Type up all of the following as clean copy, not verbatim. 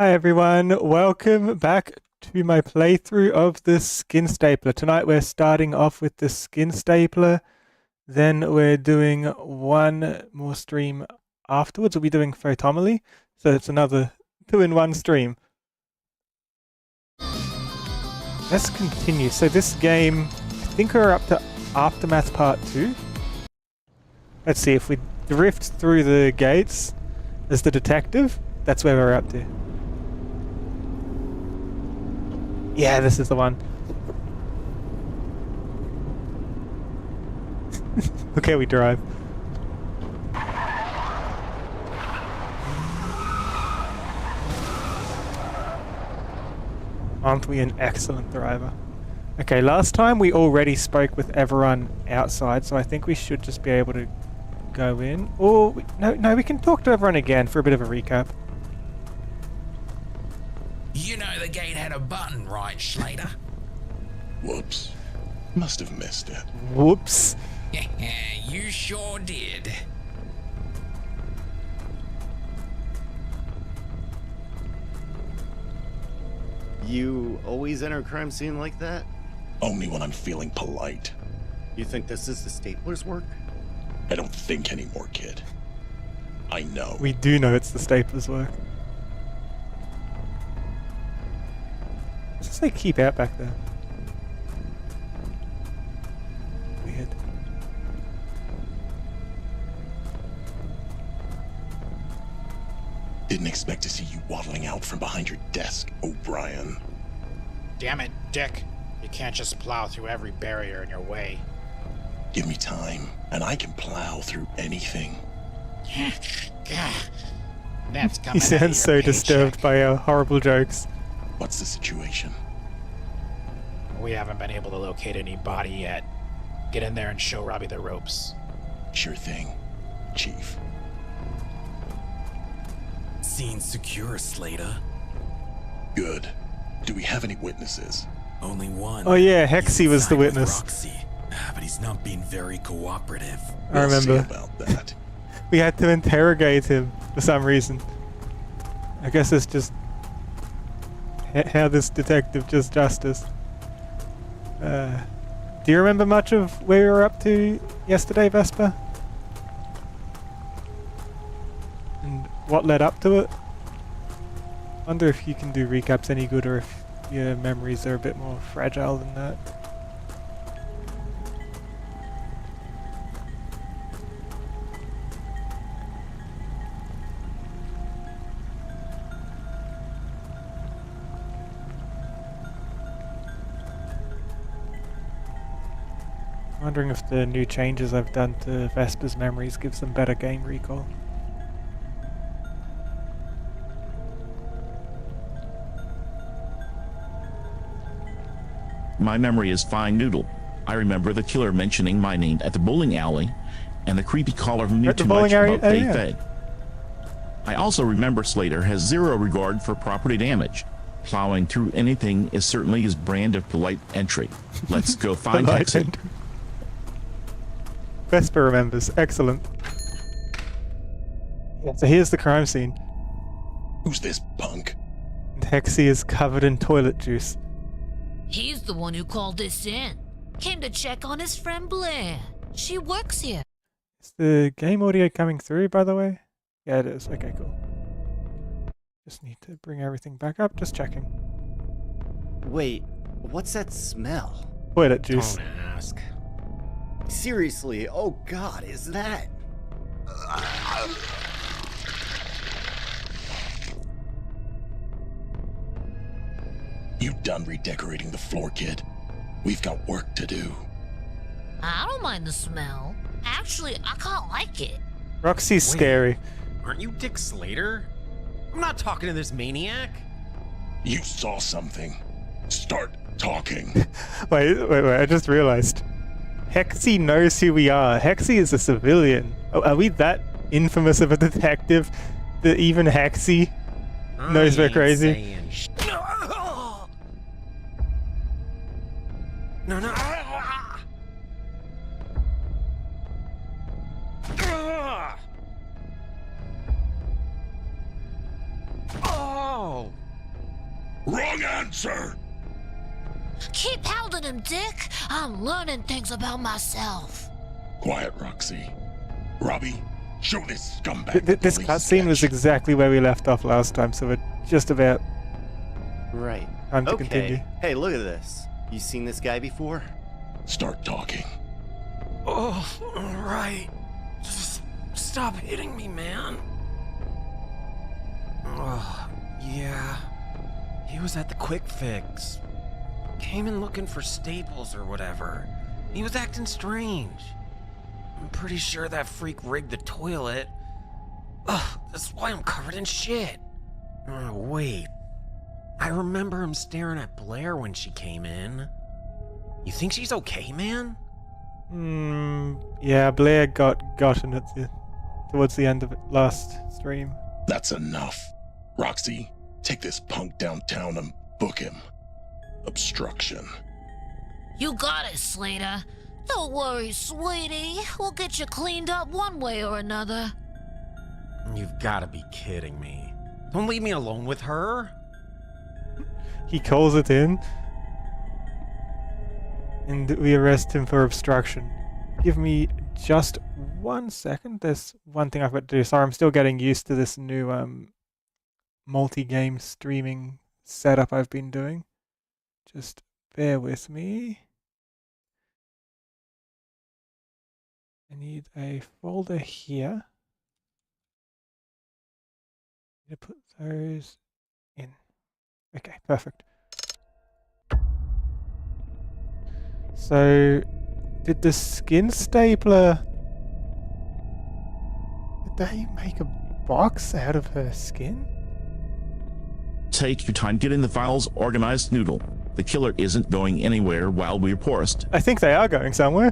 Hi everyone, welcome back to my playthrough of the skin stapler. Tonight we're starting off with the skin stapler, then we're doing one more stream afterwards. We'll be doing Photomaly, so it's another 2-in-1 stream. Let's continue. So this game, I think we're up to Aftermath Part 2. Let's see, if we drift through the gates as the detective, that's where we're up to. Yeah, this is the one. Look how we drive. Aren't we an excellent driver? Okay, last time we already spoke with everyone outside, so I think we should just be able to go in. Or, no, we can talk to everyone again for a bit of a recap. You know the gate had a button, right, Slater? Whoops. Must have missed it. Whoops. You sure did. You always enter a crime scene like that? Only when I'm feeling polite. You think this is the stapler's work? I don't think anymore, kid. I know. We do know it's the stapler's work. Let's just say keep out back there. Weird. Didn't expect to see you waddling out from behind your desk, O'Brien. Damn it, Dick. You can't just plow through every barrier in your way. Give me time, and I can plow through anything. That's coming He sounds so disturbed by our horrible jokes. What's the situation? We haven't been able to locate any body yet. Get in there and show Robbie the ropes. Sure thing, Chief. Scene secure, Slater. Good. Do we have any witnesses? Only one. Oh yeah, He's Hexy was the inside with witness. Roxy, but he's not being very cooperative. I We'll see remember. about that. We had to interrogate him for some reason. I guess it's just how this detective does justice. Do you remember much of where we were up to yesterday, Vesper? And what led up to it? Wonder if you can do recaps any good, or if your memories are a bit more fragile than that. Wondering if the new changes I've done to Vesper's memories gives them better game recall. My memory is fine noodle. I remember the killer mentioning my name at the bowling alley and the creepy caller who knew At the too much bowling alley? about Oh, Faye yeah. Fed. I also remember Slater has zero regard for property damage. Plowing through anything is certainly his brand of polite entry. Let's go find Polite Hexy. entry. Vesper remembers. Excellent. Yeah, so here's the crime scene. Who's this punk? And Hexy is covered in toilet juice. He's the one who called this in. Came to check on his friend Blair. She works here. Is the game audio coming through, by the way? Yeah, it is. Okay, cool. Just need to bring everything back up. Just checking. Wait, what's that smell? Toilet juice. Don't ask. Seriously, oh god, is that? You done redecorating the floor, kid? We've got work to do. I don't mind the smell. Actually, I can't like it. Roxy's scary. Aren't you Dick Slater? I'm not talking to this maniac. You saw something. Start talking. Wait, I just realized. Hexy knows who we are. Hexy is a civilian. Oh, are we that infamous of a detective that even Hexy knows we're crazy? No. Oh! Wrong answer! Keep hounding him, Dick. I'm learning things about myself. Quiet, Roxy. Robbie, show this scumbag. the This police cutscene was sketch. exactly where we left off last time, so we're just about Right. time to Okay. continue. Hey, look at this. You seen this guy before? Start talking. Oh, right. Just stop hitting me, man. Oh, yeah. He was at the Quick Fix. Came in looking for staples or whatever. He was acting strange. I'm pretty sure that freak rigged the toilet. Ugh, that's why I'm covered in shit. Oh, wait. I remember him staring at Blair when she came in. You think she's okay, man? Yeah, Blair got gotten at towards the end of it last stream. That's enough. Roxy, take this punk downtown and book him. Obstruction. You got it, Slater. Don't worry, sweetie. We'll get you cleaned up one way or another. You've got to be kidding me. Don't leave me alone with her. He calls it in, and we arrest him for obstruction. Give me just 1 second. There's one thing I've got to do. Sorry, I'm still getting used to this new multi-game streaming setup I've been doing. Just bear with me. I need a folder here. To put those in. Okay, perfect. So, did the skin stapler... Did they make a box out of her skin? Take your time getting the files organized, Noodle. The killer isn't going anywhere while we're paused. I think they are going somewhere.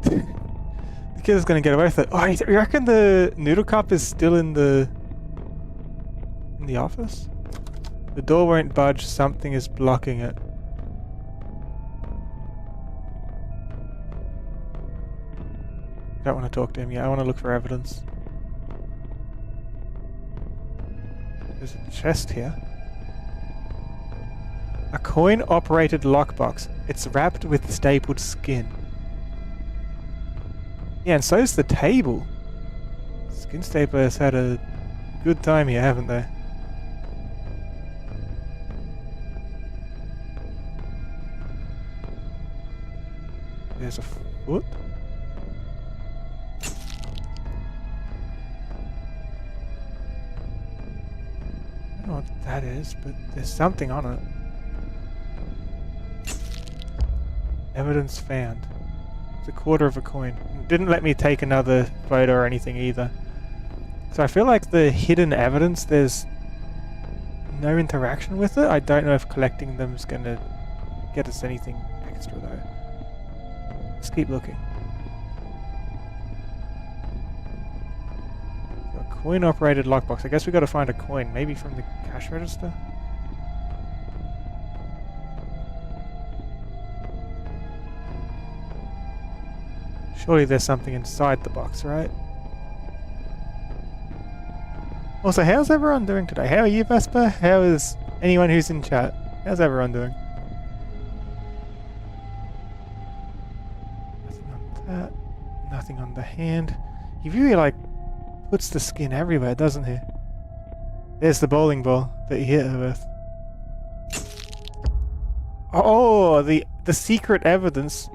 The killer's gonna get away with it. Oh, you reckon the noodle cup is still in the office? The door won't budge. Something is blocking it. I don't want to talk to him yet. I want to look for evidence. There's a chest here. A coin-operated lockbox. It's wrapped with stapled skin. Yeah, and so's the table. Skin staplers had a good time here, haven't they? There's a foot. I don't know what that is, but there's something on it. Evidence found. It's a quarter of a coin. It didn't let me take another photo or anything either. So I feel like the hidden evidence, there's no interaction with it. I don't know if collecting them is going to get us anything extra though. Let's keep looking. So a coin-operated lockbox. I guess we got to find a coin, maybe from the cash register. Surely there's something inside the box, right? Also, how's everyone doing today? How are you, Vesper? How is anyone who's in chat? How's everyone doing? Nothing on that. Nothing on the hand. He really, like, puts the skin everywhere, doesn't he? There's the bowling ball that he hit her with. Oh, the secret evidence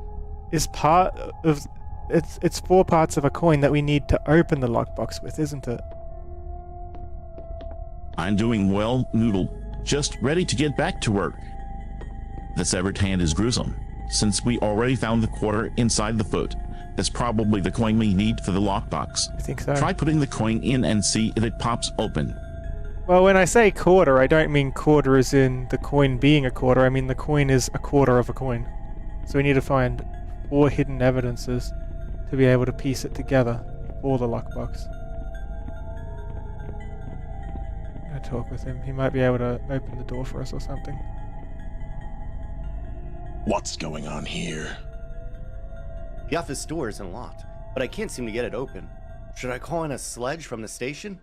is part of... It's 4 parts of a coin that we need to open the lockbox with, isn't it? I'm doing well, Noodle. Just ready to get back to work. The severed hand is gruesome. Since we already found the quarter inside the foot, that's probably the coin we need for the lockbox. I think so. Try putting the coin in and see if it pops open. Well, when I say quarter, I don't mean quarter as in the coin being a quarter. I mean the coin is a quarter of a coin. So we need to find 4 hidden evidences to be able to piece it together for the lockbox. I'm gonna talk with him. He might be able to open the door for us or something. What's going on here? The office door isn't locked, but I can't seem to get it open. Should I call in a sledge from the station?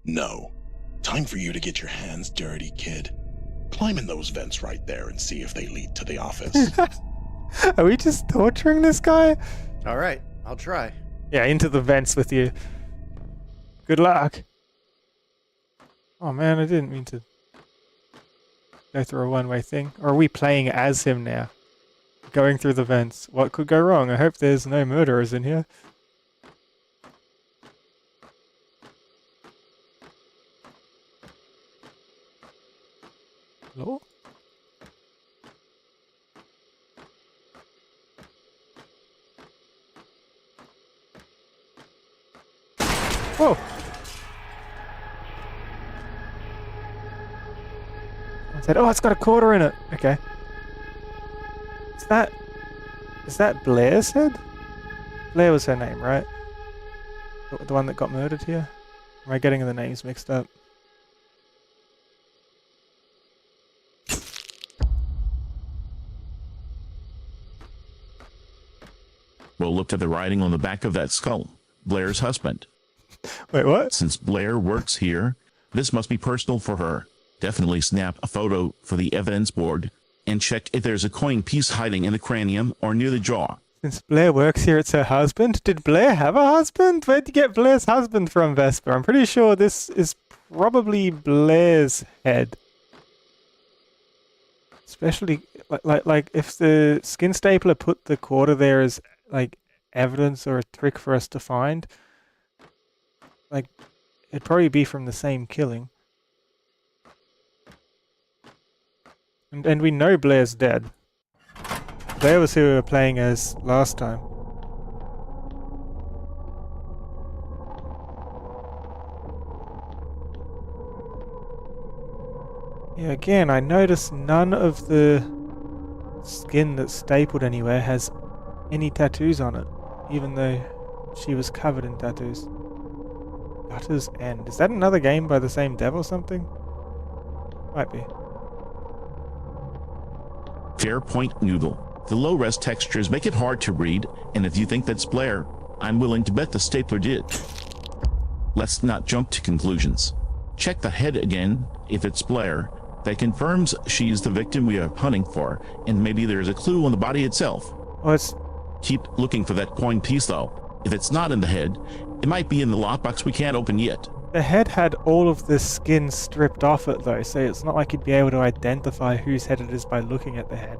No. Time for you to get your hands dirty, kid. Climb in those vents right there and see if they lead to the office. Are we just torturing this guy? All right, I'll try. Yeah, into the vents with you. Good luck. Oh man, I didn't mean to go through a one-way thing. Or are we playing as him now? Going through the vents. What could go wrong? I hope there's no murderers in here. Hello? Whoa! I said, oh, it's got a quarter in it. Okay. Is that Blair's head? Blair was her name, right? The one that got murdered here? Am I getting the names mixed up? We'll look at the writing on the back of that skull. Blair's husband. Wait, what? Since Blair works here, this must be personal for her. Definitely snap a photo for the evidence board and check if there's a coin piece hiding in the cranium or near the jaw. Since Blair works here, it's her husband. Did Blair have a husband? Where'd you get Blair's husband from, Vesper? I'm pretty sure this is probably Blair's head. Especially, like if the skin stapler put the quarter there as, like, evidence or a trick for us to find, like, it'd probably be from the same killing. And we know Blair's dead. Blair was who we were playing as last time. Yeah, again, I noticed none of the skin that's stapled anywhere has any tattoos on it, even though she was covered in tattoos. Gutter's End. Is that another game by the same dev or something? Might be. Fair point, Noodle. The low-res textures make it hard to read, and if you think that's Blair, I'm willing to bet the stapler did. Let's not jump to conclusions. Check the head again. If it's Blair, that confirms she's the victim we are hunting for, and maybe there's a clue on the body itself. Oh, it's... Keep looking for that coin piece, though. If it's not in the head, it might be in the lockbox we can't open yet. The head had all of the skin stripped off it, though, so it's not like you'd be able to identify whose head it is by looking at the head.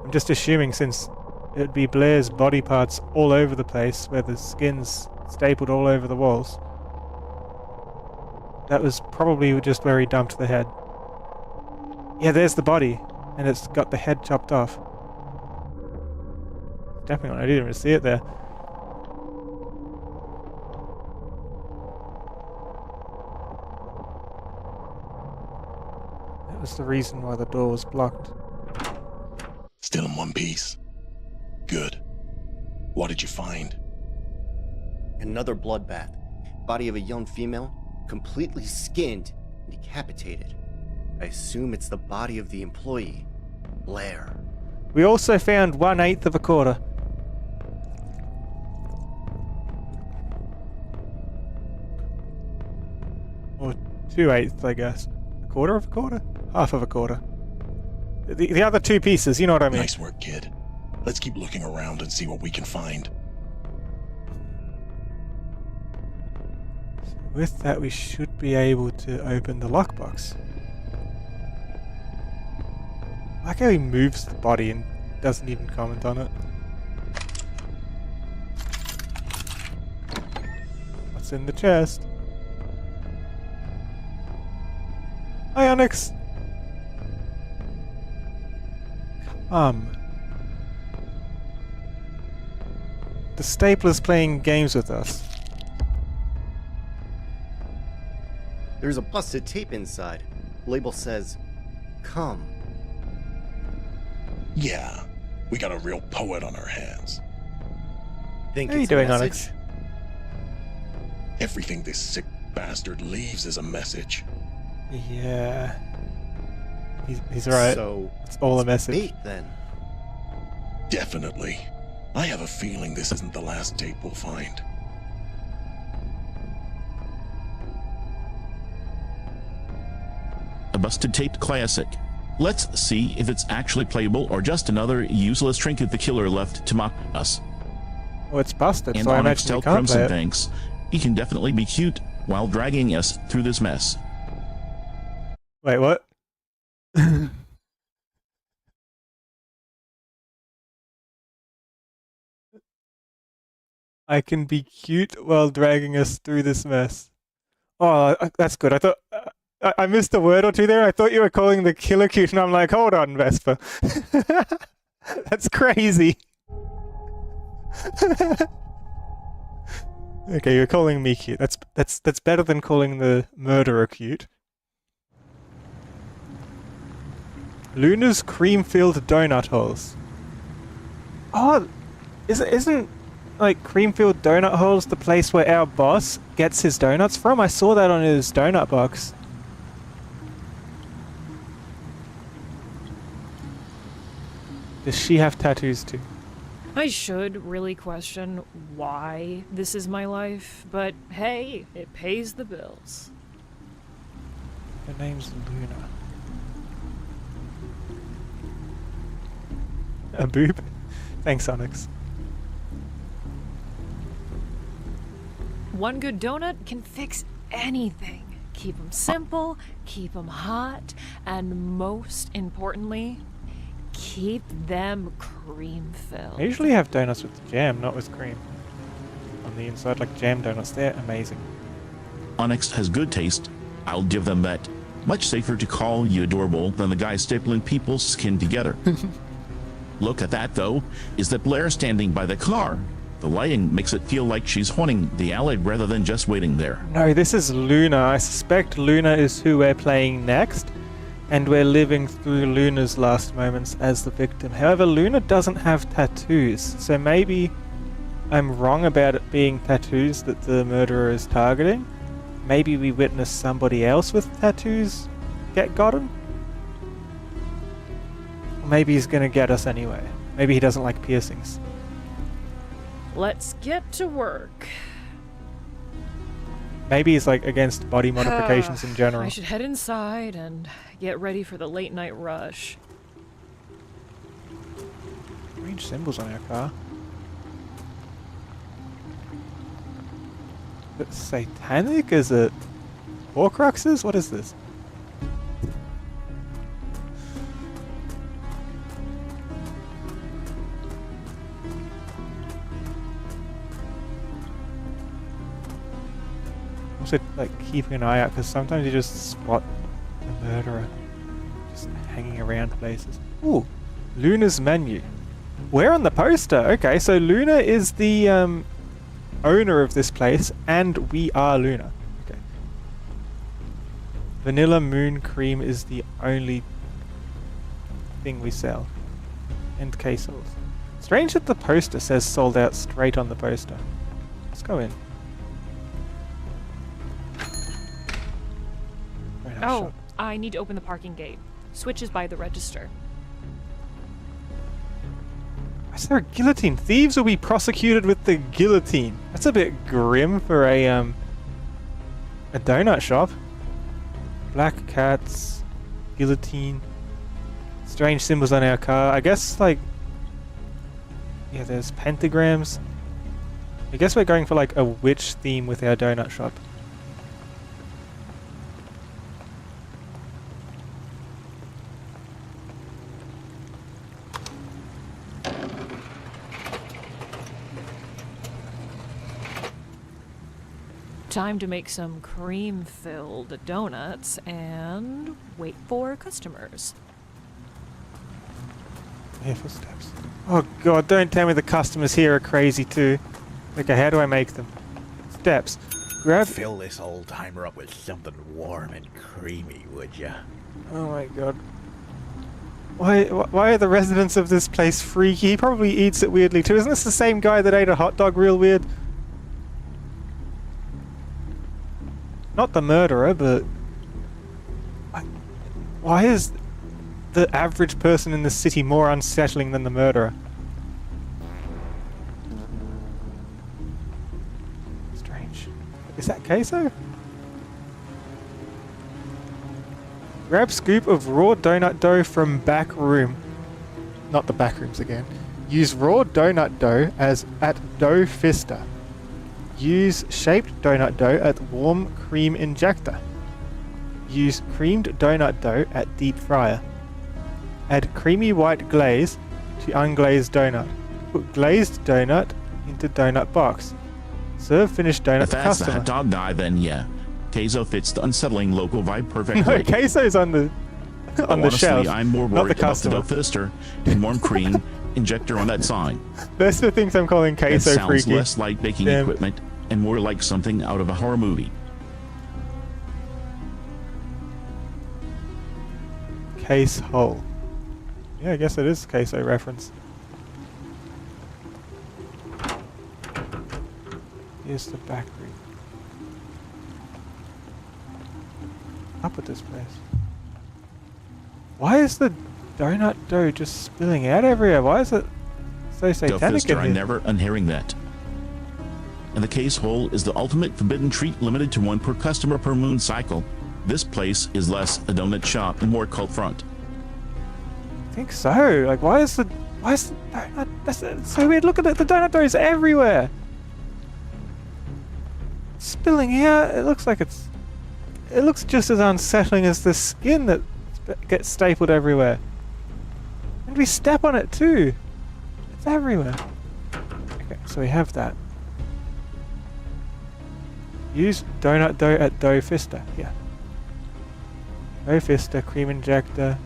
I'm just assuming since it would be Blair's body parts all over the place, where the skin's stapled all over the walls. That was probably just where he dumped the head. Yeah, there's the body, and it's got the head chopped off. Definitely, I didn't even see it there. That was the reason why the door was blocked. Still in one piece. Good. What did you find? Another bloodbath. Body of a young female, completely skinned and decapitated. I assume it's the body of the employee, Blair. We also found 1/8 of a quarter. Or 2/8, I guess. A quarter of a quarter? Half of a quarter. The other two pieces, you know what I mean. Nice work, kid. Let's keep looking around and see what we can find. With that, we should be able to open the lockbox. I like how he moves the body and doesn't even comment on it. What's in the chest? Hi, Onyx! The stapler's playing games with us. There's a busted tape inside. Label says, "Come." Yeah, we got a real poet on our hands. Think How are you it's a doing, message? Onyx? Everything this sick bastard leaves is a message. Yeah. He's right. So It's all a it's message. bait, then. Definitely. I have a feeling this isn't the last tape we'll find. busted taped classic. Let's see if it's actually playable or just another useless trinket the killer left to mock us. Well, it's busted, And so I Onyx imagine tell we can't play Crimson it. thanks. He can definitely be cute while dragging us through this mess. Wait, what? I can be cute while dragging us through this mess. Oh, that's good. I thought I missed a word or two there. I thought you were calling the killer cute, and I'm like, hold on, Vesper. That's crazy. Okay, you're calling me cute. That's better than calling the murderer cute. Luna's cream-filled donut holes. Oh, isn't like cream-filled donut holes the place where our boss gets his donuts from? I saw that on his donut box. Does she have tattoos too? I should really question why this is my life, but hey, it pays the bills. Her name's Luna. A boob? Thanks, Onyx. One good donut can fix anything. Keep them simple, keep them hot, and most importantly, keep them cream-filled. I usually have donuts with jam, not with cream. On the inside, like jam donuts, they're amazing. Onyx has good taste. I'll give them that. Much safer to call you adorable than the guy stapling people's skin together. Look at that, though. Is that Blair standing by the car? The lighting makes it feel like she's haunting the alley rather than just waiting there. No, this is Luna. I suspect Luna is who we're playing next, and we're living through Luna's last moments as the victim. However, Luna doesn't have tattoos, so maybe I'm wrong about it being tattoos that the murderer is targeting. Maybe we witnessed somebody else with tattoos get gotten? Or maybe he's gonna get us anyway. Maybe he doesn't like piercings. Let's get to work. Maybe he's like against body modifications in general. I should head inside and get ready for the late night rush. Strange symbols on our car. Is it satanic? Is it Horcruxes? What is this? Also, like, keeping an eye out, because sometimes you just spot the murderer just hanging around places. Ooh, Luna's menu. We're on the poster. Okay, so Luna is the owner of this place, and we are Luna. Okay. Vanilla Moon Cream is the only thing we sell. And quesos. Strange that the poster says sold out straight on the poster. Let's go in. Very nice Oh, shot. I need to open the parking gate. Switch is by the register. Is there a guillotine? Thieves will be prosecuted with the guillotine. That's a bit grim for a donut shop. Black cats, guillotine, strange symbols on our car. I guess, like, yeah, there's pentagrams. I guess we're going for like a witch theme with our donut shop. Time to make some cream-filled donuts and wait for customers. Here, footsteps. Oh god, don't tell me the customers here are crazy too. Okay, how do I make them? Steps. Grab. Fill this old timer up with something warm and creamy, would ya? Oh my god. Why are the residents of this place freaky? He probably eats it weirdly too. Isn't this the same guy that ate a hot dog real weird? Not the murderer, but... Why is the average person in this city more unsettling than the murderer? Strange. Is that queso? Grab scoop of raw donut dough from back room. Not the back rooms again. Use raw donut dough as at dough fister. Use shaped donut dough at warm cream injector. Use creamed donut dough at deep fryer. Add creamy white glaze to unglazed donut. Put glazed donut into donut box. Serve finished donut If to that's the customer. hot dog guy, then yeah. Queso fits the unsettling local vibe perfectly. No, queso's on the Honestly, shelf. I'm more not worried the about the customer. dough fister and warm cream injector on that sign. That's the things I'm calling That queso sounds freaky. less like baking Damn. equipment and more like something out of a horror movie. Case hole. Yeah, I guess it is queso reference. Here's the back room. Up with this place. Why is the donut dough just spilling out everywhere? Why is it so Dough satanic in fister, I'm here? never unhearing that. And the case hole is the ultimate forbidden treat limited to one per customer per moon cycle. This place is less a donut shop and more cult front. I think so. Like, why is the donut? That's so weird. Look at it. The donut dough is everywhere. It's spilling out. It looks like it's. It looks just as unsettling as the skin that gets stapled everywhere. And we step on it too. It's everywhere. Okay, so we have that. Use donut dough at dough fister. Yeah. Dough fister, cream injector,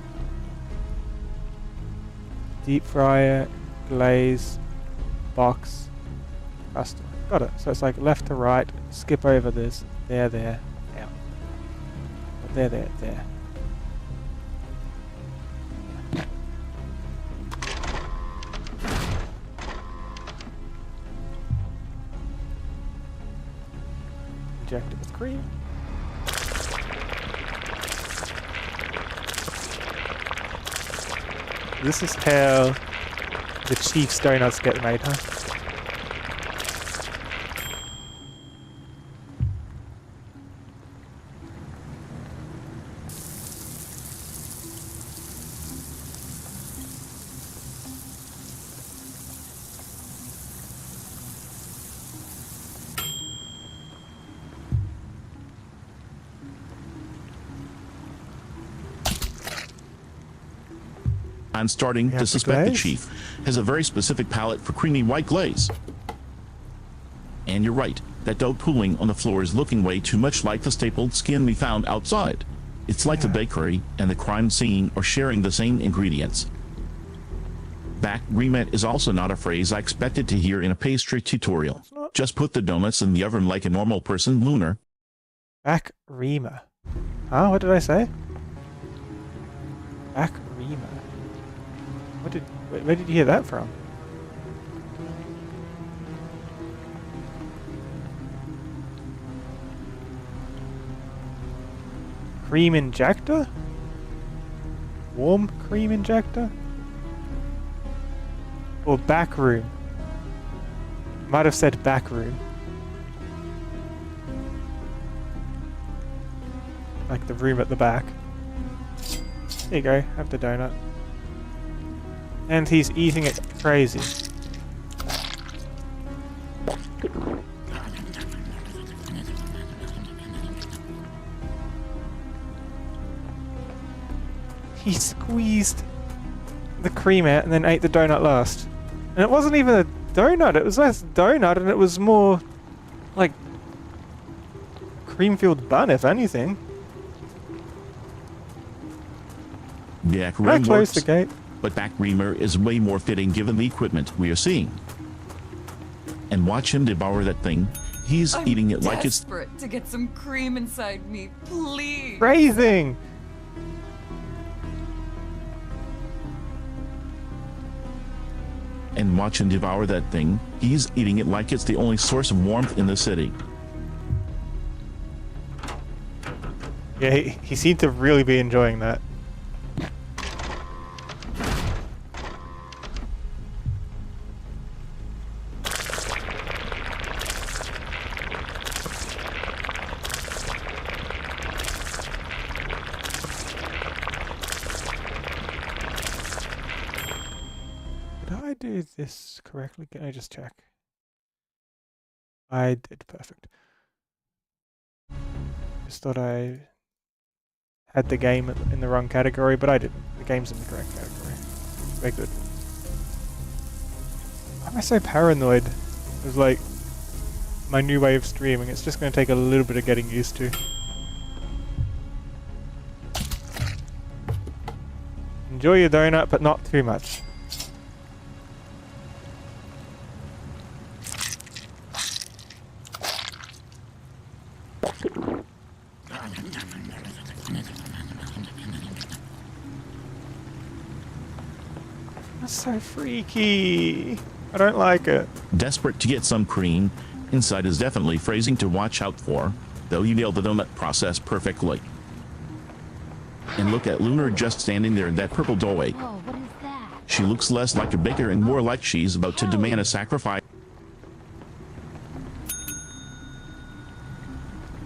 deep fryer, glaze, box, customer. Got it. So it's like left to right, skip over this, there, out. There. Inject it with cream. This is how the Chief's donuts get made, huh? I'm starting have to the suspect the glaze? chief has a very specific palate for creamy white glaze. And you're right, that dough pooling on the floor is looking way too much like the stapled skin we found outside. It's like the bakery and the crime scene are sharing the same ingredients. Back remet is also not a phrase I expected to hear in a pastry tutorial. Just put the donuts in the oven like a normal person, Lunar. Back reamer. Huh? What did I say? Back reamer. Where did you hear that from? Cream injector? Warm cream injector? Or back room? Might have said back room. Like the room at the back. There you go, have the donut. And he's eating it crazy. He squeezed the cream out and then ate the donut last. And it wasn't even a donut, it was less donut and it was more like cream-filled bun, if anything. Back Can I room close works, the gate? but back reamer is way more fitting given the equipment we are seeing. And watch him devour that thing. He's eating it like it's desperate to get some cream inside me, please. Phrasing! and watch him devour that thing. He's eating it like it's the only source of warmth in the city. Yeah, he seemed to really be enjoying that. do this correctly? Can I just check? I did. Perfect. Just thought I had the game in the wrong category, but I didn't. The game's in the correct category. Very good. Why am I so paranoid? It was like my new way of streaming. It's just going to take a little bit of getting used to. Enjoy your donut, but not too much. That's so freaky. I don't like it. Desperate to get some cream, Inside is definitely phrasing to watch out for, though you nailed the donut process perfectly. And look at Lunar just standing there in that purple doorway. Whoa, what is that? She looks less like a baker and more like she's about to demand a sacrifice.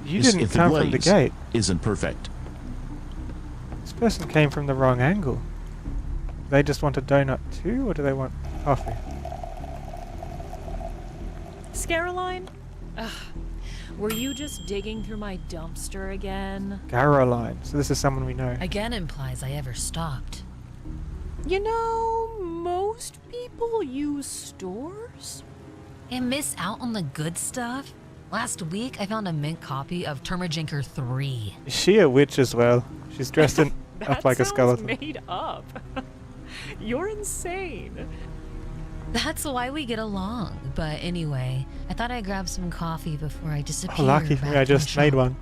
You didn't If the come from the glaze gate. isn't perfect. This person came from the wrong angle. They just want a donut too, or do they want coffee? Scaroline? Ugh. Were you just digging through my dumpster again? Caroline. So this is someone we know. Again implies I ever stopped. You know, most people use stores. And miss out on the good stuff? Last week, I found a mint copy of Termajinker 3. Is she a witch as well? She's dressed in up like a skeleton. Made up. You're insane. That's why we get along. But anyway, I thought I'd grab some coffee before I disappear. Oh, lucky for me, I just made one.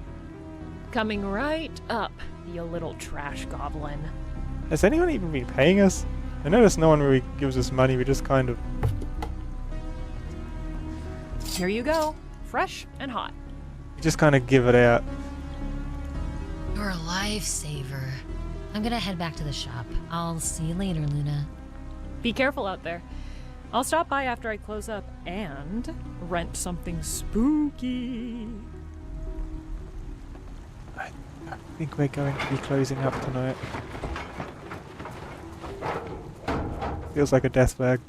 Coming right up, you little trash goblin. Has anyone even been paying us? I notice no one really gives us money, we just kind of... Here you go. Fresh and hot. We just kind of give it out. You're a lifesaver. I'm gonna head back to the shop. I'll see you later, Luna. Be careful out there. I'll stop by after I close up and rent something spooky. I think we're going to be closing up tonight. Feels like a death bag.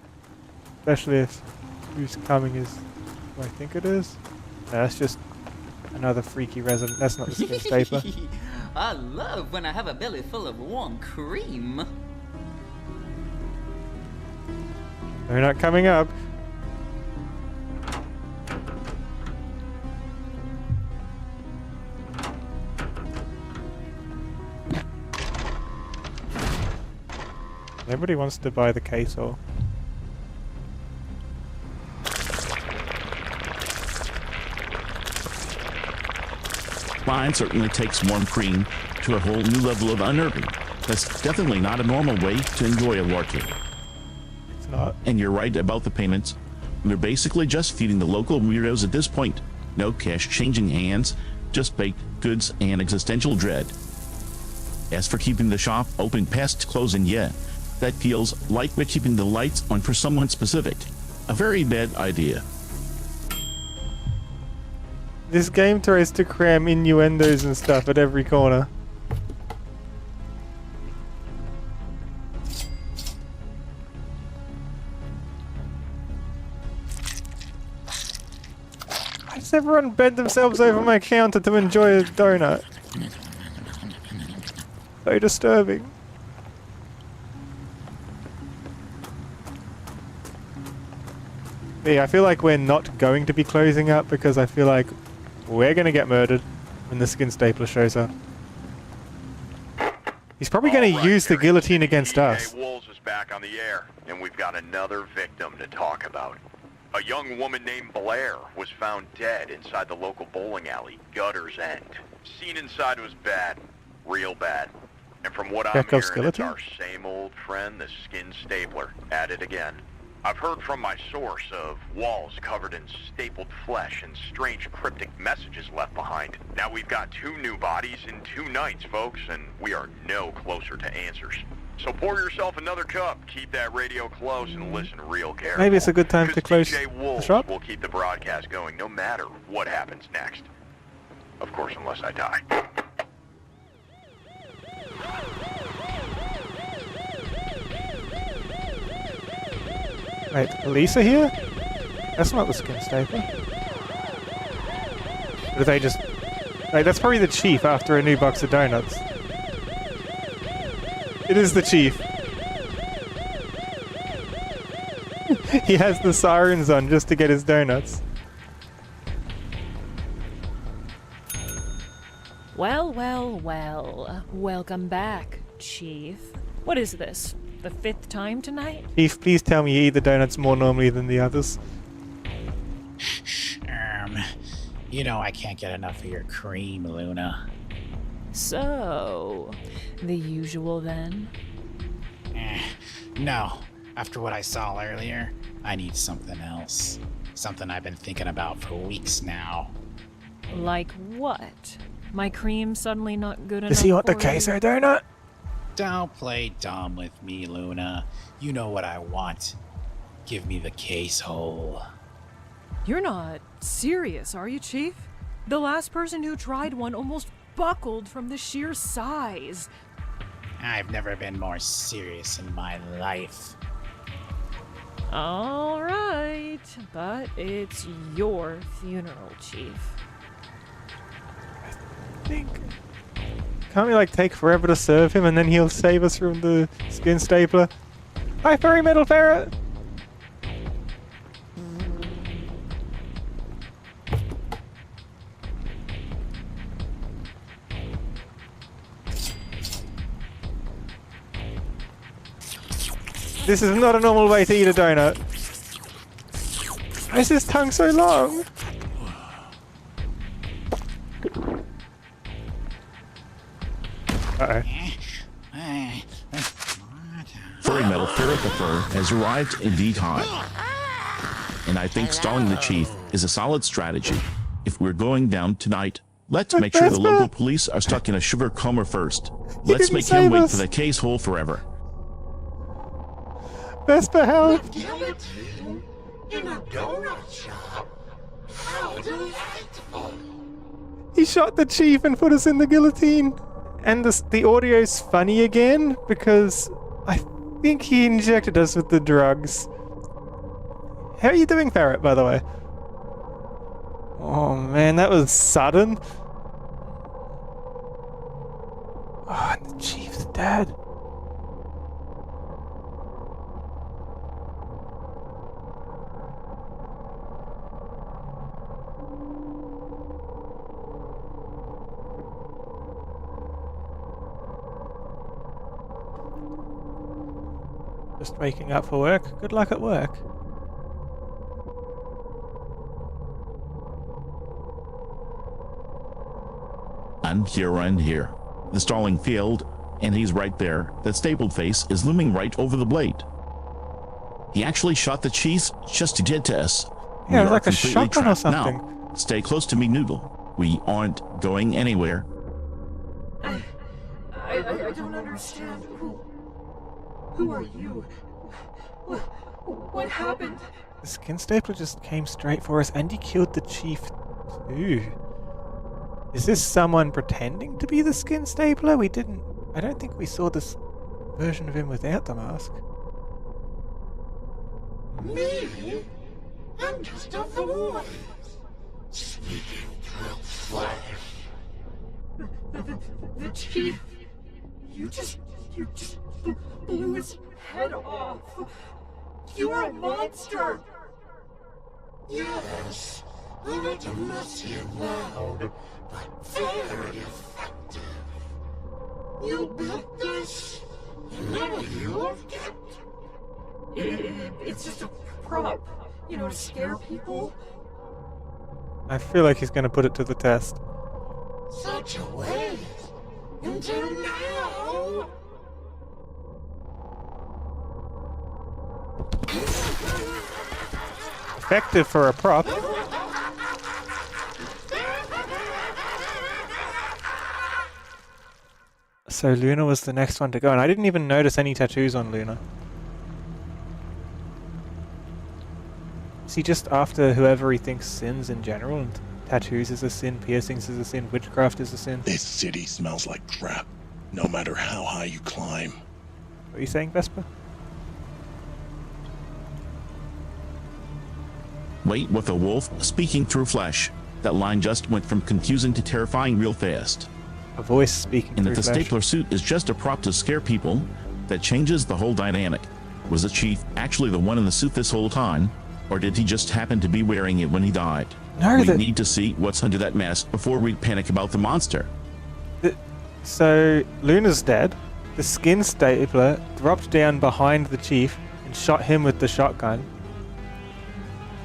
Especially if who's coming is who I think it is. No, that's just another freaky resident. That's not the skin stapler. I love when I have a belly full of warm cream. They're not coming up. Nobody wants to buy the queso. Mine certainly takes warm cream to a whole new level of unnerving. That's definitely not a normal way to enjoy a latte. It's not. And you're right about the payments. We're basically just feeding the local weirdos at this point. No cash changing hands, just baked goods and existential dread. As for keeping the shop open past closing, yeah, that feels like we're keeping the lights on for someone specific. A very bad idea. This game tries to cram innuendos and stuff at every corner. Why does everyone bend themselves over my counter to enjoy a donut? So disturbing. I feel like we're not going to be closing up because I feel like we're going to get murdered when the skin stapler shows up. He's probably going to use the guillotine against us. Wolves is back on the air, and we've got another victim to talk about. A young woman named Blair was found dead inside the local bowling alley, Gutter's End. Scene inside was bad, real bad. And from what I'm hearing, it's our same old friend, the skin stapler, at it again. I've heard from my source of walls covered in stapled flesh and strange cryptic messages left behind. Now we've got 2 new bodies in 2 nights, folks, and we are no closer to answers. So pour yourself another cup, keep that radio close, and listen real careful. Maybe it's a good time to close the shop. We'll keep the broadcast going no matter what happens next. Of course, unless I die. Wait, the police are here? That's not the skin stapler. Or do they just... Wait, that's probably the chief after a new box of donuts. It is the chief. He has the sirens on just to get his donuts. Well, well, well. Welcome back, Chief. What is this? The 5th time tonight? Chief, please tell me you eat the donuts more normally than the others. You know I can't get enough of your cream, Luna. So, the usual then? No. After what I saw earlier, I need something else. Something I've been thinking about for weeks now. Like what? My cream suddenly not good enough? Does he want the for queso you? donut? Don't play dumb with me, Luna. You know what I want. Give me the case hole. You're not serious, are you, Chief? The last person who tried one almost buckled from the sheer size. I've never been more serious in my life. All right, but it's your funeral, Chief. Can't we like take forever to serve him and then he'll save us from the skin stapler? Hi, furry metal ferret! This is not a normal way to eat a donut. Why is his tongue so long? Uh-oh. Furry metal ferret fur has arrived in the time. And I think stalling the chief is a solid strategy. If we're going down tonight, let's make sure the local police are stuck in a sugar coma first. Let's make him wait for the case hole forever. Vesper, help! In a donut shop? How delightful! He shot the chief and put us in the guillotine. And the audio's funny again because I think he injected us with the drugs. How are you doing, Ferret, by the way? Oh man, that was sudden. Oh, and the chief's dead. Just waking up for work. Good luck at work. And here. The stalling failed, and he's right there. That stapled face is looming right over the blade. He actually shot the cheese just to get to us. Yeah, We are like a completely shotgun or trapped something. now. Stay close to me, Noodle. We aren't going anywhere. I don't understand. Who are you? What happened? The skin stapler just came straight for us and he killed the chief too. Is this someone pretending to be the skin stapler? I don't think we saw this version of him without the mask. Me? I'm just a voice. Speaking through flesh. The chief. You just blew his head off. You are a monster. Yes, a little messy and loud, but very effective. You built this, and now you've kept. It's just a prop, to scare people. I feel like he's going to put it to the test. Such a wait until now. Effective for a prop. So Luna was the next one to go, and I didn't even notice any tattoos on Luna. Is he just after whoever he thinks sins in general, and tattoos is a sin, piercings is a sin, witchcraft is a sin? This city smells like crap, no matter how high you climb. What are you saying, Vesper? Wait, with a wolf speaking through flesh. That line just went from confusing to terrifying real fast. A voice speaking And through if the flesh. stapler suit is just a prop to scare people, that changes the whole dynamic. Was the chief actually the one in the suit this whole time, or did he just happen to be wearing it when he died? No, we need to see what's under that mask before we panic about the monster. So Luna's dead. The skin stapler dropped down behind the chief and shot him with the shotgun.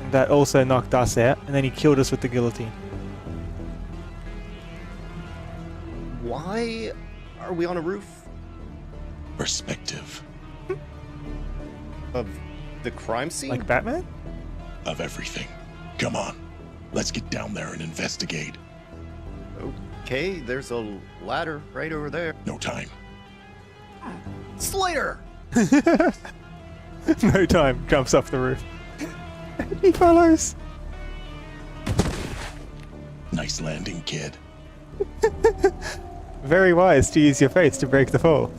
And that also knocked us out, and then he killed us with the guillotine. Why are we on a roof? Perspective. Of the crime scene? Like Batman? Of everything. Come on. Let's get down there and investigate. Okay, there's a ladder right over there. No time. Slater! No time. Jumps off the roof. He follows. Nice landing, kid. Very wise to use your face to break the fall.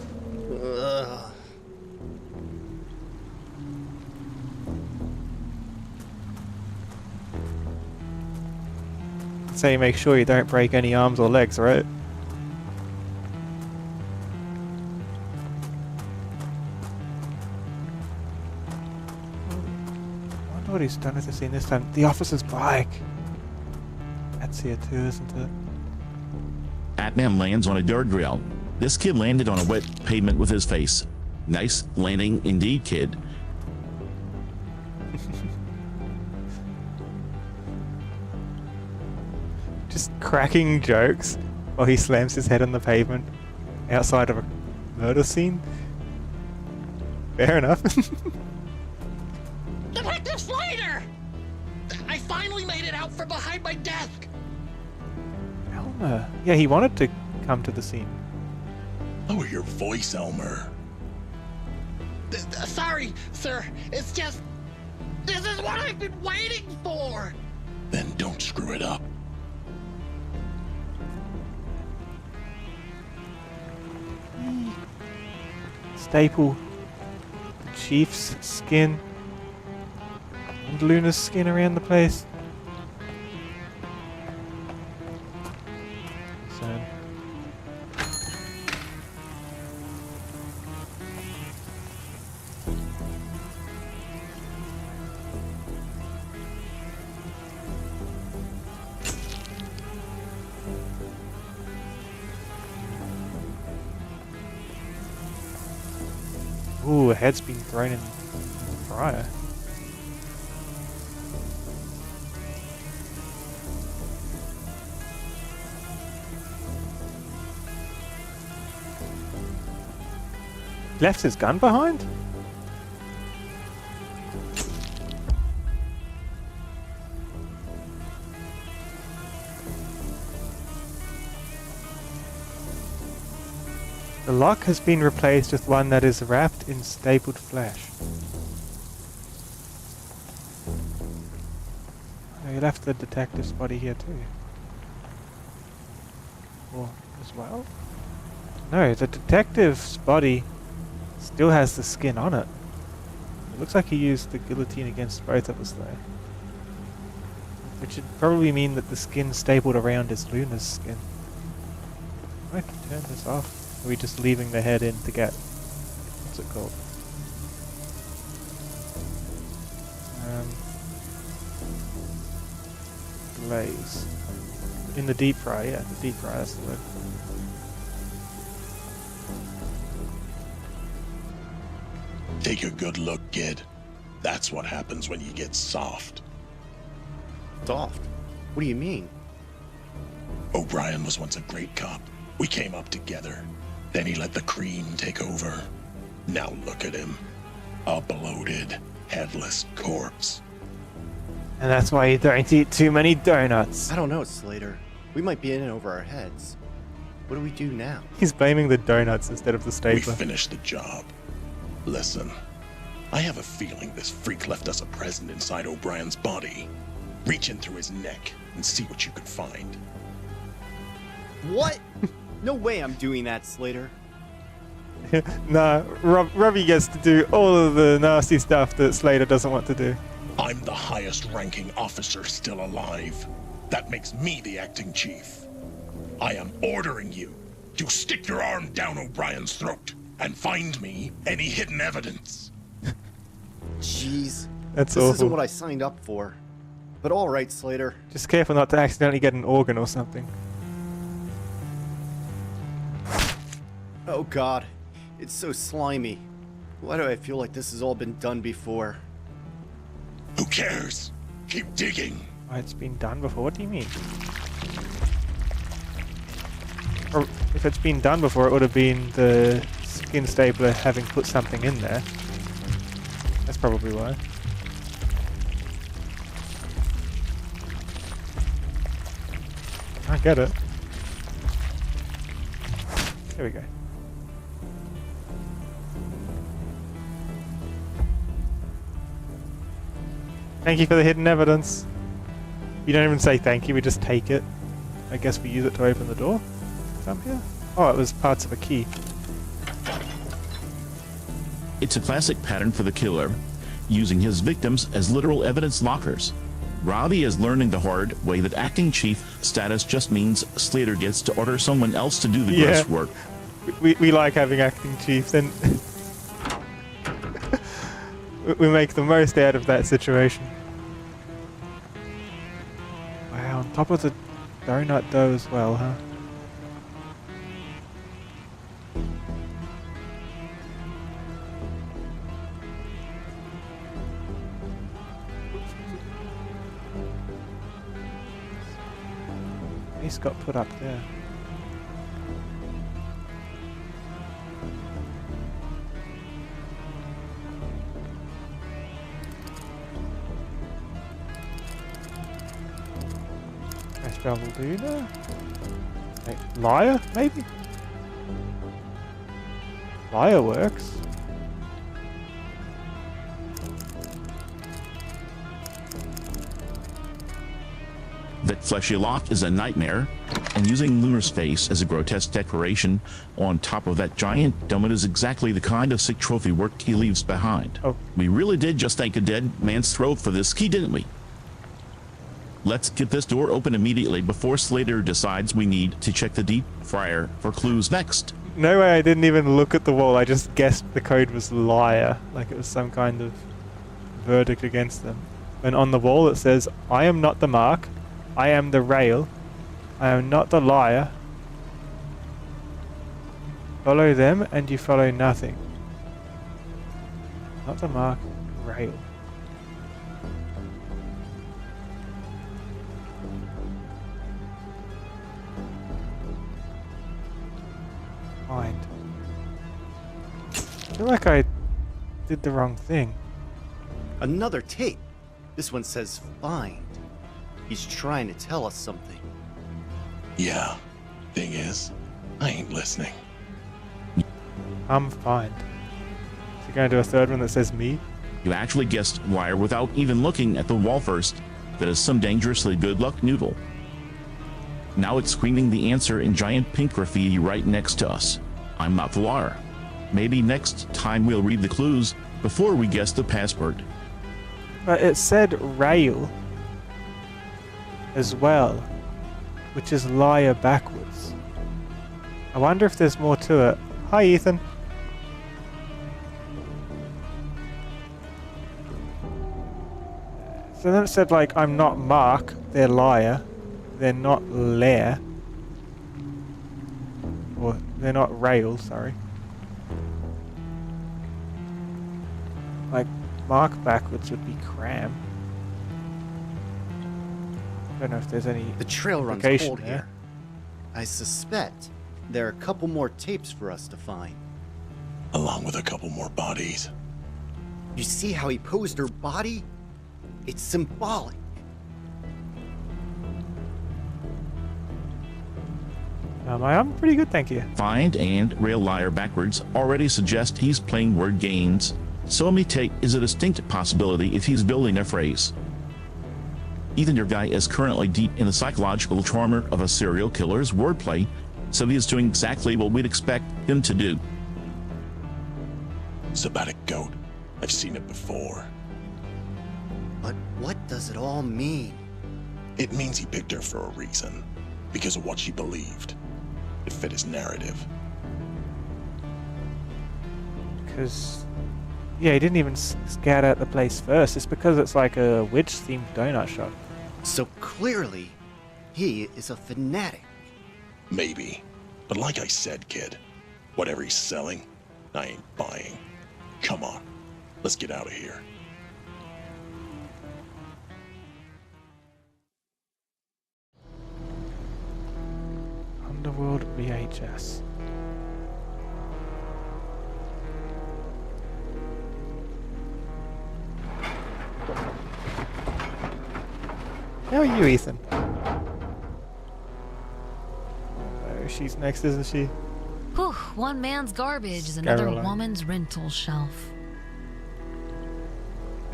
So you make sure you don't break any arms or legs, right? I wonder what he's done with the scene this time. The officer's bike. That's here too, isn't it? Atman lands on a dirt grill. This kid landed on a wet pavement with his face. Nice landing indeed, kid. Just cracking jokes while he slams his head on the pavement outside of a murder scene. Fair enough. Detective Slater! I finally made it out from behind my desk! Elmer. Yeah, he wanted to come to the scene. Lower your voice, Elmer. Sorry, sir. It's just... This is what I've been waiting for! Then don't screw it up. Staple the chief's skin and Luna's skin around the place. So. Ooh, a head's been thrown in the fryer. Left his gun behind? The lock has been replaced with one that is wrapped in stapled flesh. Oh, he left the detective's body here too. Or as well? No, the detective's body still has the skin on it. It looks like he used the guillotine against both of us though. Which would probably mean that the skin stapled around is Luna's skin. I can turn this off. Or are we just leaving the head in to get... What's it called? Glaze. In the deep fry, yeah, the deep fry, that's the word. Take a good look, kid. That's what happens when you get soft. Soft? What do you mean? O'Brien was once a great cop. We came up together. Then he let the cream take over. Now look at him. A bloated, headless corpse. And that's why you don't eat too many donuts. I don't know, Slater. We might be in over our heads. What do we do now? He's blaming the donuts instead of the We stapler. finished the job. Listen, I have a feeling this freak left us a present inside O'Brien's body. Reach in through his neck and see what you can find. What? No way I'm doing that, Slater. Nah, Robbie gets to do all of the nasty stuff that Slater doesn't want to do. I'm I'm the highest ranking officer still alive. That makes me the acting chief. I am ordering you to stick your arm down O'Brien's throat and find me any hidden evidence. Jeez. That's this awful. isn't what I signed up for. But alright, Slater. Just careful not to accidentally get an organ or something. Oh god. It's so slimy. Why do I feel like this has all been done before? Who cares? Keep digging. Oh, it's been done before? What do you mean? Or if it's been done before, it would have been the skin stapler having put something in there. That's probably why. I get it. There we go. Thank you for the hidden evidence. We don't even say thank you, we just take it. I guess we use it to open the door. From here? Oh, it was parts of a key. It's a classic pattern for the killer, using his victims as literal evidence lockers. Robbie is learning the hard way that acting chief status just means Slater gets to order someone else to do the gross work. We like having acting chiefs, and we make the most out of that situation. Wow, on top of the donut dough as well, huh? He's got put up there. Vesper will do that. Wait, liar, maybe? Liar works. That fleshy lock is a nightmare, and using Lunar's face as a grotesque decoration on top of that giant donut is exactly the kind of sick trophy work he leaves behind. Oh. We really did just take a dead man's throat for this key, didn't we? Let's get this door open immediately before Slater decides we need to check the deep fryer for clues next. No way, I didn't even look at the wall, I just guessed the code was liar, like it was some kind of verdict against them. And on the wall it says, I am not the mark, I am the rail, I am not the liar. Follow them and you follow nothing. Not the mark, rail. Find. I feel like I did the wrong thing. Another tape. This one says find. He's trying to tell us something. Yeah. Thing is, I ain't listening. I'm fine. Is he going to do a third one that says me? You actually guessed wire without even looking at the wall first. That is some dangerously good luck noodle. Now it's screaming the answer in giant pink graffiti right next to us. I'm not the liar. Maybe next time we'll read the clues before we guess the password. But it said rail as well, which is liar backwards. I wonder if there's more to it. Hi, Ethan. So then it said, like, I'm not Mark, they're liar. They're not lair. Or they're not rail, sorry. Like, Mark backwards would be cram. I don't know if there's any. The trail runs implication cold there. here. I suspect there are a couple more tapes for us to find. Along with a couple more bodies. You see how he posed her body? It's symbolic. I'm pretty good, thank you. Find and rail liar backwards already suggest he's playing word games. So imitate is a distinct possibility if he's building a phrase. Ethan, your guy, is currently deep in the psychological trauma of a serial killer's wordplay, so he is doing exactly what we'd expect him to do. Sabbatic goat. I've seen it before. But what does it all mean? It means he picked her for a reason. Because of what she believed. It fit his narrative. Because, yeah, he didn't even scout out the place first. It's because it's like a witch-themed donut shop. So clearly, he is a fanatic. Maybe. But like I said, kid, whatever he's selling, I ain't buying. Come on, let's get out of here. Underworld VHS. How are you, Ethan? Oh, she's next, isn't she? Whew, one man's garbage is another Caroline. woman's rental shelf.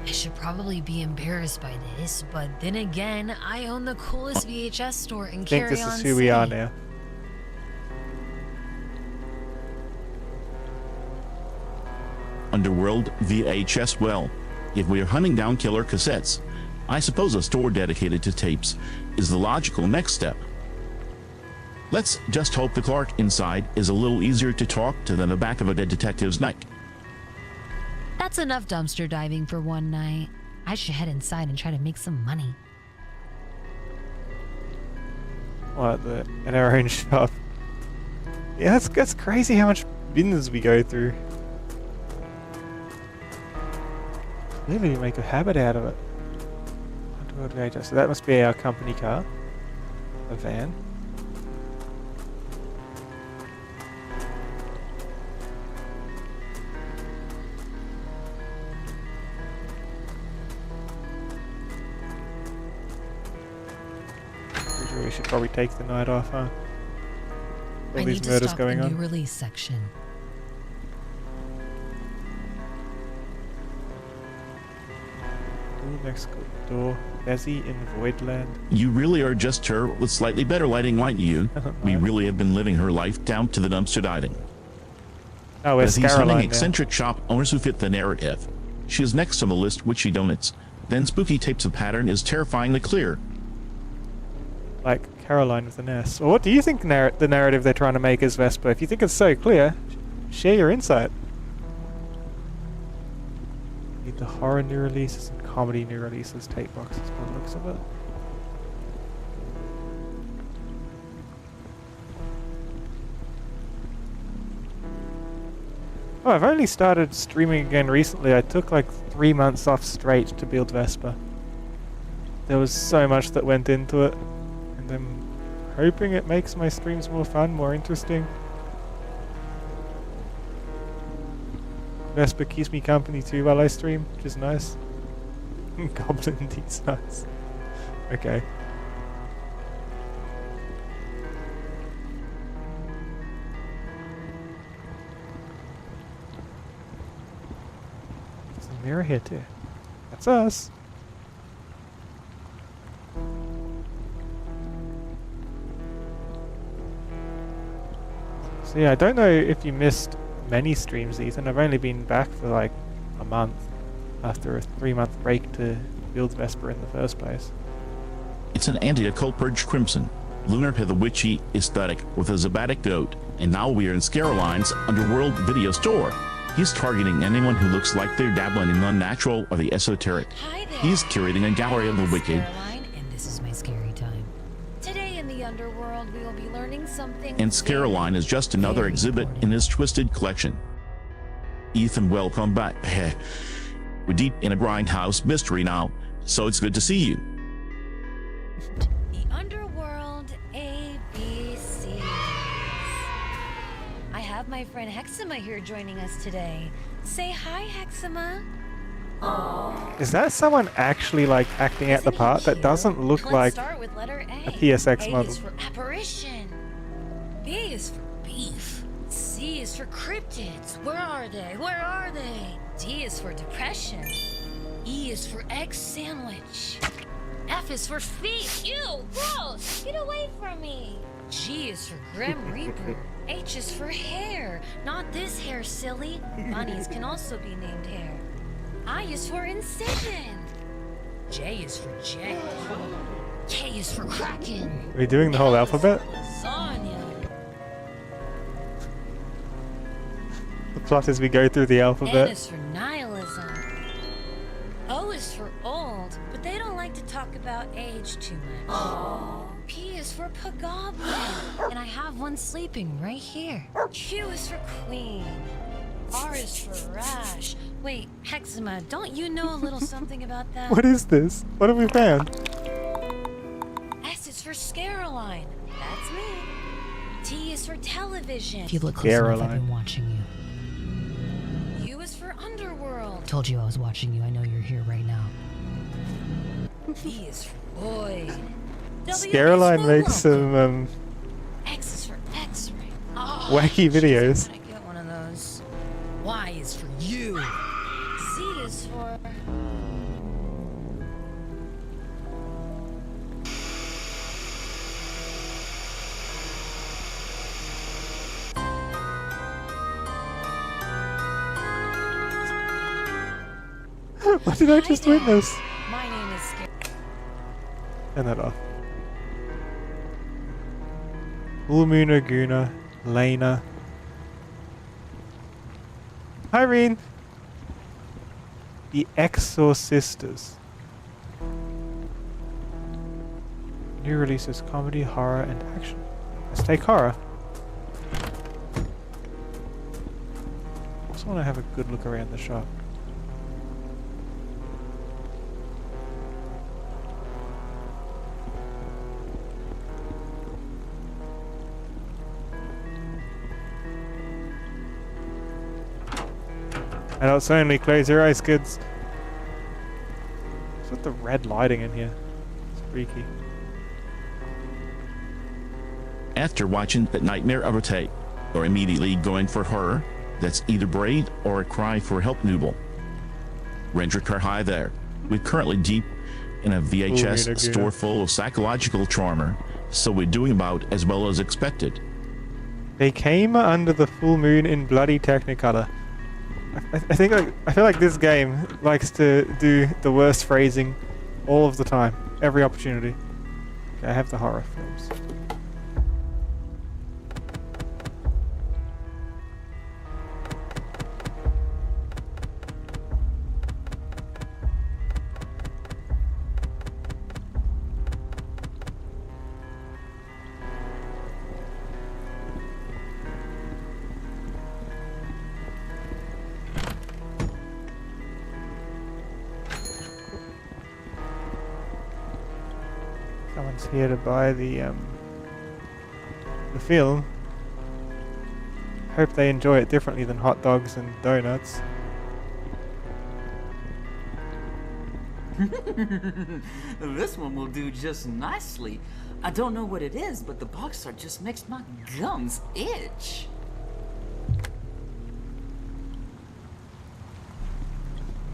I should probably be embarrassed by this, but then again, I own the coolest VHS store in I think Carry this On is who we are City. now. Underworld VHS. Well, if we are hunting down killer cassettes, I suppose a store dedicated to tapes is the logical next step. Let's just hope the clerk inside is a little easier to talk to than the back of a dead detective's neck. That's enough dumpster diving for one night. I should head inside and try to make some money. What, in our own shop? Yeah, that's crazy how much bins we go through. Clearly we make a habit out of it. Underworld VHS. So that must be our company car. A van. We should probably take the night off, huh? All I these need to murders stock going the on. new release section. Ooh, next door. Bezzy in Voidland. You really are just her with slightly better lighting, like you. We really have been living her life down to the dumpster diving. Oh, where's But he's hunting Caroline now? eccentric shop owners who fit the narrative. She is next on the list, Witchy Donuts. Then Spooky Tapes of Pattern is terrifyingly clear. Like Caroline with an S. Well, what do you think the narrative they're trying to make is, Vesper? If you think it's so clear, share your insight. Need the horror new releases and comedy new releases tape boxes by the looks of it. Oh, I've only started streaming again recently. I took like 3 months off straight to build Vesper. There was so much that went into it. And I'm hoping it makes my streams more fun, more interesting. Vesper keeps me company too while I stream, which is nice. Goblin D's nice. Okay. There's a mirror here too. That's us. So yeah, I don't know if you missed many streams, Ethan. I've only been back for like a month after a 3-month break to build Vesper in the first place. It's an anti-occult purge crimson. Lunar had the witchy aesthetic with a Zabatic goat, and now we are in Caroline's Underworld video store. He's targeting anyone who looks like they're dabbling in the unnatural or the esoteric. Hi there. He's curating a gallery of the wicked, Caroline, and this is my scary time. Today in the underworld, we will be learning something. and Caroline is just another very exhibit important. in his twisted collection. Ethan, welcome back. We're deep in a grindhouse mystery now, so it's good to see you. The Underworld ABCs. I have my friend Hexama here joining us today. Say hi, Hexama. Is that someone actually like acting out the Isn't he part? That cute? doesn't look Let's like start with letter A. a PSX A model. is for apparition. B is for beef. C is for cryptids. Where are they? Where are they? D is for depression. E is for egg sandwich. F is for feet. Ew, gross. Get away from me. G is for Grim Reaper. H is for hair. Not this hair, silly. Bunnies can also be named hair. I is for incision. J is for J. K is for Kraken. Are we doing the whole alphabet? Lasagna. The plot is we go through the N alphabet. is for nihilism. O is for old, but they don't like to talk about age too much. P is for Pagoblin, and I have one sleeping right here. Q is for queen. R is for rash. Wait, Hexama, don't you know a little something about that? What is this? What have we found? S is for Scaroline. That's me. T is for television. If you look close enough, I've Caroline. been watching you. U is for underworld. Told you I was watching you. I know you're here right now. V is for void. W is Caroline for makes local. some X is for X-ray. Oh, wacky videos. I get one of those. Y is for you. Z is for... What did I just witness? My name is Turn that off. Full Moon Laguna, Lena. Irene. The Exorcisters. New releases: comedy, horror, and action. Let's take horror. Also want to have a good look around the shop. Adults only, close your eyes, kids. What's with the red lighting in here? It's freaky. After watching that nightmare of a tape, or immediately going for horror, that's either braid or a cry for help noodle. Render car high there. We're currently deep in a VHS store full of psychological trauma, so we're doing about as well as expected. They came under the full moon in bloody Technicolor. I feel like this game likes to do the worst phrasing all of the time, every opportunity. Okay, I have the horror films. Someone's here to buy the film. Hope they enjoy it differently than hot dogs and donuts. This one will do just nicely. I don't know what it is, but the box art just makes my gums itch.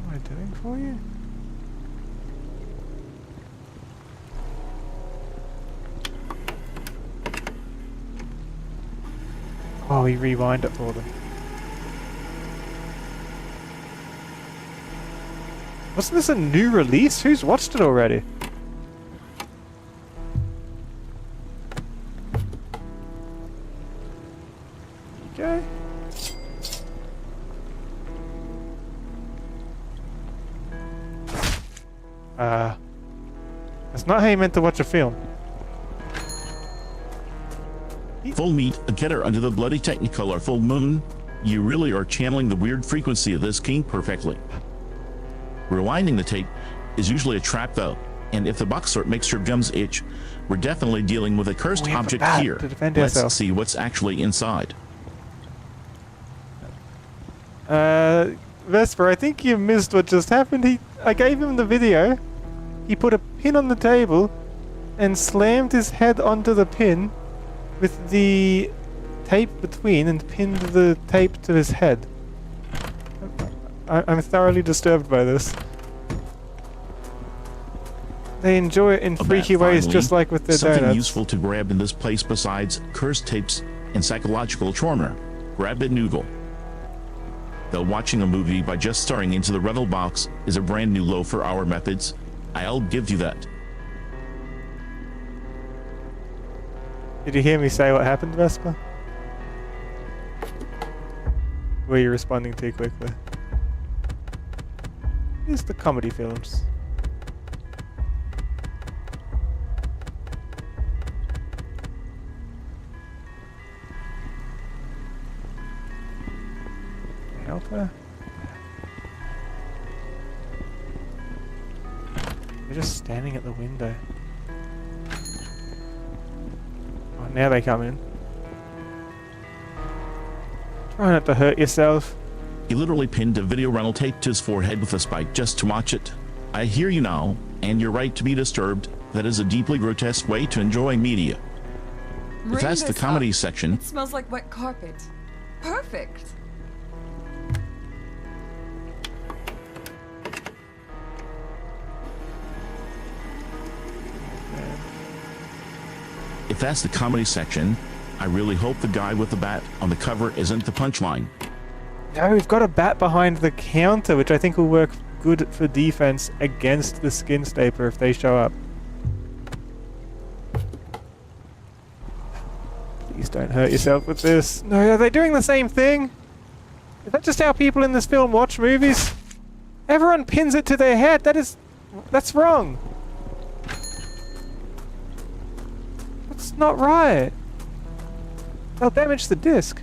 What am I doing for you? Oh, we rewind it for them. Wasn't this a new release? Who's watched it already? Okay. That's not how you meant to watch a film. Full meat, a getter under the bloody Technicolor full moon. You really are channeling the weird frequency of this king perfectly. Rewinding the tape is usually a trap though, and if the box art makes your gums itch, we're definitely dealing with a cursed object here. Let's see what's actually inside. Vesper, I think you missed what just happened. I gave him the video. He put a pin on the table and slammed his head onto the pin with the tape between and pinned the tape to his head. I'm thoroughly disturbed by this. They enjoy it in freaky ways, just like with their something donuts. useful to grab in this place besides cursed tapes and psychological trauma. Grab it noodle. Though watching a movie by just staring into the Revel box is a brand new low for our methods, I'll give you that. Did you hear me say what happened, Vesper? Were you responding too quickly? Here's the comedy films. Help her? They're just standing at the window. Oh, now they come in. Try not to hurt yourself. He literally pinned a video rental tape to his forehead with a spike just to watch it. I hear you now, and you're right to be disturbed. That is a deeply grotesque way to enjoy media. If that's the comedy section... It smells like wet carpet. Perfect. If that's the comedy section, I really hope the guy with the bat on the cover isn't the punchline. No, we've got a bat behind the counter, which I think will work good for defense against the skin stapler if they show up. Please don't hurt yourself with this. No, are they doing the same thing? Is that just how people in this film watch movies? Everyone pins it to their head. That's wrong. That's not right. They'll damage the disc.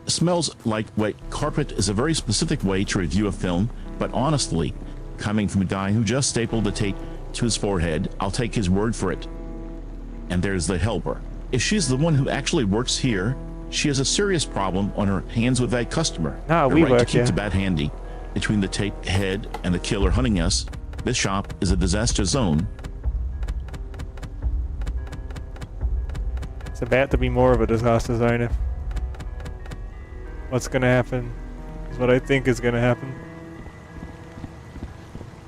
Smells like wet carpet is a very specific way to review a film, but honestly, coming from a guy who just stapled the tape to his forehead, I'll take his word for it. And there's the helper. If she's the one who actually works here, she has a serious problem on her hands with that customer. No, we right work to keep here. the bat handy. Between the tape head and the killer hunting us, this shop is a disaster zone. It's about to be more of a disaster zone if what's gonna happen is what I think is gonna happen.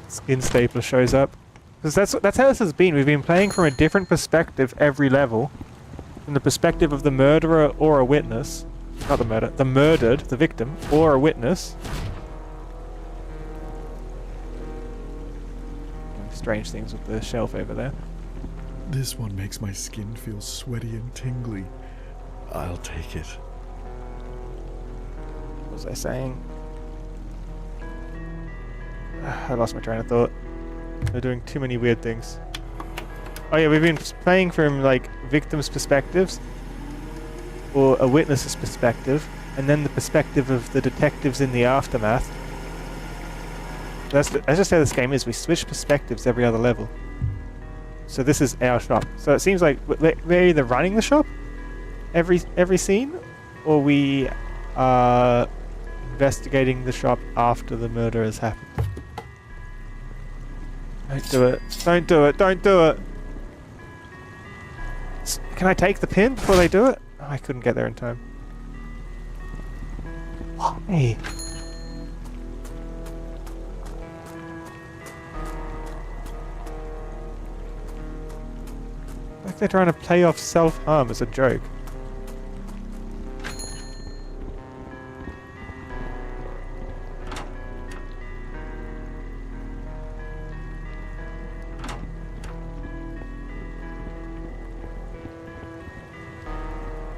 Skin stapler shows up. Because that's how this has been. We've been playing from a different perspective every level. From the perspective of the murderer or a witness. Not the murderer, the murdered, the victim, or a witness. Strange things with the shelf over there. This one makes my skin feel sweaty and tingly. I'll take it. What was I saying? I lost my train of thought. They're doing too many weird things. Oh yeah, we've been playing from like victims' perspectives, or a witness's perspective, and then the perspective of the detectives in the aftermath. That's just how this game is. We switch perspectives every other level. So this is our shop. So it seems like we're either running the shop every scene, or we are investigating the shop after the murder has happened. Don't do it. Don't do it. Don't do it. Can I take the pin before they do it? Oh, I couldn't get there in time. Hey. Like they're trying to play off self-harm as a joke.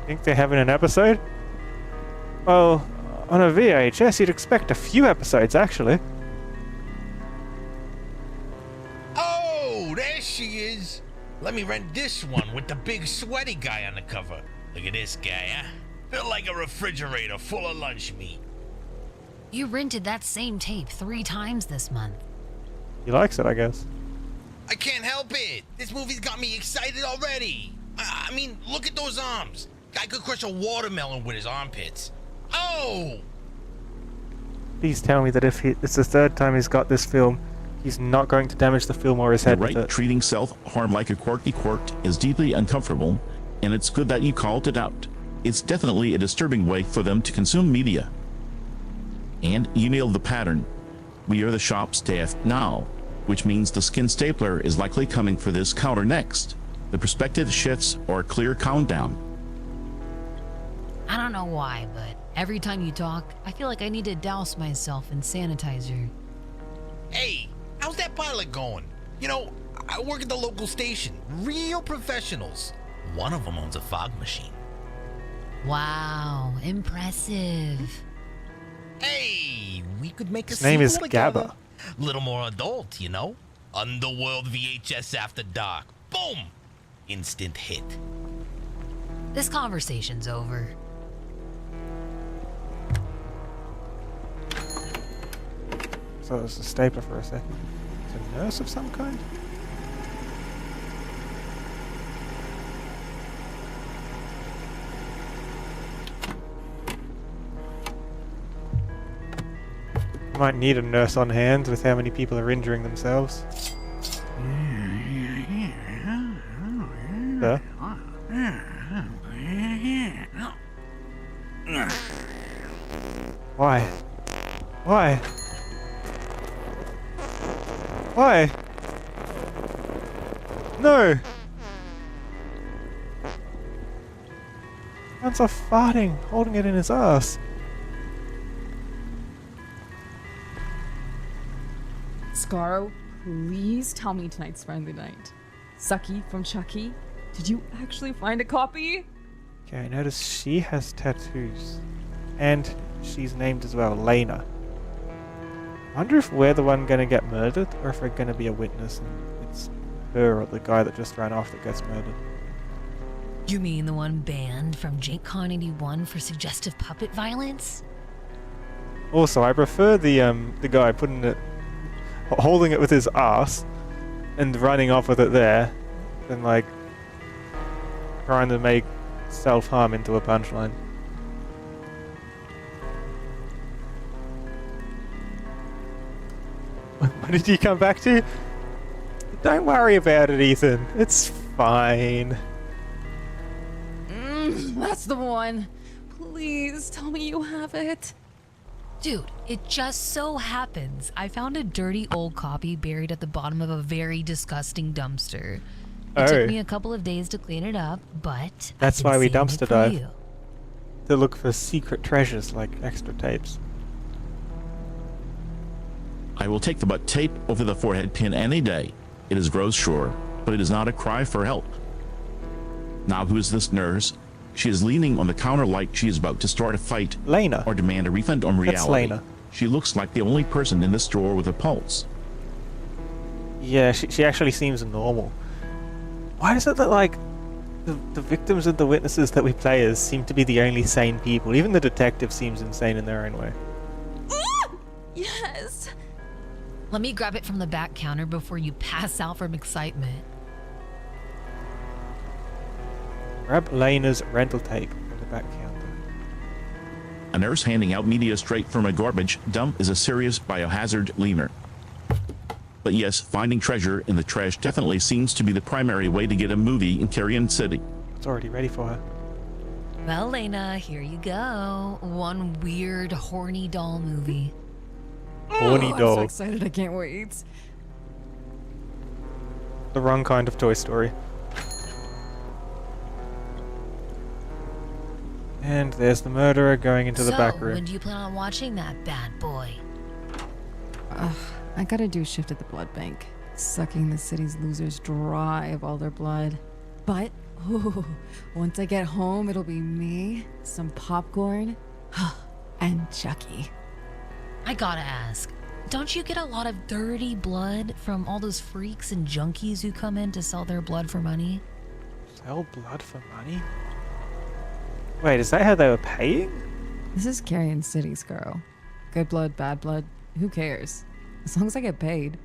Think they're having an episode? Well, on a VHS you'd expect a few episodes actually. Oh, there she is. Let me rent this one with the big sweaty guy on the cover. Look at this guy, huh? Built like a refrigerator full of lunch meat. You rented that same tape 3 times this month. He likes it, I guess. I can't help it. This movie's got me excited already. I mean, look at those arms. Guy could crush a watermelon with his armpits. Oh! Please tell me that if it's the 3rd time he's got this film, he's not going to damage the film or his head with it. Treating self-harm like a quirky quirk is deeply uncomfortable, and it's good that you called it out. It's definitely a disturbing way for them to consume media. And you nailed the pattern. We are the shop staff now, which means the skin stapler is likely coming for this counter next. The perspective shifts or a clear countdown. I don't know why, but Every time you talk, I feel like I need to douse myself in sanitizer. Hey, how's that pilot going? You know, I work at the local station. Real professionals. One of them owns a fog machine. Wow, impressive. Hey, we could make a His name is sequel together. Gabba. Little more adult, you know? Underworld VHS After Dark. Boom! Instant hit. This conversation's over. So it was a stapler for a second. It's a nurse of some kind? Might need a nurse on hand with how many people are injuring themselves. Yeah. Why? Why? Why? No! Man's off farting, holding it in his ass. Scarro, please tell me tonight's friendly night. Sucky from Chucky, did you actually find a copy? Okay, I notice she has tattoos. And she's named as well, Lena. I wonder if we're the one gonna get murdered, or if we're gonna be a witness and it's her or the guy that just ran off that gets murdered. You mean the one banned from JakeCon 81 for suggestive puppet violence? Also, I prefer the guy putting it, holding it with his ass, and running off with it there, than like trying to make self-harm into a punchline. What did you come back to? Don't worry about it, Ethan. It's fine. That's the one. Please tell me you have it. Dude, it just so happens I found a dirty old copy buried at the bottom of a very disgusting dumpster. It took me a couple of days to clean it up, but that's why we dumpster dive. You. To look for secret treasures like extra tapes. I will take the butt tape over the forehead pin any day. It is gross, sure, but it is not a cry for help. Now who is this nurse? She is leaning on the counter like she is about to start a fight. Lena. Or demand a refund on reality. That's Lena. She looks like the only person in this store with a pulse. Yeah, she actually seems normal. Why is it that, like, the victims and the witnesses that we play as seem to be the only sane people? Even the detective seems insane in their own way. Yes. Let me grab it from the back counter before you pass out from excitement. Grab Lena's rental tape from the back counter. A nurse handing out media straight from a garbage dump is a serious biohazard leaner. But yes, finding treasure in the trash definitely seems to be the primary way to get a movie in Carrion City. It's already ready for her. Well, Lena, here you go. One weird, horny doll movie. Horny doll. I'm so excited, I can't wait. The wrong kind of Toy Story. And there's the murderer going into the back room. When do you plan on watching that bad boy? I gotta do a shift at the blood bank, sucking the city's losers dry of all their blood. But once I get home, it'll be me, some popcorn, and Chucky. I gotta ask, don't you get a lot of dirty blood from all those freaks and junkies who come in to sell their blood for money? Sell blood for money? Wait, is that how they were paying? This is Carrion City, Scarro. Good blood, bad blood, who cares? As long as I get paid.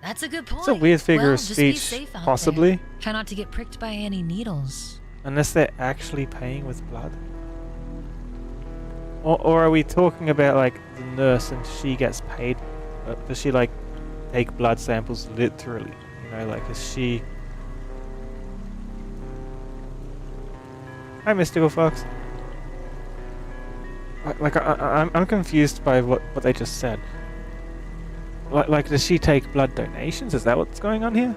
That's a good point. It's a weird figure well, of just be speech, safe out possibly. there. Try not to get pricked by any needles. Unless they're actually paying with blood. Or are we talking about, like, the nurse and she gets paid? Does she, like, take blood samples literally? You know, like, is she... Hi, Mystical Fox. I'm confused by what they just said. Like, does she take blood donations? Is that what's going on here?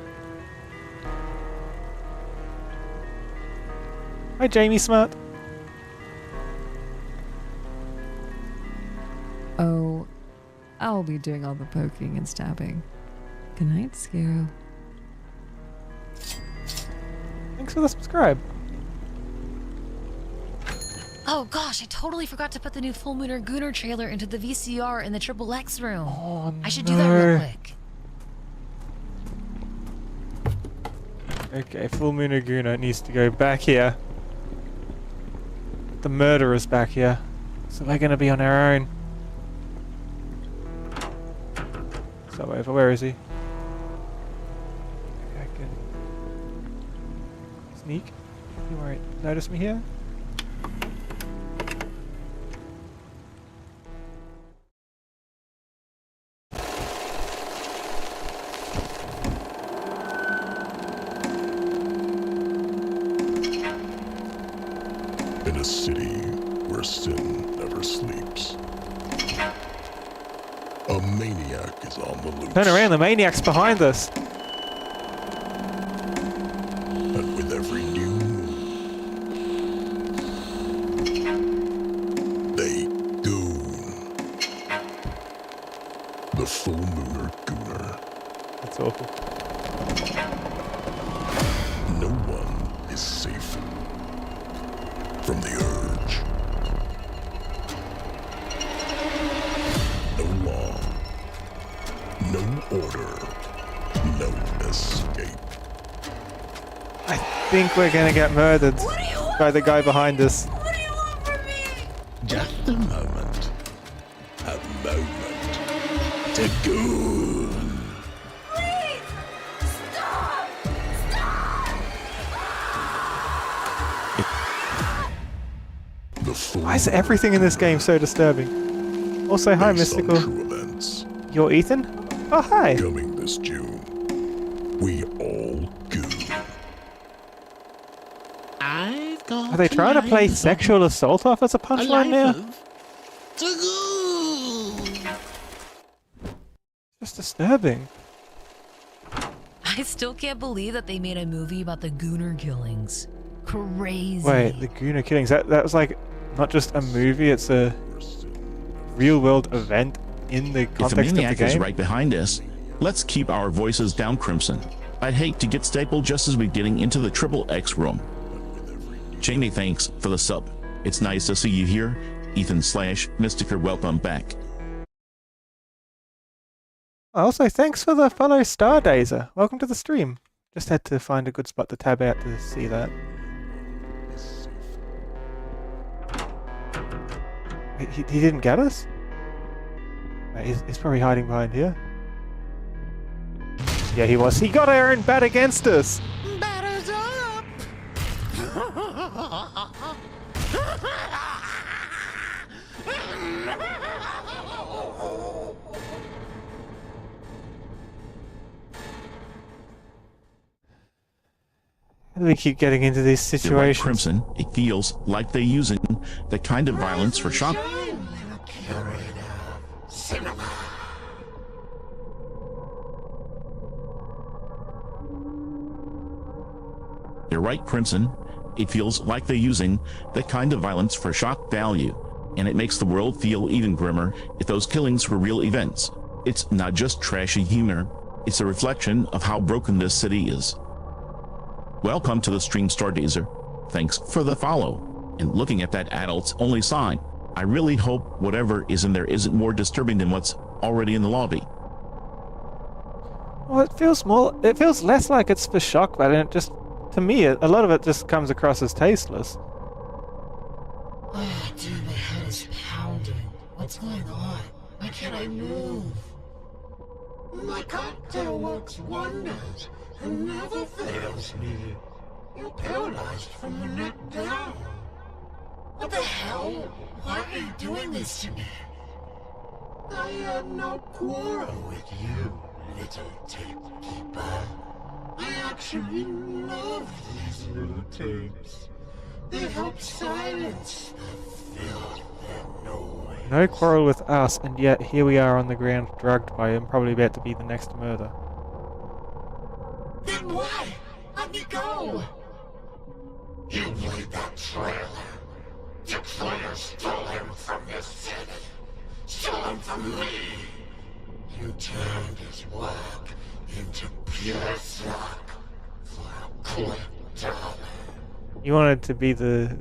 Hi, Jamie Smart. Oh, I'll be doing all the poking and stabbing. Good night, Scarrow. Thanks for the subscribe. Oh gosh, I totally forgot to put the new Full Mooner Gooner trailer into the VCR in the Triple X room. Oh, I should do that real quick. Okay, Full Moon Laguna needs to go back here. The murderer's back here. So we're gonna be on our own. So over, where is he? Okay, I can sneak. You won't notice me here. In a city where sin never sleeps, a maniac is on the loose. Turn around, the maniac's behind us. And with every new moon, they goon. The Full Mooner Gooner. That's awful. No one is safe from the urge. No law, no order, no escape. I think we're gonna get murdered by the guy behind us. Just a moment. A moment to goon. Why is everything in this game so disturbing? Also, hi, Mystical. You're Ethan? Oh, hi. Coming this June, we all goon. Are they trying to play sexual assault off as a punchline now? Just disturbing. I still can't believe that they made a movie about the Gooner killings. Crazy. Wait, the Gooner killings, that was like not just a movie, it's a real world event in the If the context of the maniac is game? right behind us, let's keep our voices down, Crimson. I'd hate to get stapled just as we're getting into the Triple X room. Jamie, thanks for the sub. It's nice to see you here. Ethan/Mystiker, welcome back. Also, thanks for the follow, Stardazer. Welcome to the stream. Just had to find a good spot to tab out to see that. He didn't get us? Wait, he's probably hiding behind here. Yeah, he was. He got our own bat against us! Batters up! How do we keep getting into these situations? You're right, Crimson. It feels like they're using the kind of violence for shock. You're right, Crimson. It feels like they're using that kind of violence for shock value, and it makes the world feel even grimmer if those killings were real events. It's not just trashy humor, it's a reflection of how broken this city is. Welcome to the stream, Stargazer. Thanks for the follow. And looking at that adult's only sign, I really hope whatever is in there isn't more disturbing than what's already in the lobby. Well, it feels less like it's for shock value, and it just, to me, a lot of it just comes across as tasteless. Oh, dude, my head is pounding. What's going on? Why can't I move? My cocktail works wonders and never fails me. You're paralyzed from the neck down. What the hell? Why are you doing this to me? I had no quarrel with you, little tapekeeper. I actually love these little tapes. They help silence the filth and noise. No quarrel with us, and yet here we are on the ground, drugged by him, probably about to be the next murder. Then why? Let me go! You played that trailer. Your trailer stole him from this city. time for me. You turned his work into pure suck for a quick dollar. You wanted to be the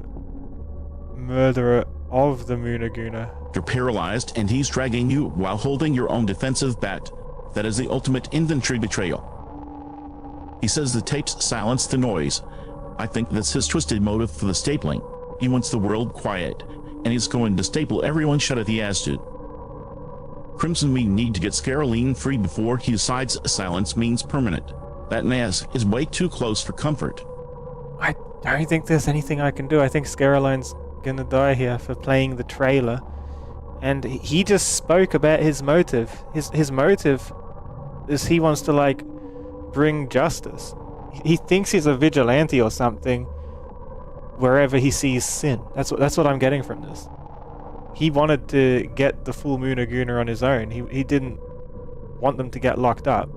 murderer of the Munaguna. You're paralyzed, and he's dragging you while holding your own defensive bat. That is the ultimate infantry betrayal. He says the tapes silence the noise. I think that's his twisted motive for the stapling. He wants the world quiet, and he's going to staple everyone shut if he has to. Crimson, we need to get Scaroline free before he decides silence means permanent. That mask is way too close for comfort. I don't think there's anything I can do. I think Scaroline's gonna die here for playing the trailer. And he just spoke about his motive. His motive is he wants to, like, bring justice. He thinks he's a vigilante or something wherever he sees sin. That's what I'm getting from this. He wanted to get the full Munaguna on his own. He didn't want them to get locked up.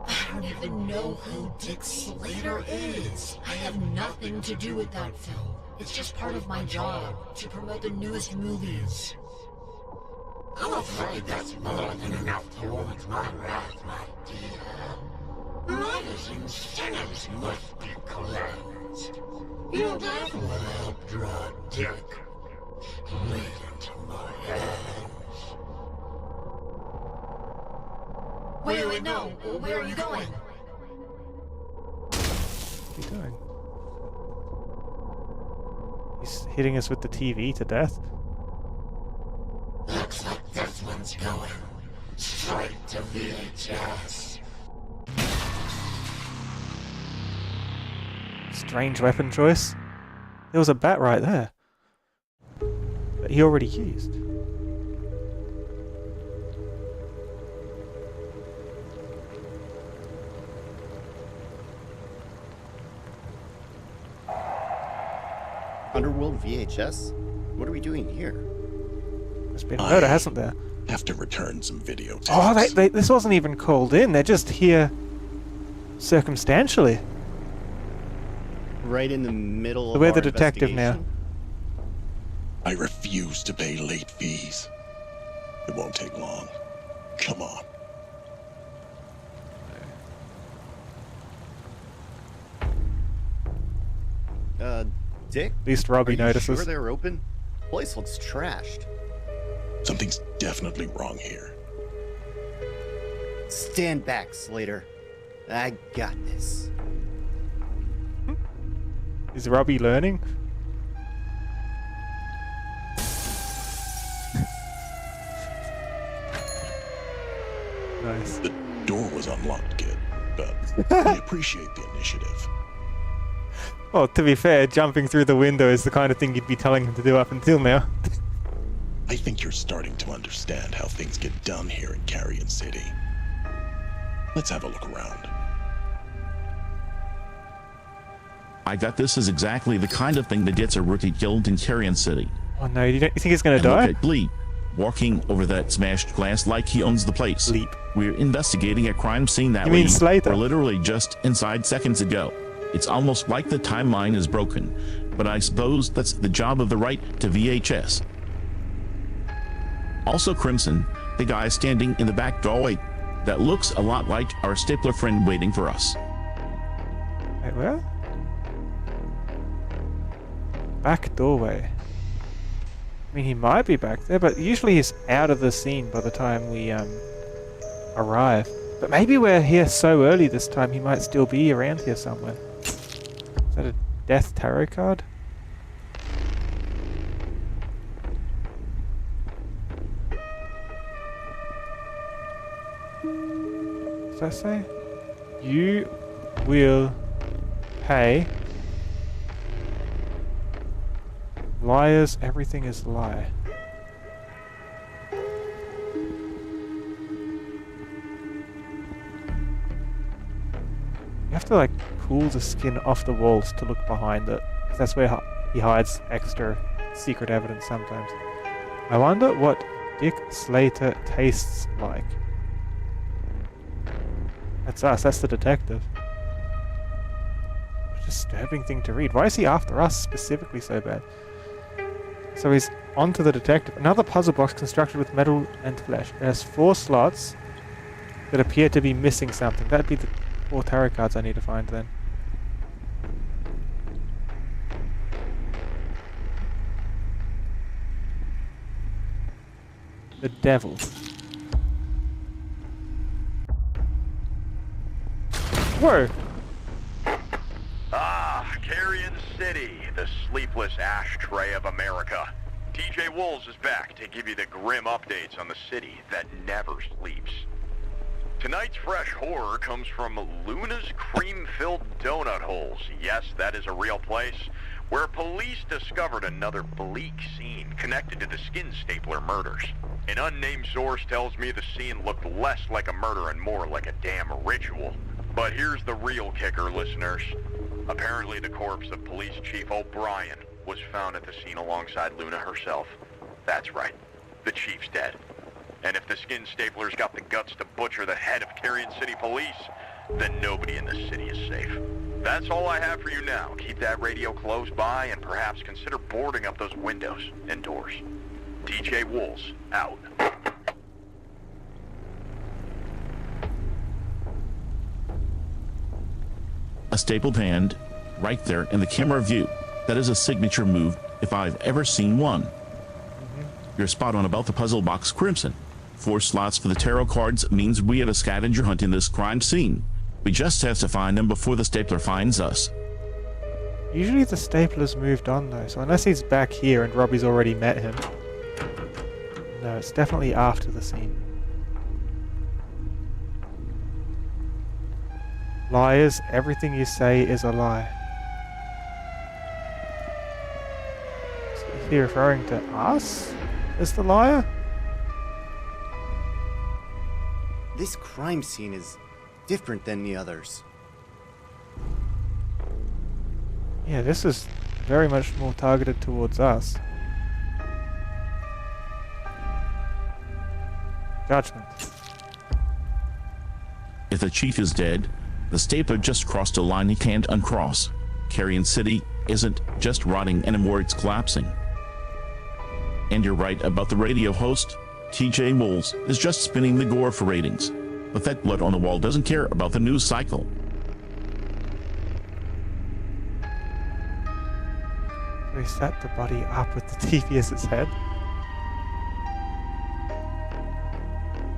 I don't even know who Dick Slater is. I have nothing to do with that film. It's just part of my job, to promote the newest movies. I'm afraid that's more than enough to warrant my wrath, my dear. Writers and sinners must be cleansed. You'll definitely help draw Dick straight into my hands. Wait, no. Where are you going? What's he doing? He's hitting us with the TV to death. Looks like this one's going straight to VHS. Strange weapon choice. There was a bat right there that he already used. Underworld VHS? What are we doing here? There's been a murder, hasn't there? Have to return some videotapes. Oh, this wasn't even called in. They're just here circumstantially. Right in the middle So of we're our the detective now. investigation? I refuse to pay late fees. It won't take long. Come on. Dick? At least Robbie are you notices. sure they're open? Place looks trashed. Something's definitely wrong here. Stand back, Slater. I got this. Is Robbie learning? Nice. The door was unlocked, kid, but I appreciate the initiative. Well, to be fair, jumping through the window is the kind of thing you'd be telling him to do up until now. I think you're starting to understand how things get done here in Carrion City. Let's have a look around. I got this is exactly the kind of thing that gets a rookie killed in Carrion City. Oh no, you think he's gonna And die? look at Bleep, walking over that smashed glass like he owns the place. Bleep. We're investigating a crime scene that You mean we Slater? were literally just inside seconds ago. It's almost like the timeline is broken, but I suppose that's the job of the right to VHS. Also, Crimson, the guy standing in the back doorway, that looks a lot like our stapler friend waiting for us. Wait, where? Back doorway. I mean, he might be back there, but usually he's out of the scene by the time we arrive. But maybe we're here so early this time, he might still be around here somewhere. Is that a death tarot card? What does that say? You will pay. Liars, everything is a lie. You have to, like, pull the skin off the walls to look behind it, 'cause that's where he hides extra secret evidence sometimes. I wonder what Dick Slater tastes like. That's us, that's the detective. Disturbing thing to read. Why is he after us specifically so bad? So he's onto the detective. Another puzzle box constructed with metal and flesh. It has 4 slots that appear to be missing something. That'd be the 4 tarot cards I need to find then. The devil. Whoa! Ah, Carrion City, the sleepless ashtray of America. TJ Wolves is back to give you the grim updates on the city that never sleeps. Tonight's fresh horror comes from Luna's cream-filled donut holes. Yes, that is a real place, where police discovered another bleak scene connected to the skin stapler murders. An unnamed source tells me the scene looked less like a murder and more like a damn ritual. But here's the real kicker, listeners. Apparently the corpse of Police Chief O'Brien was found at the scene alongside Luna herself. That's right, the chief's dead. And if the skin stapler's got the guts to butcher the head of Carrion City Police, then nobody in this city is safe. That's all I have for you now. Keep that radio close by and perhaps consider boarding up those windows and doors. DJ Wolves, out. A stapled hand, right there in the camera view. That is a signature move if I've ever seen one. You're spot on about the puzzle box Crimson. 4 slots for the tarot cards means we have a scavenger hunt in this crime scene. We just have to find them before the stapler finds us. Usually the stapler's moved on though, so unless he's back here and Robbie's already met him. No, it's definitely after the scene. Liars, everything you say is a lie. Is he referring to us as the liar? This crime scene is different than the others. Yeah, this is very much more targeted towards us. Judgment. If the chief is dead, the stapler just crossed a line he can't uncross. Carrion City isn't just rotting anymore, it's collapsing. And you're right about the radio host. TJ Wolves is just spinning the gore for ratings. But that blood on the wall doesn't care about the news cycle. We set the body up with the TV as its head.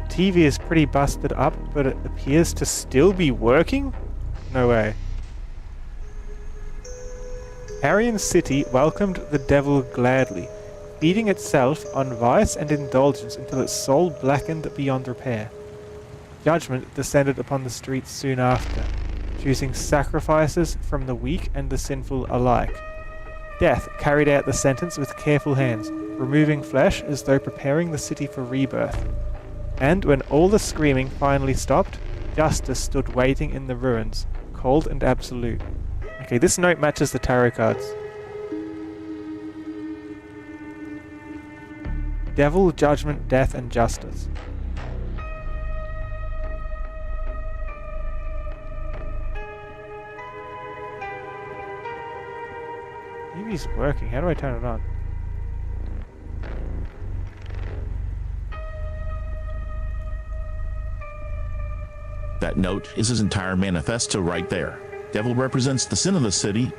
The TV is pretty busted up, but it appears to still be working? No way. Carrion City welcomed the devil gladly, feeding itself on vice and indulgence until its soul blackened beyond repair. Judgment descended upon the streets soon after, choosing sacrifices from the weak and the sinful alike. Death carried out the sentence with careful hands, removing flesh as though preparing the city for rebirth. And when all the screaming finally stopped, justice stood waiting in the ruins, cold and absolute. Okay, this note matches the tarot cards. Devil, judgment, death, and justice. TV's working. How do I turn it on? That note is his entire manifesto right there. Devil represents the sin of the city,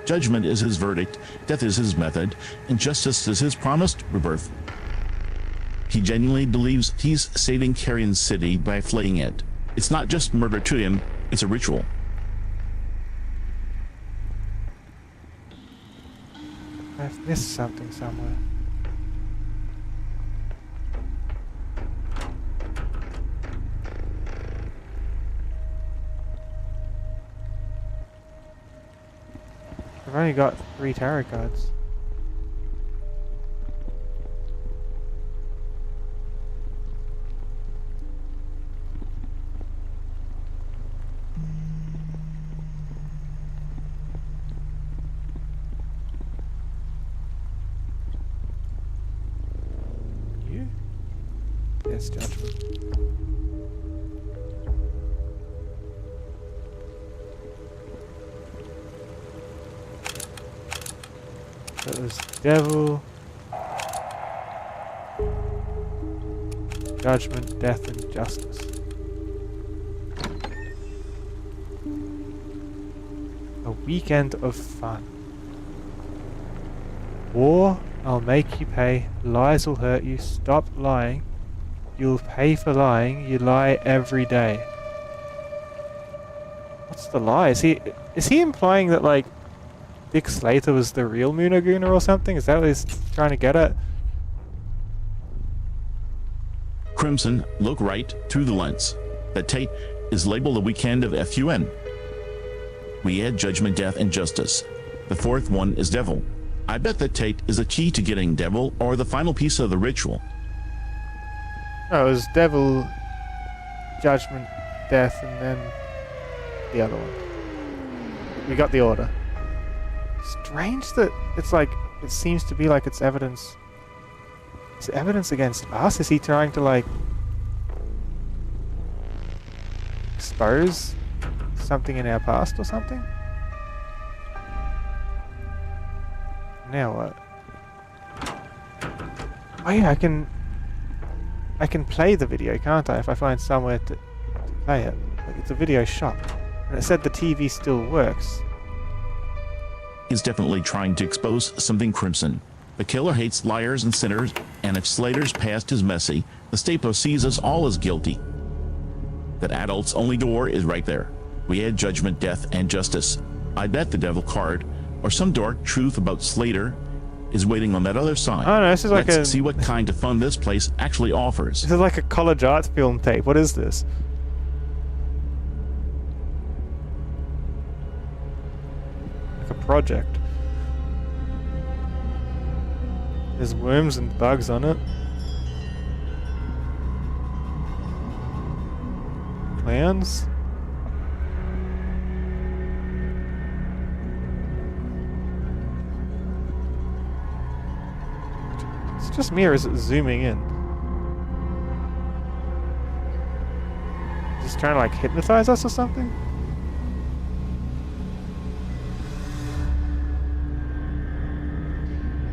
judgment is his verdict, death is his method, and justice is his promised rebirth. He genuinely believes he's saving Carrion City by fleeing it. It's not just murder to him, it's a ritual. I've missed something somewhere. I've only got 3 tarot cards. You? Yes, judgment. That was devil, Judgment, death, and justice. A weekend of fun. War, I'll make you pay. Lies will hurt you. Stop lying. You'll pay for lying. You lie every day. What's the lie? Is he implying that, like, Dick Slater was the real Moonaguna or something? Is that what he's trying to get at? Crimson, look right through the lens. That tape is labeled a weekend of FUN. We add judgment, death, and justice. The fourth one is devil. I bet that tape is a key to getting devil or the final piece of the ritual. No, it was devil, judgment, death, and then the other one. We got the order. Strange that it's like, it seems to be like it's evidence. It's evidence against us? Is he trying to, like, expose something in our past or something? Now what? Oh yeah, I can play the video, can't I, if I find somewhere to play it. Like, it's a video shop. And it said the TV still works. He's definitely trying to expose something crimson. The killer hates liars and sinners, and if Slater's past is messy, the stapler sees us all as guilty. That adult's only door is right there. We add judgment, death, and justice. I bet the devil card, or some dark truth about Slater, is waiting on that other side. Oh no, this is like Let's see what kind of fun this place actually offers. This is like a college arts film tape. What is this? Like a project. There's worms and bugs on it. Clowns? It's just me, or is it zooming in? Just trying to, like, hypnotize us or something?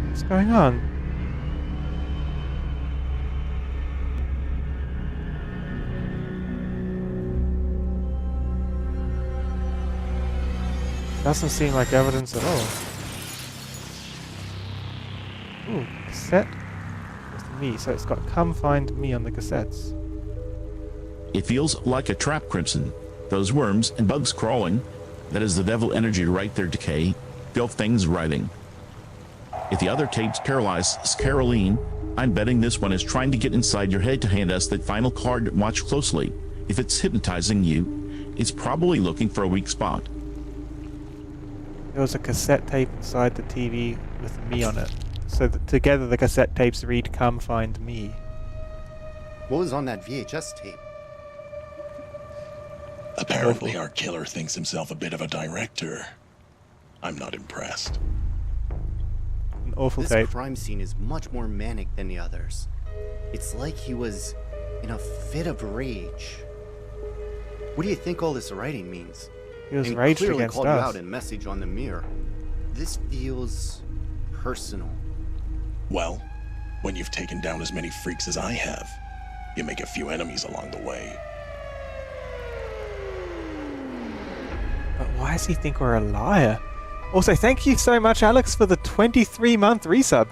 What's going on? Doesn't seem like evidence at all. Ooh, cassette with me, so it's got "Come Find Me" on the cassettes. It feels like a trap, Crimson. Those worms and bugs crawling, that is the devil energy right there decay, feel things writhing. If the other tapes paralyze Caroline, I'm betting this one is trying to get inside your head to hand us that final card. Watch closely. If it's hypnotizing you, it's probably looking for a weak spot. There was a cassette tape inside the TV with me on it. So together the cassette tapes read "Come Find Me." What was on that VHS tape? Apparently our killer thinks himself a bit of a director. I'm not impressed. An awful This tape. crime scene is much more manic than the others. It's like he was in a fit of rage. What do you think all this writing means? He was And raged clearly against called you us. out in message on the mirror. This feels personal. Well, when you've taken down as many freaks as I have, you make a few enemies along the way. But why does he think we're a liar? Also, thank you so much, Alex, for the 23-month resub.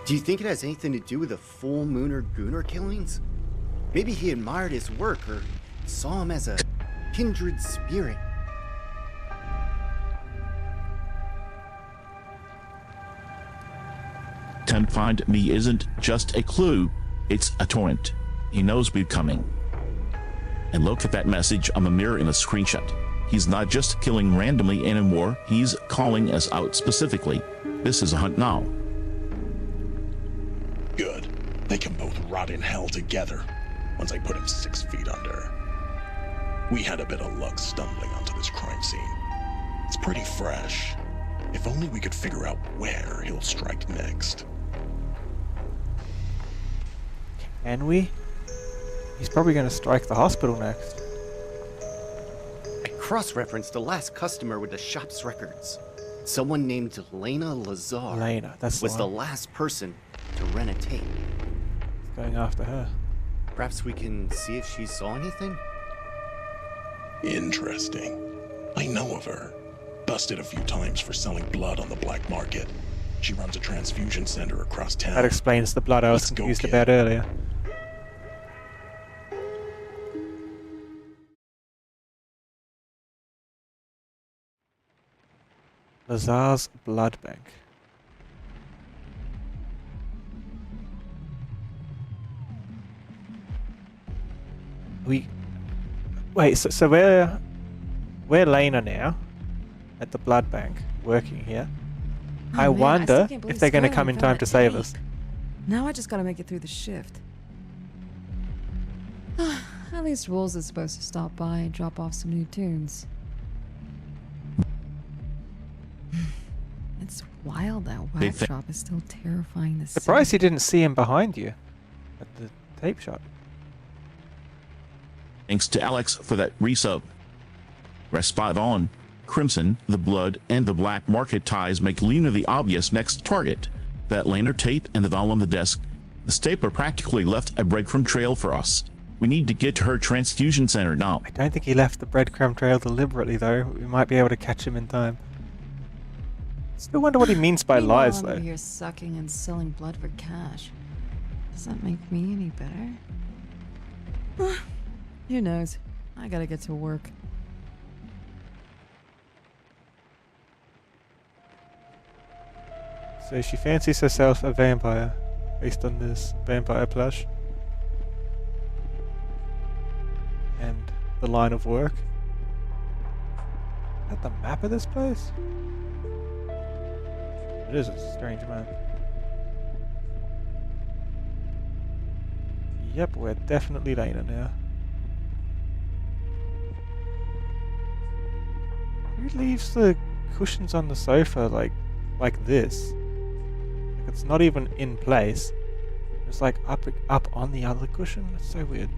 Do you think it has anything to do with the full Mooner Gooner killings? Maybe he admired his work or saw him as a kindred spirit. Come Find Me isn't just a clue, it's a torrent. He knows we're coming. And look at that message on the mirror in the screenshot. He's not just killing randomly anymore, he's calling us out specifically. This is a hunt now. Good. They can both rot in hell together once I put him 6 feet under. We had a bit of luck stumbling onto this crime scene. It's pretty fresh. If only we could figure out where he'll strike next. Can we? He's probably going to strike the hospital next. I cross-referenced the last customer with the shop's records. Someone named Lena Lazar Lena, that's the was the one. last person to rent a tape. He's going after her. Perhaps we can see if she saw anything? Interesting. I know of her. Busted a few times for selling blood on the black market. She runs a transfusion center across town. That explains the blood I was Let's go, confused kid. about earlier. Lazar's blood bank. Wait, so we're Lena now at the blood bank working here. Oh, I man, wonder still can't believe if they're going to Skylar come in found time that to save tape. us. Now I just gotta make it through the shift. At least Rolls is supposed to stop by and drop off some new tunes. It's wild that wax shop is still terrifying the city. Surprised you didn't see him behind you at the tape shop. Thanks to Alex for that resub. We're spot on. Crimson, the blood, and the black market ties make Lena the obvious next target. That lanyard tape and the vial on the desk, the stapler practically left a breadcrumb trail for us. We need to get to her transfusion center now. I don't think he left the breadcrumb trail deliberately, though. We might be able to catch him in time. Still wonder what he means by Meanwhile, lies, I'm though. over here sucking and selling blood for cash. Does that make me any better? Who knows? I gotta get to work. So she fancies herself a vampire, based on this vampire plush. And the line of work. Is that the map of this place? It is a strange map. Yep, we're definitely Lena now. Who leaves the cushions on the sofa like this? Like it's not even in place. It's like up on the other cushion. It's so weird.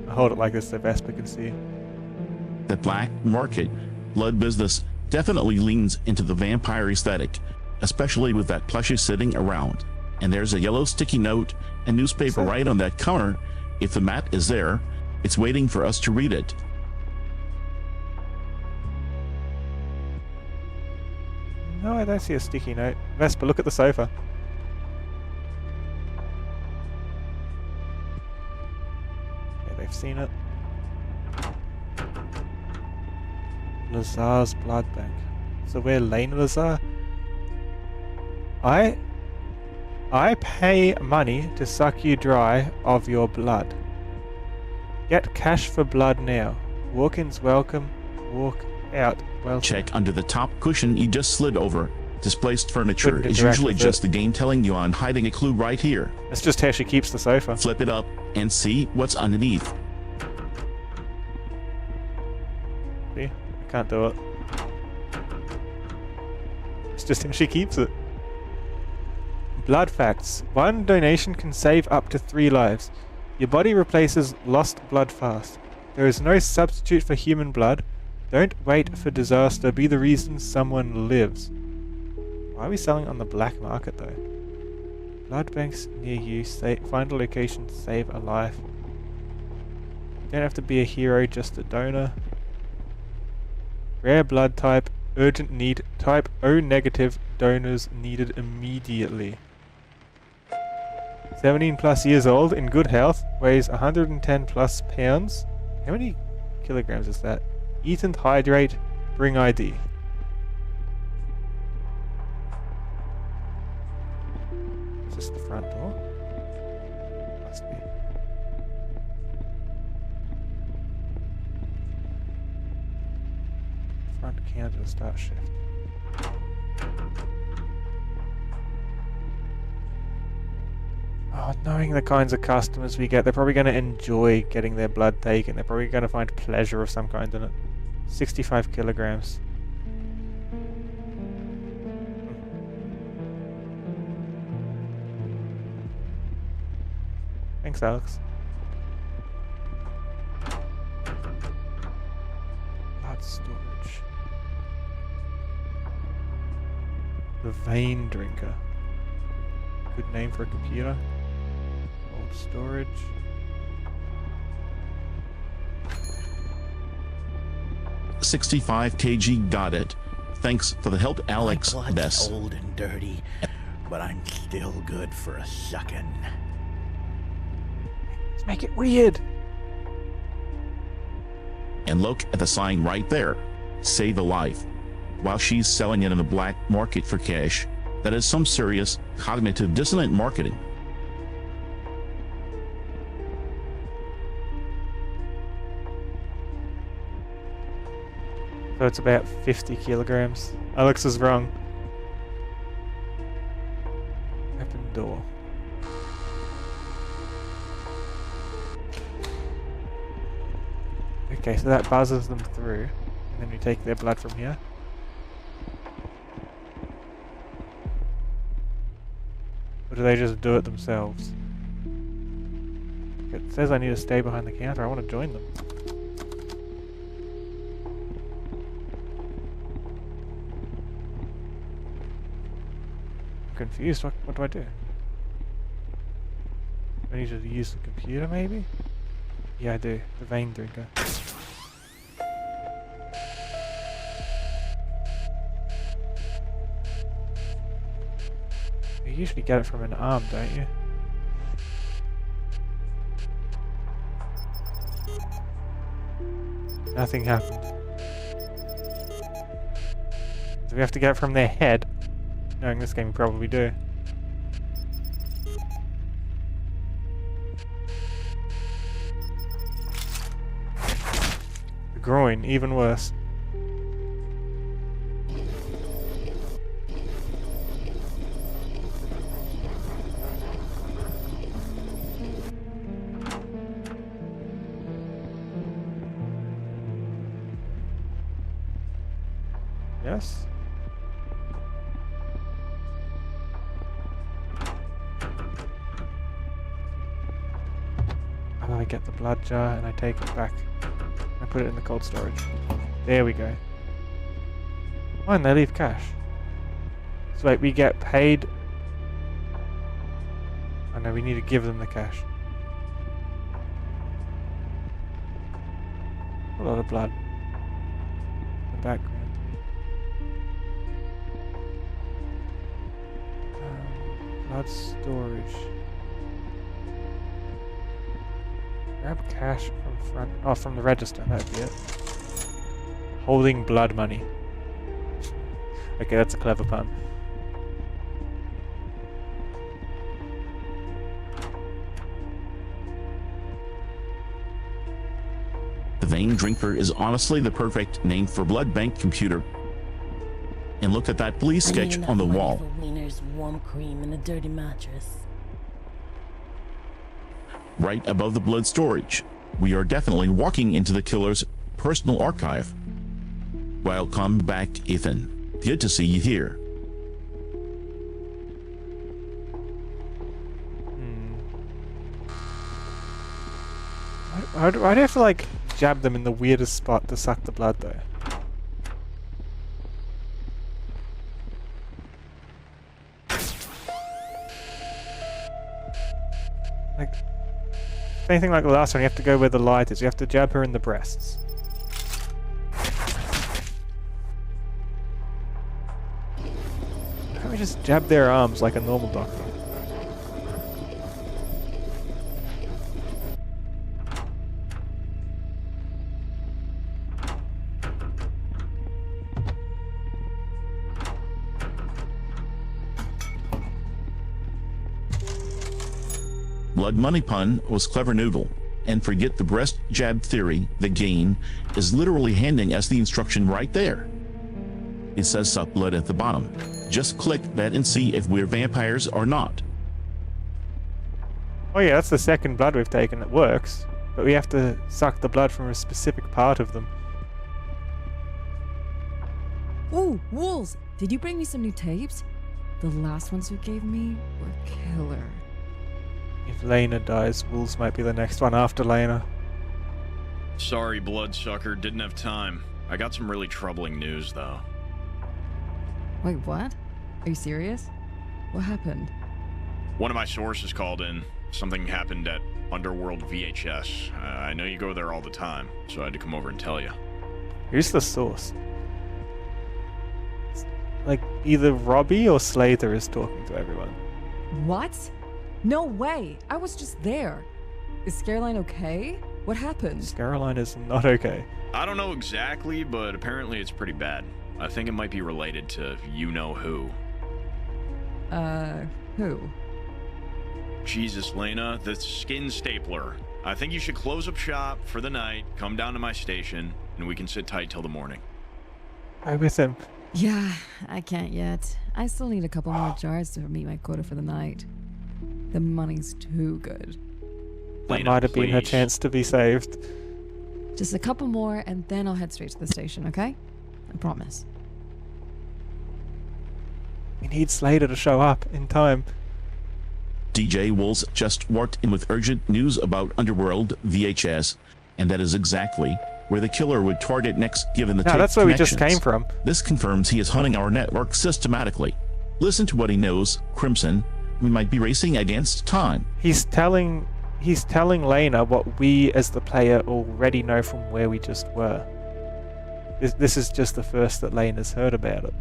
I'll hold it like this so Vesper can see. The black market blood business definitely leans into the vampire aesthetic, especially with that plushie sitting around. And there's a yellow sticky note and newspaper right on that counter. If the mat is there, it's waiting for us to read it. No, I don't see a sticky note. Vesper, look at the sofa. Yeah, they've seen it. Lazar's blood bank. So we're Lane Lazar? I pay money to suck you dry of your blood. Get cash for blood now. Walk-ins welcome. Walk out welcome. Check under the top cushion you just slid over. Displaced furniture Couldn't is interact usually with just it. the game telling you I'm hiding a clue right here. That's just how she keeps the sofa. Flip it up and see what's underneath. See? I can't do it. It's just how she keeps it. Blood facts. 1 donation can save up to 3 lives. Your body replaces lost blood fast. There is no substitute for human blood. Don't wait for disaster. Be the reason someone lives. Why are we selling on the black market though? Blood banks near you. Find a location. Save a life. You don't have to be a hero, just a donor. Rare blood type. Urgent need. Type O negative. Donors needed immediately. 17 plus years old, in good health, weighs 110 plus pounds. How many kilograms is that? Eat and hydrate, bring ID. Is this the front door? Must be. Front counter to start shift. Oh, knowing the kinds of customers we get, they're probably going to enjoy getting their blood taken. They're probably going to find pleasure of some kind in it. 65 kilograms. Thanks, Alex. Blood storage. The vein drinker. good name for a computer. Old storage. $65 kg, got it. Thanks for the help, Alex. My blood's Bess. old and dirty, but I'm still good for a sucking. Let's make it weird. And look at the sign right there. Save a life. While she's selling it in the black market for cash, that is some serious cognitive dissonant marketing. So it's about 50 kilograms. Alex is wrong. Open door. Okay, so that buzzes them through, and then we take their blood from here. Or do they just do it themselves? It says I need to stay behind the counter. I want to join them. I'm confused. What do I do? I need to use the computer, maybe? Yeah, I do. The vein drinker. You usually get it from an arm, don't you? Nothing happened. Do we have to get it from their head? Knowing this game, we probably do. The groin, even worse. Yes? Oh, I get the blood jar and I take it back. I put it in the cold storage. There we go. Why didn't they leave cash? So wait, we get paid. Oh no, we need to give them the cash. A lot of blood. The background. Blood storage. Grab cash from front. Oh, from the register. That'd be it. Holding blood money. Okay, that's a clever pun. The vein drinker is honestly the perfect name for blood bank computer. And look at that police sketch on the wall. Wieners, warm cream, and a dirty mattress. Right above the blood storage. We are definitely walking into the killer's personal archive. Welcome back, Ethan. Good to see you here. Why do I have to, like, jab them in the weirdest spot to suck the blood, though? Like, anything like the last one, you have to go where the light is. You have to jab her in the breasts. Why don't we just jab their arms like a normal doctor? Blood money pun was clever noodle. And forget the breast jab theory, the game is literally handing us the instruction right there. It says suck blood at the bottom. Just click that and see if we're vampires or not. Oh yeah, that's the second blood we've taken that works. But we have to suck the blood from a specific part of them. Oh, Wolves! Did you bring me some new tapes? The last ones you gave me were killer. If Lena dies, Wolves might be the next one after Lena. Sorry, Bloodsucker, didn't have time. I got some really troubling news, though. Wait, what? Are you serious? What happened? One of my sources called in. Something happened at Underworld VHS. I know you go there all the time, so I had to come over and tell you. Who's the source? Like, either Robbie or Slather is talking to everyone. What? No way! I was just there. Is Scareline okay? What happened? Scareline is not okay. I don't know exactly, but apparently it's pretty bad. I think it might be related to you-know-who. Who? Jesus, Lena, the skin stapler. I think you should close up shop for the night, come down to my station, and we can sit tight till the morning. I'm with him. Yeah, I can't yet. I still need a couple more jars to meet my quota for the night. The money's too good. That Lena, might have been her please. chance to be saved. Just a couple more, and then I'll head straight to the station, okay? I promise. We need Slater to show up in time. DJ Wolves just walked in with urgent news about Underworld VHS, and that is exactly where the killer would target next given the No, tape that's where we just connections. came from. This confirms he is hunting our network systematically. Listen to what he knows, Crimson. We might be racing against time. He's telling Lena what we as the player already know from where we just were. This is just the first that Lena's heard about it.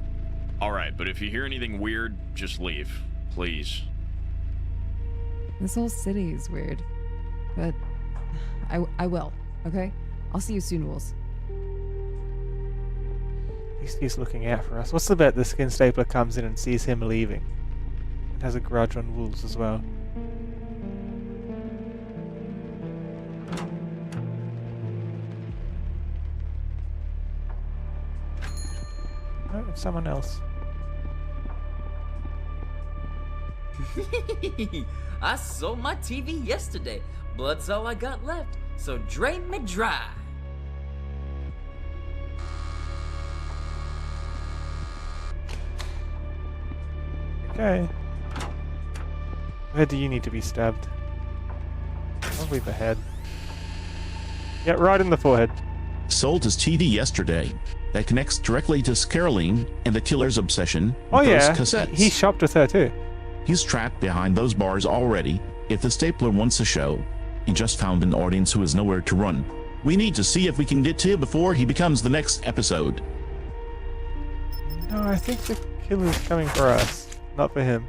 Alright, but if you hear anything weird, just leave. Please. This whole city is weird. But I will, okay? I'll see you soon, Wolves. At least he's looking out for us. What's the bet the skin stapler comes in and sees him leaving? It has a grudge on Wolves as well. No, it's someone else. I sold my TV yesterday. Blood's all I got left, so drain me dry. Okay. Where do you need to be stabbed? Probably the head. Yeah, right in the forehead. Sold his TV yesterday. That connects directly to Scareline and the killer's obsession Oh with yeah, those cassettes. he shopped with her too. He's trapped behind those bars already. If the stapler wants a show, he just found an audience who has nowhere to run. We need to see if we can get to him before he becomes the next episode. No, I think the killer's coming for us, not for him.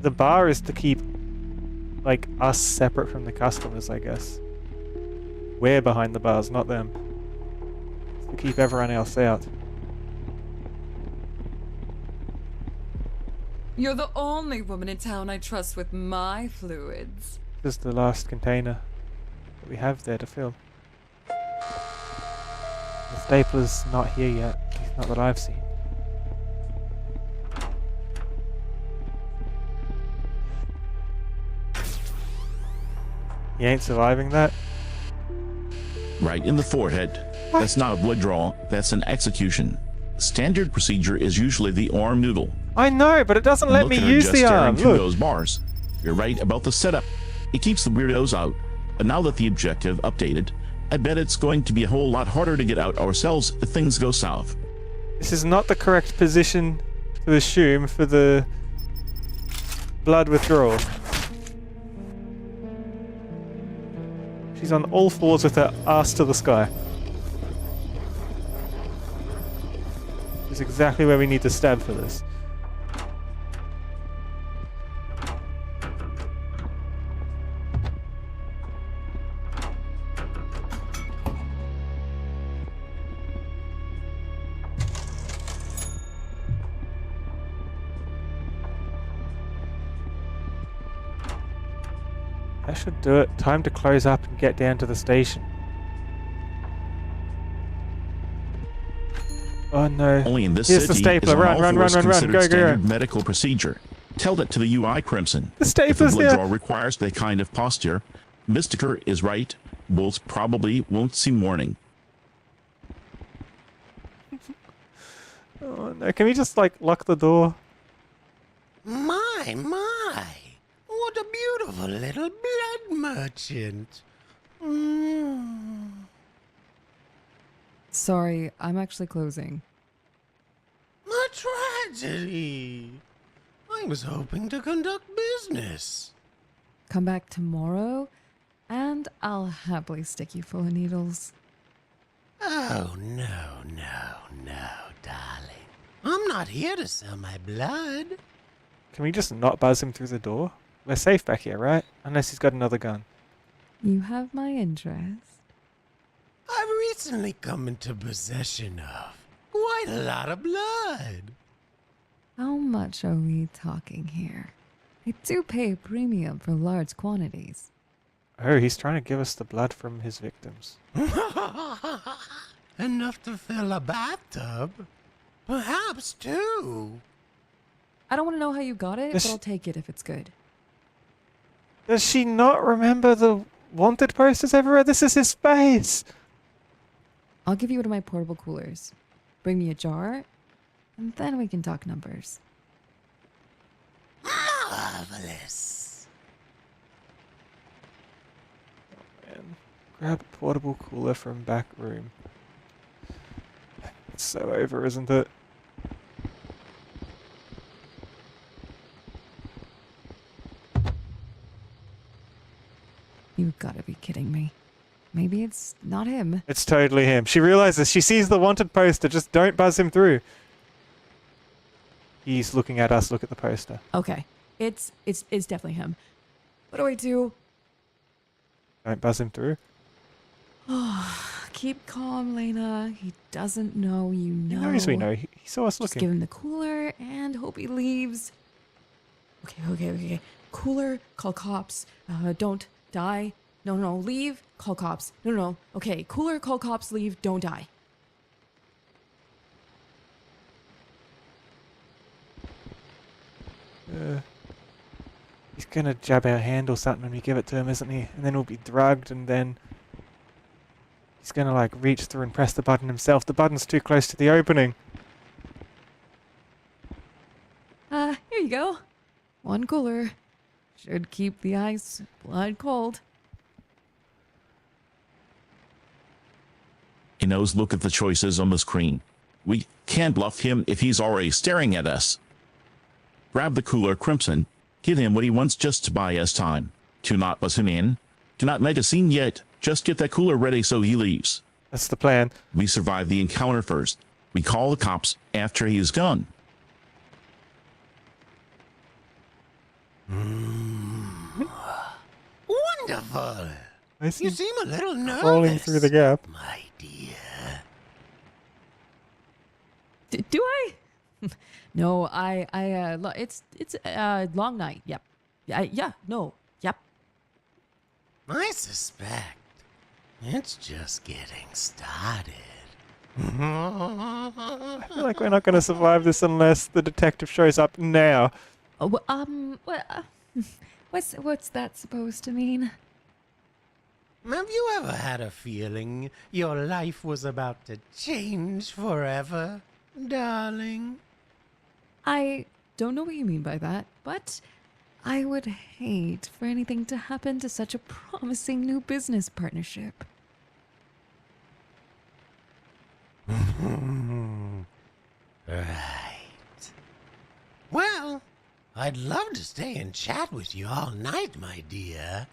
The bar is to keep, like, us separate from the customers, I guess. We're behind the bars, not them. It's to keep everyone else out. You're the only woman in town I trust with my fluids. This is the last container that we have there to fill. The stapler's not here yet, at least not that I've seen. He ain't surviving that. Right in the forehead. That's not a blood draw, that's an execution. Standard procedure is usually the arm noodle. I know, but it doesn't let Look me at her use just the staring arm. through Look. those bars. You're right about the setup. It keeps the weirdos out. But now that the objective updated, I bet it's going to be a whole lot harder to get out ourselves if things go south. This is not the correct position to assume for the blood withdrawal. She's on all fours with her ass to the sky. It's exactly where we need to stab for this. That should do it. Time to close up and get down to the station. Oh no. Only in this Here's city the stapler. is on Run, all run, run, fours run, run. considered Go, go, standard go. medical procedure. Tell that to the UI, Crimson. The If the stapler's blood there. draw requires that kind of posture, Mystiker is right. Wolves probably won't see morning. Oh no, can we just like lock the door? My, what a beautiful little blood merchant. Sorry, I'm actually closing. A tragedy. I was hoping to conduct business. Come back tomorrow, and I'll happily stick you full of needles. Oh, no, darling. I'm not here to sell my blood. Can we just not buzz him through the door? We're safe back here, right? Unless he's got another gun. You have my interest. I've recently come into possession of quite a lot of blood. How much are we talking here? I do pay a premium for large quantities. Oh, he's trying to give us the blood from his victims. Enough to fill a bathtub. Perhaps two. I don't want to know how you got it, but I'll take it if it's good. Does she not remember the wanted posters everywhere? This is his space! I'll give you one of my portable coolers. Bring me a jar, and then we can talk numbers. Marvelous. Man. Grab a portable cooler from back room. It's so over, isn't it? You've got to be kidding me. Maybe it's not him. It's totally him. She realizes, she sees the wanted poster, just don't buzz him through. He's looking at us, look at the poster. Okay. It's definitely him. What do I do? Don't buzz him through. Keep calm, Lena. He doesn't know you know. He knows we know. He saw us Just looking. give him the cooler and hope he leaves. Okay. Cooler, call cops. Don't die. No, leave, call cops. No. Okay, cooler, call cops, leave, don't die. He's gonna jab our hand or something when we give it to him, isn't he? And then we'll be drugged, and then he's gonna like reach through and press the button himself. The button's too close to the opening. Here you go. One cooler. Should keep the ice blood cold. He knows, look at the choices on the screen. We can't bluff him if he's already staring at us. Grab the cooler, Crimson. Give him what he wants just to buy us time. Do not buzz him in. Do not make a scene yet. Just get that cooler ready so he leaves. That's the plan. We survive the encounter first. We call the cops after he is gone. Wonderful. You seem a little nervous. Crawling through the gap. My dear. Do I? No, it's a long night. Yep. Yep. I suspect it's just getting started. I feel like we're not gonna survive this unless the detective shows up now. What's that supposed to mean? Have you ever had a feeling your life was about to change forever, darling? I don't know what you mean by that, but I would hate for anything to happen to such a promising new business partnership. Right. Well, I'd love to stay and chat with you all night, my dear.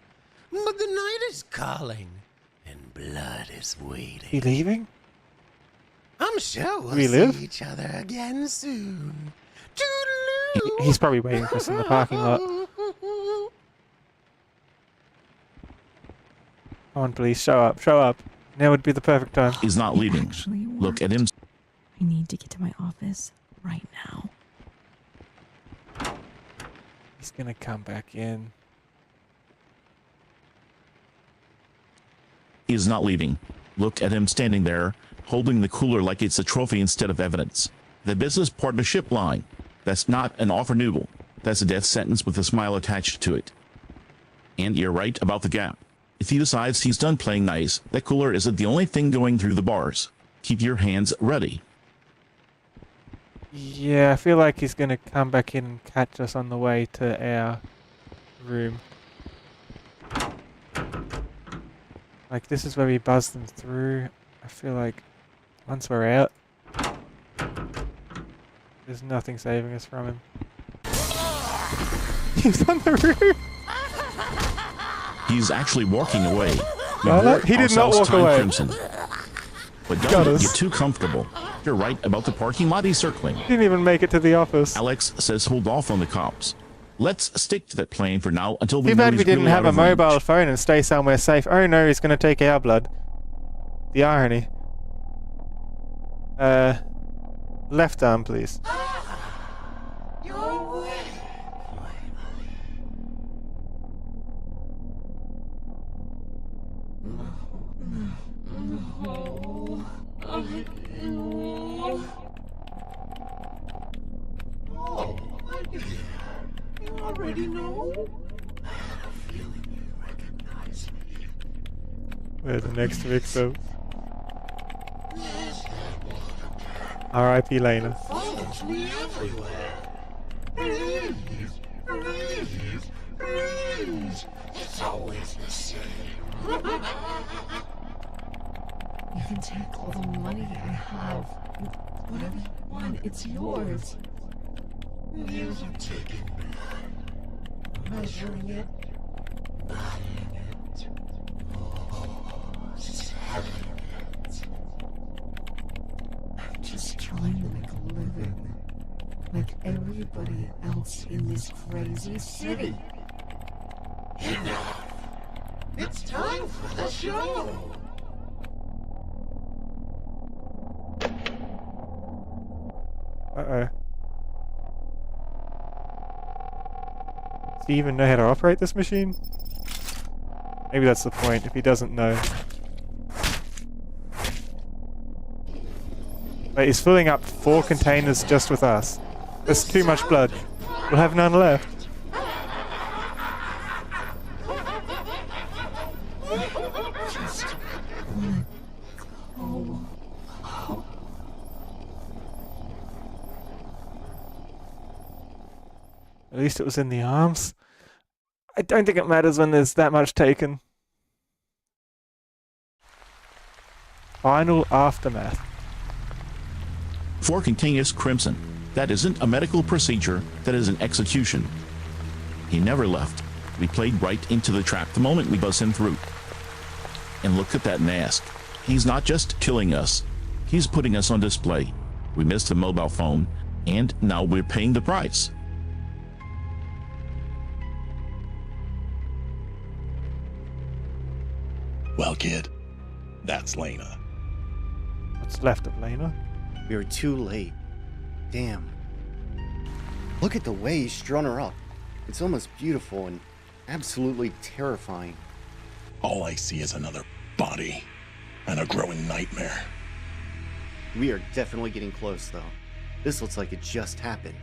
But the night is calling, and blood is waiting. He leaving? I'm sure we'll We live? see each other again soon. He's probably waiting for us in the parking lot. Come on, please, show up, show up. Now would be the perfect time. He's not leaving. Look at him. I need to get to my office right now. He's gonna come back in. He is not leaving. Look at him standing there, holding the cooler like it's a trophy instead of evidence. The business partnership line. That's not an offer noodle. That's a death sentence with a smile attached to it. And you're right about the gap. If he decides he's done playing nice, that cooler isn't the only thing going through the bars. Keep your hands ready. Yeah, I feel like he's gonna come back in and catch us on the way to our room. Like, this is where we buzz them through. I feel like once we're out, there's nothing saving us from him. He's on the roof! He's actually walking away. He did not walk away. Crimson. But don't get too comfortable. You're right about the parking lot he's circling. Didn't even make it to the office. Alex says hold off on the cops. Let's stick to that plan for now until we Too know bad he's we didn't really have out a of range. mobile phone and stay somewhere safe. Oh no, he's gonna take our blood. The irony. Left arm, please. Oh, my dear. You already know? I had a feeling you recognize me. We're the next victim. R.I.P. Lena. Follows me everywhere. Please, please, please. It's always the same. You can take all the money I have. Whatever you want, it's yours. You are taking blood, measuring it, buying it, selling it. I'm just trying to make a living. Like everybody else in this crazy city. Enough. It's time for the show. Uh-oh. Does he even know how to operate this machine? Maybe that's the point, if he doesn't know. Wait, he's filling up 4 containers just with us. There's too much blood. We'll have none left. Just wanna go. At least it was in the arms. I don't think it matters when there's that much taken. Final aftermath. For continuous Crimson. That isn't a medical procedure, that is an execution. He never left. We played right into the trap the moment we buzzed him through. And look at that mask. He's not just killing us, he's putting us on display. We missed the mobile phone, and now we're paying the price. Well, kid, that's Lena. What's left of Lena? We were too late. Damn. Look at the way he's strung her up. It's almost beautiful and absolutely terrifying. All I see is another body and a growing nightmare. We are definitely getting close, though. This looks like it just happened.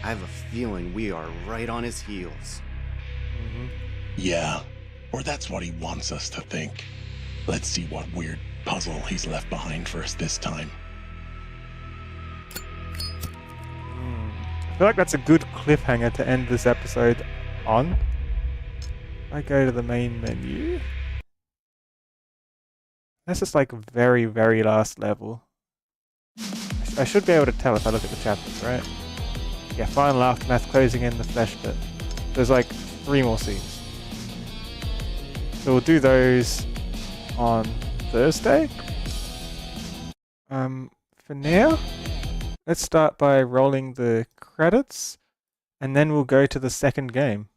I have a feeling we are right on his heels. Yeah, or that's what he wants us to think. Let's see what weird puzzle he's left behind for us this time. I feel like that's a good cliffhanger to end this episode on. I go to the main menu. That's just like very, very last level. I should be able to tell if I look at the chapters, right? Yeah, final aftermath, closing in the flesh bit. There's like 3 more scenes. So we'll do those on Thursday. For now, let's start by rolling the credits, and then we'll go to the second game.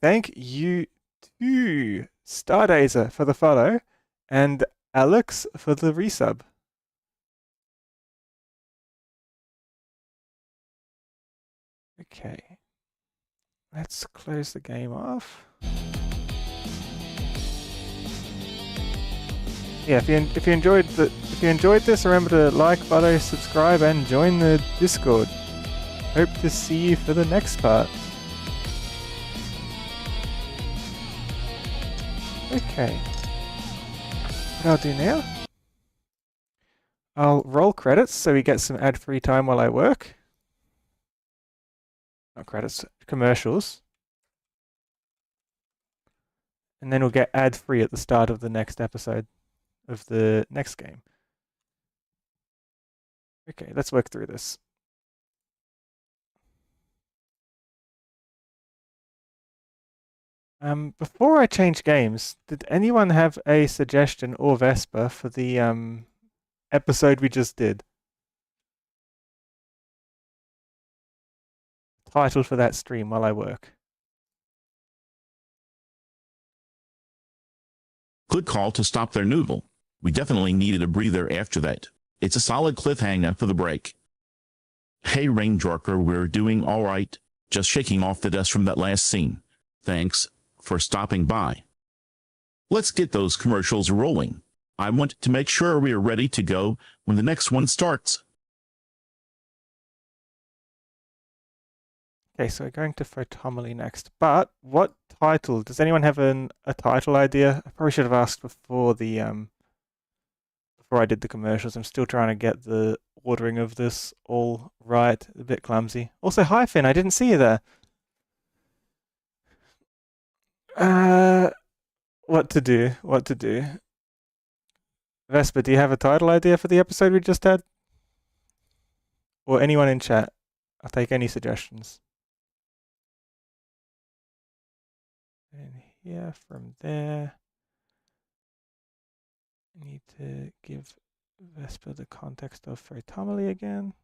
Thank you to Stardazer for the follow, and Alex for the resub. Okay, let's close the game off. Yeah, if you enjoyed this, remember to like, follow, subscribe, and join the Discord. Hope to see you for the next part. Okay. What I'll do now, I'll roll credits so we get some ad-free time while I work. Not credits, commercials. And then we'll get ad-free at the start of the next episode of the next game. Okay, let's work through this. Before I change games, did anyone have a suggestion or Vesper for the episode we just did? Title for that stream while I work. Good call to stop their noodle. We definitely needed a breather after that. It's a solid cliffhanger for the break. Hey Raindrocker, we're doing alright. Just shaking off the dust from that last scene. Thanks for stopping by. Let's get those commercials rolling. I want to make sure we are ready to go when the next one starts. Okay, so we're going to Photomaly next. But what title? Does anyone have a title idea? I probably should have asked before the before I did the commercials. I'm still trying to get the ordering of this all right. A bit clumsy. Also, hi Finn, I didn't see you there. What to do? What to do? Vesper, do you have a title idea for the episode we just had? Or anyone in chat? I'll take any suggestions. And here, from there. I need to give Vesper the context of Photomaly again.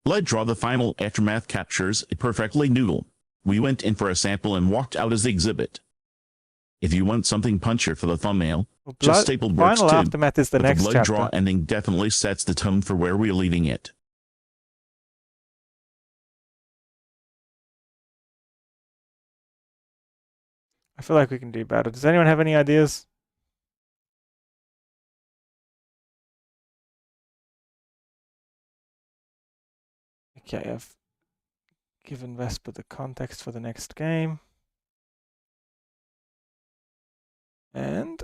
Let draw the final aftermath captures a perfectly noodle. We went in for a sample and walked out as the exhibit. If you want something punchier for the thumbnail, just stapled works final too. aftermath is the But next the blood chapter. draw ending definitely sets the tone for where we're leaving it. I feel like we can do better. Does anyone have any ideas? Okay, I've given Vesper the context for the next game. And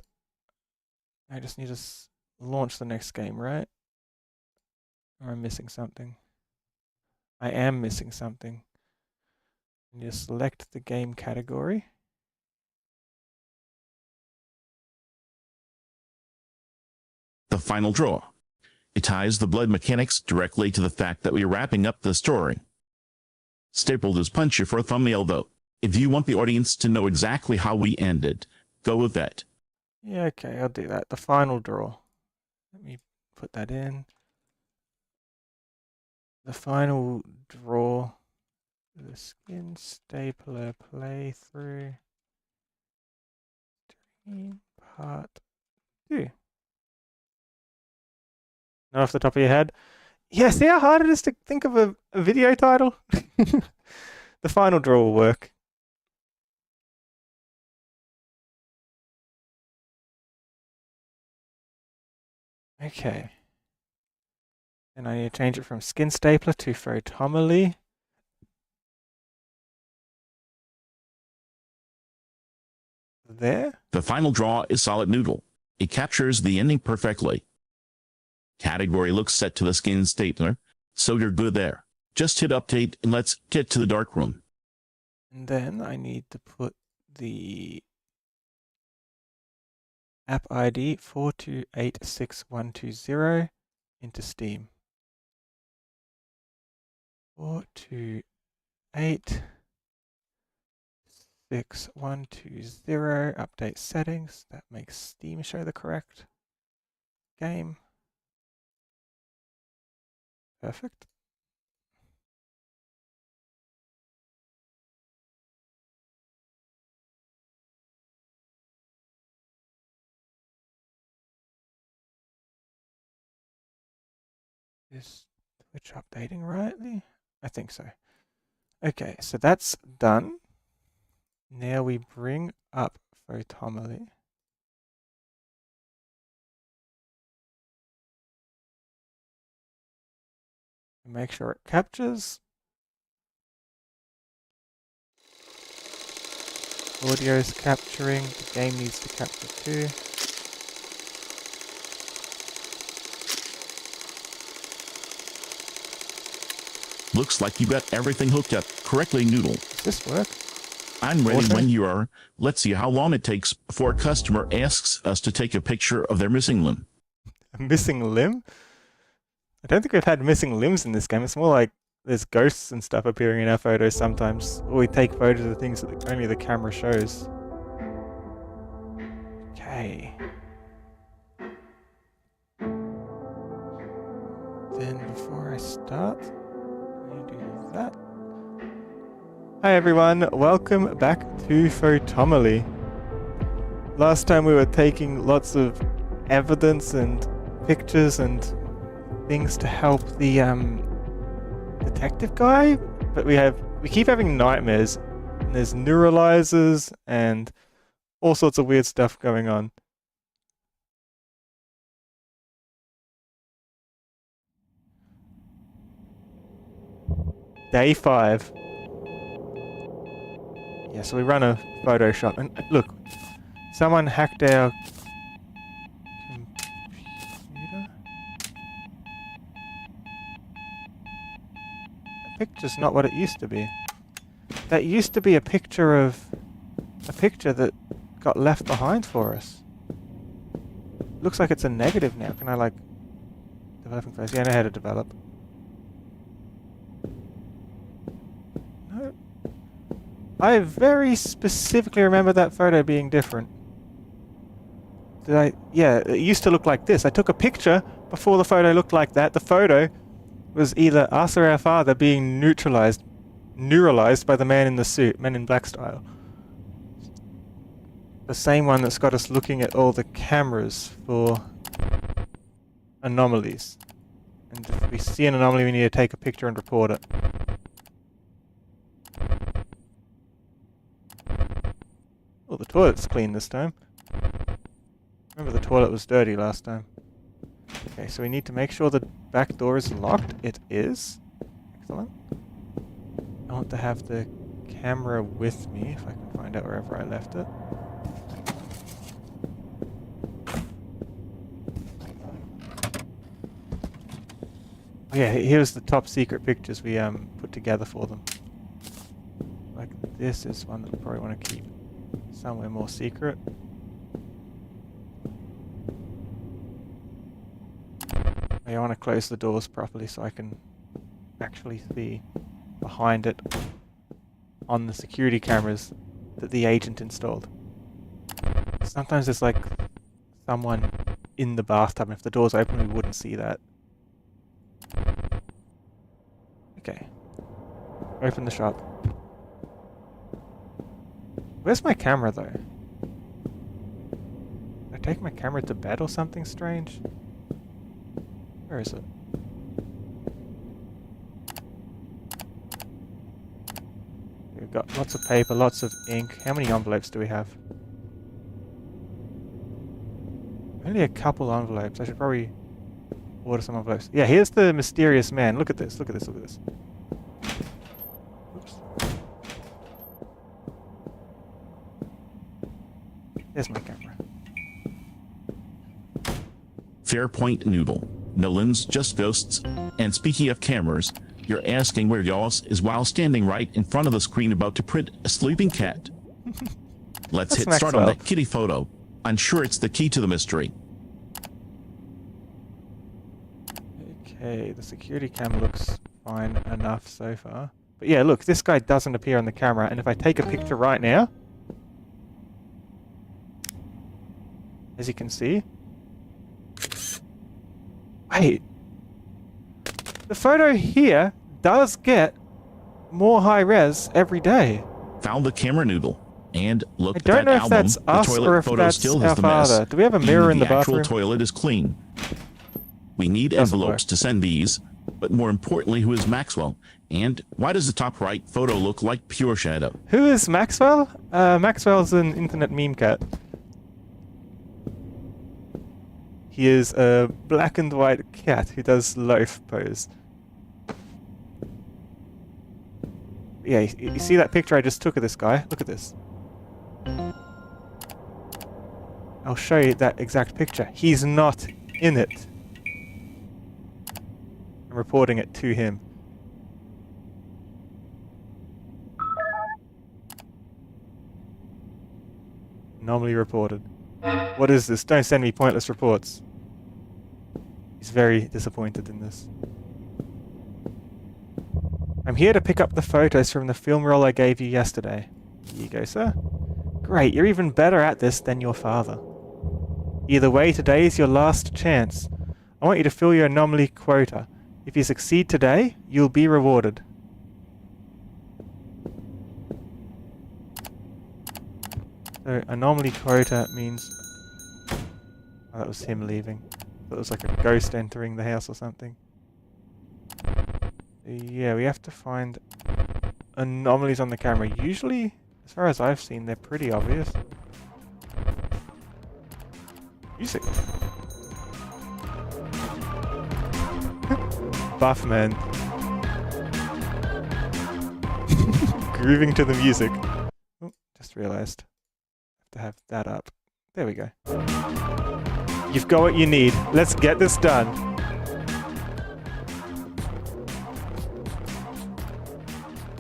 I just need to launch the next game, right? Or I'm missing something. I am missing something. And you select the game category. The final draw. It ties the blood mechanics directly to the fact that we are wrapping up the story. Stapled is punchy for a thumbnail though. If you want the audience to know exactly how we ended, go with that. Yeah, okay, I'll do that. The final draw. Let me put that in. The final draw. The skin stapler playthrough. Stream part 2. Not off the top of your head. Yeah, see how hard it is to think of a video title? The final draw will work. Okay. And I need to change it from skin stapler to Photomaly. There. The final draw is solid noodle. It captures the ending perfectly. Category looks set to the skin stapler, so you're good there. Just hit update and let's get to the dark room. And then I need to put the app ID 4286120 into Steam. 4286120, update settings. That makes Steam show the correct game. Perfect. Is Twitch updating rightly? I think so. Okay, so that's done. Now we bring up Photomaly. Make sure it captures. Audio is capturing. The game needs to capture too. Looks like you got everything hooked up correctly, Noodle. Does this work? I'm ready Auto? when you are. Let's see how long it takes before a customer asks us to take a picture of their missing limb. A missing limb? I don't think we've had missing limbs in this game. It's more like there's ghosts and stuff appearing in our photos sometimes. Or we take photos of things that only the camera shows. Okay. Then before I start, I do that. Hi everyone, welcome back to Photomaly. Last time we were taking lots of evidence and pictures and things to help the detective guy, but we keep having nightmares, and there's neuralizers and all sorts of weird stuff going on. Day 5. Yeah, so we run a Photoshop, and look, someone hacked our computer. The picture's not what it used to be. That used to be a picture that got left behind for us. Looks like it's a negative now. Can I like developing phase? Yeah, I know how to develop. No. I very specifically remember that photo being different. Did I? Yeah, it used to look like this. I took a picture before the photo looked like that. The photo was either us or our father being neuralized by the man in the suit, Men in Black style. The same one that's got us looking at all the cameras for anomalies. And if we see an anomaly, we need to take a picture and report it. Oh, the toilet's clean this time. Remember the toilet was dirty last time. Okay, so we need to make sure the back door is locked. It is. Excellent. I want to have the camera with me, if I can find out wherever I left it. Oh yeah, here's the top secret pictures we put together for them. Like this is one that we probably want to keep somewhere more secret. I want to close the doors properly so I can actually see behind it on the security cameras that the agent installed. Sometimes there's like someone in the bathtub, and if the door's open we wouldn't see that. Okay. Open the shop. Where's my camera though? Did I take my camera to bed or something strange? Where is it? We've got lots of paper, lots of ink. How many envelopes do we have? Only a couple envelopes. I should probably order some envelopes. Yeah, here's the mysterious man. Look at this, look at this, look at this. Oops. There's my camera. Fair point, Noodle. No limbs, just ghosts. And speaking of cameras, you're asking where yours is while standing right in front of the screen about to print a sleeping cat. Let's hit start on that kitty photo. I'm sure it's the key to the mystery. Okay, the security cam looks fine enough so far. But yeah, look, this guy doesn't appear on the camera, and if I take a picture right now, as you can see, wait, the photo here does get more high res every day. Found the camera, Noodle. And look at I don't that know if album. that's The us toilet or if photo that's still our has the mess. father. Do we have a mirror in the bathroom? actual toilet is clean. We need Doesn't envelopes work. to send these. But more importantly, who is Maxwell? And why does the top right photo look like pure shadow? Who is Maxwell? Maxwell's an internet meme cat. He is a black and white cat who does loaf pose. Yeah, you see that picture I just took of this guy? Look at this. I'll show you that exact picture. He's not in it. I'm reporting it to him. Anomaly reported. What is this? Don't send me pointless reports. He's very disappointed in this. I'm here to pick up the photos from the film roll I gave you yesterday. Here you go, sir. Great, you're even better at this than your father. Either way, today is your last chance. I want you to fill your anomaly quota. If you succeed today, you'll be rewarded. So, anomaly quota means... Oh, that was him leaving. That was like a ghost entering the house or something. Yeah, we have to find anomalies on the camera. Usually, as far as I've seen, they're pretty obvious. Music. Buff man. Grooving to the music. Oh, just realized. Have to have that up. There we go. You've got what you need. Let's get this done.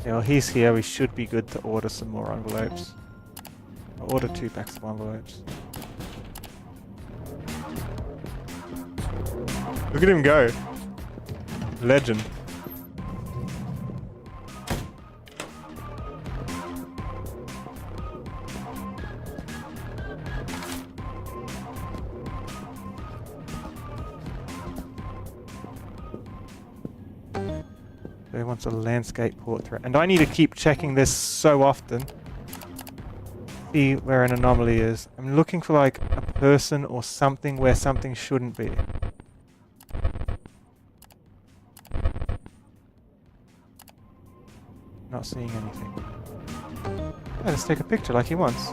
Yeah, well, he's here. We should be good to order some more envelopes. I'll order 2 packs of envelopes. Look at him go. Legend. He wants a landscape portrait. And I need to keep checking this so often. See where an anomaly is. I'm looking for like a person or something where something shouldn't be. Not seeing anything. Yeah, let's take a picture like he wants.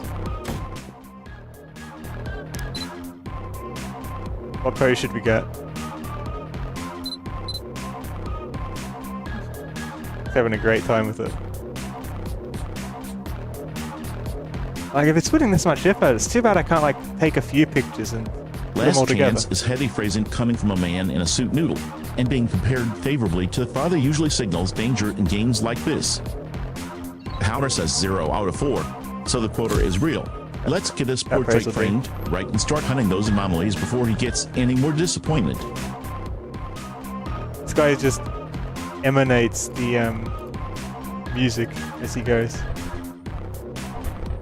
What pose should we get? He's having a great time with it. Like, if it's putting this much effort, it's too bad I can't, like, take a few pictures and put them all Last together. chance is heavy phrasing coming from a man in a suit noodle, and being compared favorably to the father usually signals danger in games like this. Powder says 0 out of 4, so the quota is real. Let's get this portrait framed right and start hunting those anomalies before he gets any more disappointed. This guy just emanates the music as he goes.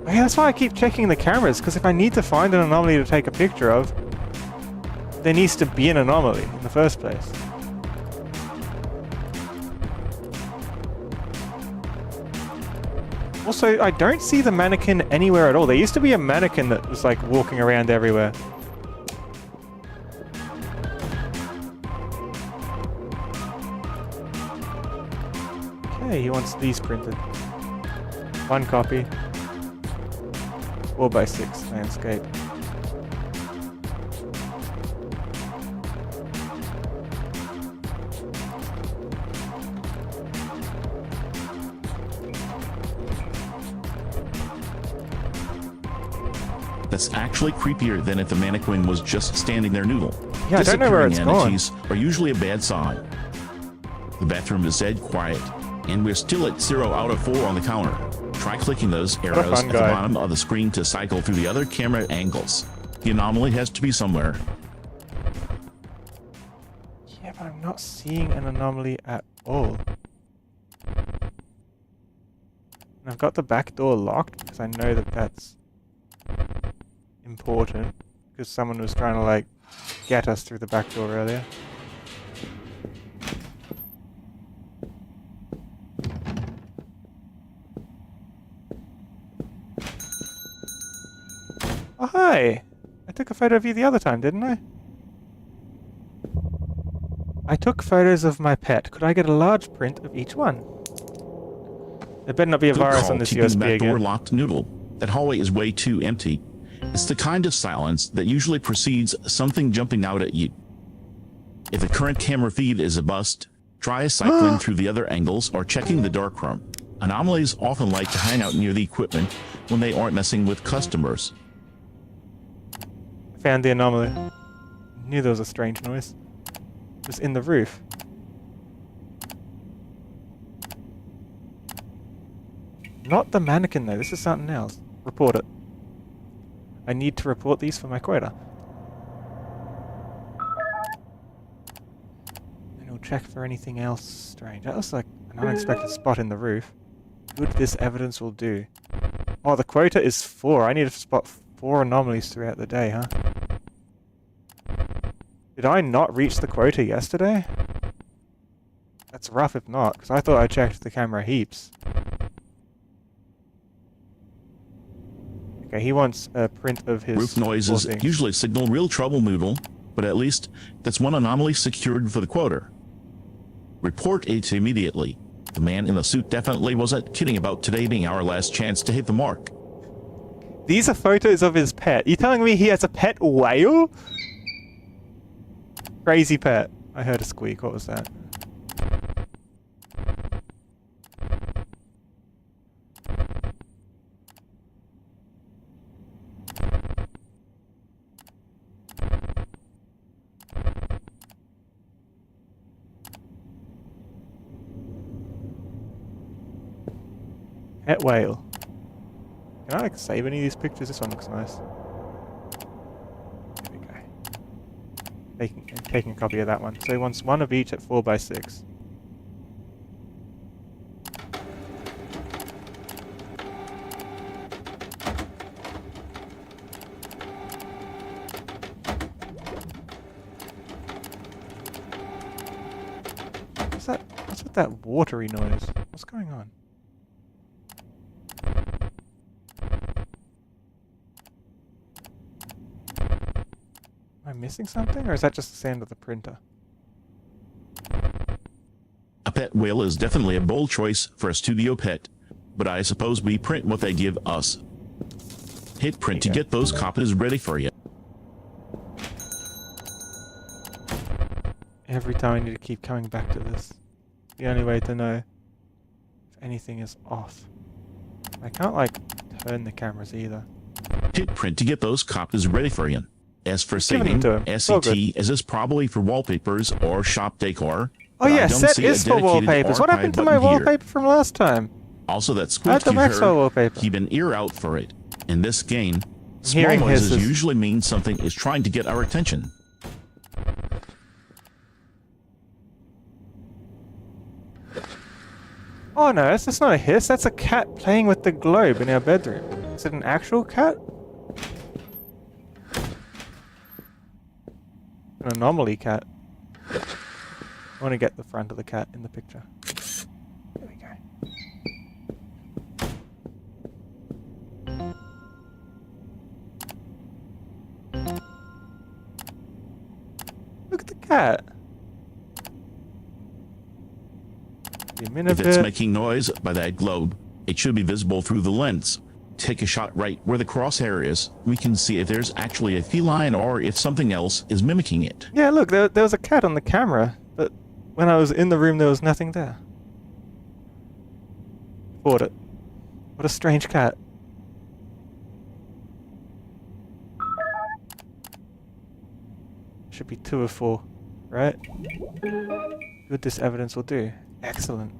Oh, yeah, that's why I keep checking the cameras, because if I need to find an anomaly to take a picture of, there needs to be an anomaly in the first place. Also, I don't see the mannequin anywhere at all. There used to be a mannequin that was like walking around everywhere. Okay, he wants these printed. 1 copy. 4x6 landscape. That's actually creepier than if the mannequin was just standing there noodle. Yeah, I don't know where it's entities are usually a bad sign. The bathroom is dead quiet, and we're still at 0 out of 4 on the counter. Try clicking those arrows at the bottom of the screen to cycle through the other camera angles. The anomaly has to be somewhere. Yeah, but I'm not seeing an anomaly at all. And I've got the back door locked because I know that that's important, because someone was trying to like get us through the back door earlier. Oh, hi! I took a photo of you the other time, didn't I? I I took photos of my pet. Could I get a large print of each one? There better not be a Good virus call, on this keeping the USB back door again. locked, Noodle. That hallway is way too empty. It's the kind of silence that usually precedes something jumping out at you. If the current camera feed is a bust, try cycling through the other angles or checking the darkroom. Anomalies often like to hang out near the equipment when they aren't messing with customers. Found the anomaly. Knew there was a strange noise. It was in the roof. Not the mannequin though, this is something else. Report it. I need to report these for my quota. And we'll check for anything else strange. That was like an unexpected spot in the roof. Good this evidence will do. Oh, the quota is 4. I need to spot 4 anomalies throughout the day, huh? Did I not reach the quota yesterday? That's rough if not, because I thought I checked the camera heaps. Okay, he wants a print of his... Roof noises usually signal real trouble, Noodle, but at least that's one anomaly secured for the quota. Report it immediately. The man in the suit definitely wasn't kidding about today being our last chance to hit the mark. These are photos of his pet. You telling me he has a pet whale? Crazy pet. I heard a squeak. What was that? Pet whale. Can I like save any of these pictures? This one looks nice. There we go. Taking a copy of that one. So he wants one of each at 4x6. What's that? What's with that watery noise? What's going on? Am I missing something, or is that just the sound of the printer? A pet whale is definitely a bold choice for a studio pet, but I suppose we print what they give us. Hit print to get those copies ready for you. Every time I need to keep coming back to this. The only way to know if anything is off. I can't, like, turn the cameras either. Hit print to get those copies ready for you. As for Giving saving, them to him. It's all SCT is this probably for wallpapers or shop decor. Oh yeah, set is for wallpapers. What happened to my wallpaper from last time? Also, that I had squeak the you Maxwell heard, wallpaper. keep an ear out for it. In this game, small hearing noises hisses. usually mean something is trying to get our attention. Oh no, that's not a hiss. That's a cat playing with the globe in our bedroom. Is it an actual cat? An anomaly cat. I want to get the front of the cat in the picture. There we go. Look at the cat. If it's making noise by that globe, it should be visible through the lens. Take a shot right where the crosshair is. We can see if there's actually a feline or if something else is mimicking it. Yeah, look, there was a cat on the camera, but when I was in the room, there was nothing there. Bought it. What a strange cat. Should be 2 of 4, right? Good this evidence will do. Excellent.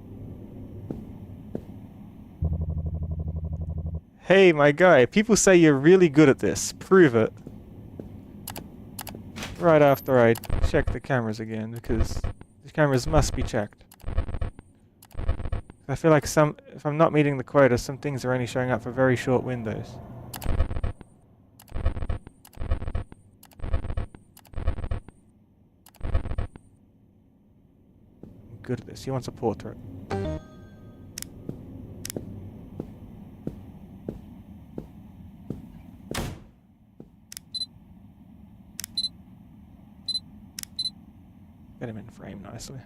Hey, my guy, people say you're really good at this. Prove it. Right after I check the cameras again, because the cameras must be checked. I feel like if I'm not meeting the quota, some things are only showing up for very short windows. I'm good at this. He wants a portrait. Get him in frame nicely.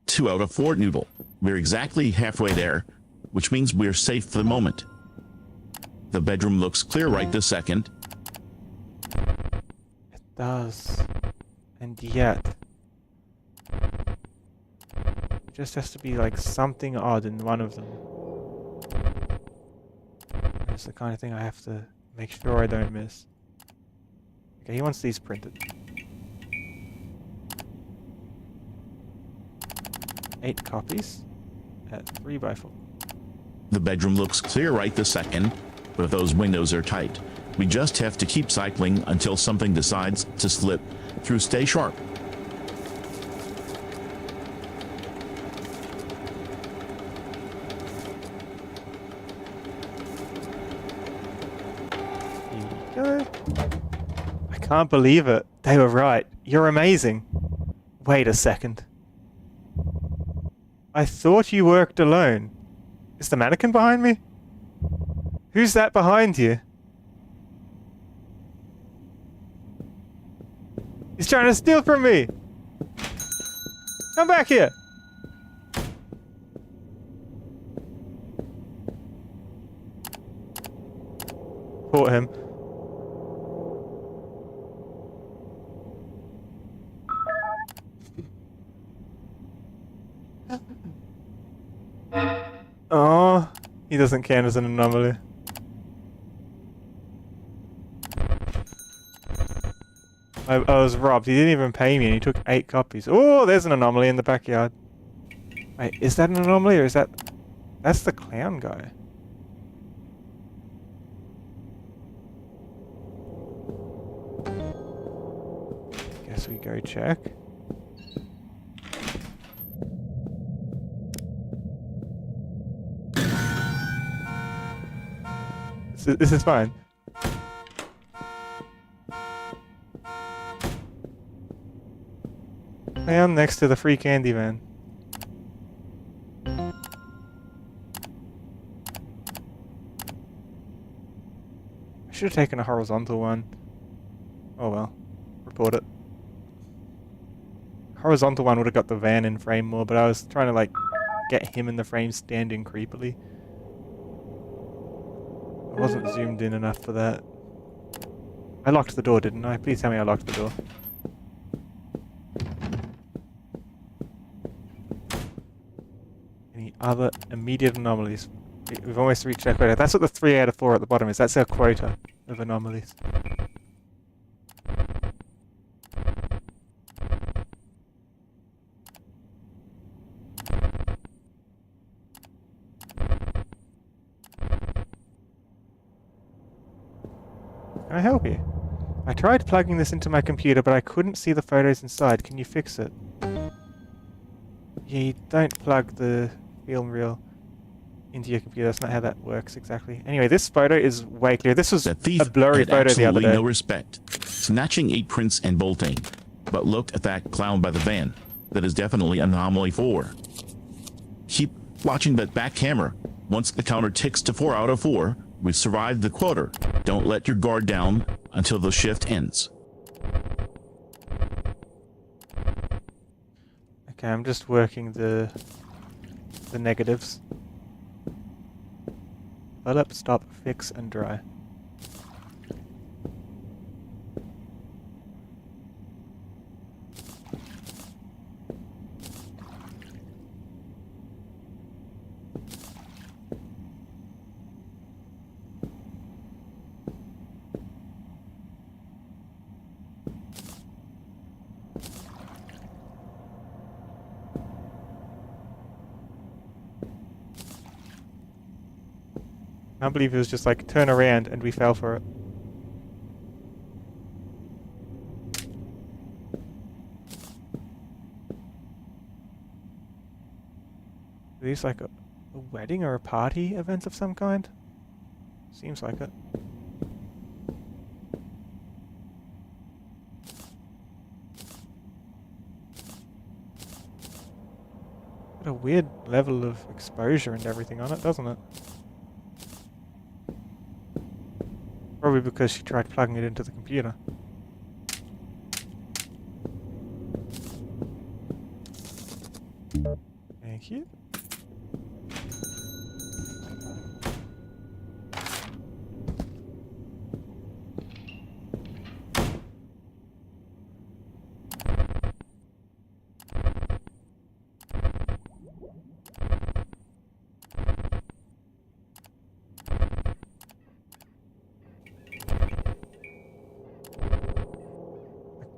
2 out of 4, Noodle. We're exactly halfway there, which means we're safe for the moment. The bedroom looks clear right this second. It does. And yet... it just has to be like something odd in one of them. It's the kind of thing I have to make sure I don't miss. Okay, he wants these printed. 8 copies at 3x4. The bedroom looks clear right this second, but those windows are tight. We just have to keep cycling until something decides to slip through. Stay sharp. Go. I can't believe it. They were right. You're amazing. Wait a second. I thought you worked alone. Is the mannequin behind me? Who's that behind you? He's trying to steal from me! Come back here! Caught him. Oh, he doesn't count as an anomaly. I was robbed. He didn't even pay me and he took 8 copies. Oh, there's an anomaly in the backyard. Wait, is that an anomaly or is that... that's the clown guy. Guess we go check. This is fine. Clown next to the free candy van. I should have taken a horizontal one. Oh well. Report it. Horizontal one would have got the van in frame more, but I was trying to like get him in the frame standing creepily. I wasn't zoomed in enough for that. I locked the door, didn't I? Please tell me I locked the door. Any other immediate anomalies? We've almost reached our quota. That's what the 3 out of 4 at the bottom is. That's our quota of anomalies. Can I help you? I tried plugging this into my computer, but I couldn't see the photos inside. Can you fix it? Yeah, you don't plug the film reel into your computer. That's not how that works exactly. Anyway, this photo is way clear. This was a blurry photo the other day. No respect. Snatching 8 prints and bolting. But look at that clown by the van. That is definitely an anomaly 4. Keep watching that back camera. Once the counter ticks to 4 out of 4, we've survived the quota. Don't let your guard down until the shift ends. Okay, I'm just working the negatives. Fill up, stop, fix, and dry. I can't believe it was just like turn around and we fell for it. Are these like a wedding or a party event of some kind? Seems like it. Got a weird level of exposure and everything on it, doesn't it? Probably because she tried plugging it into the computer. Thank you.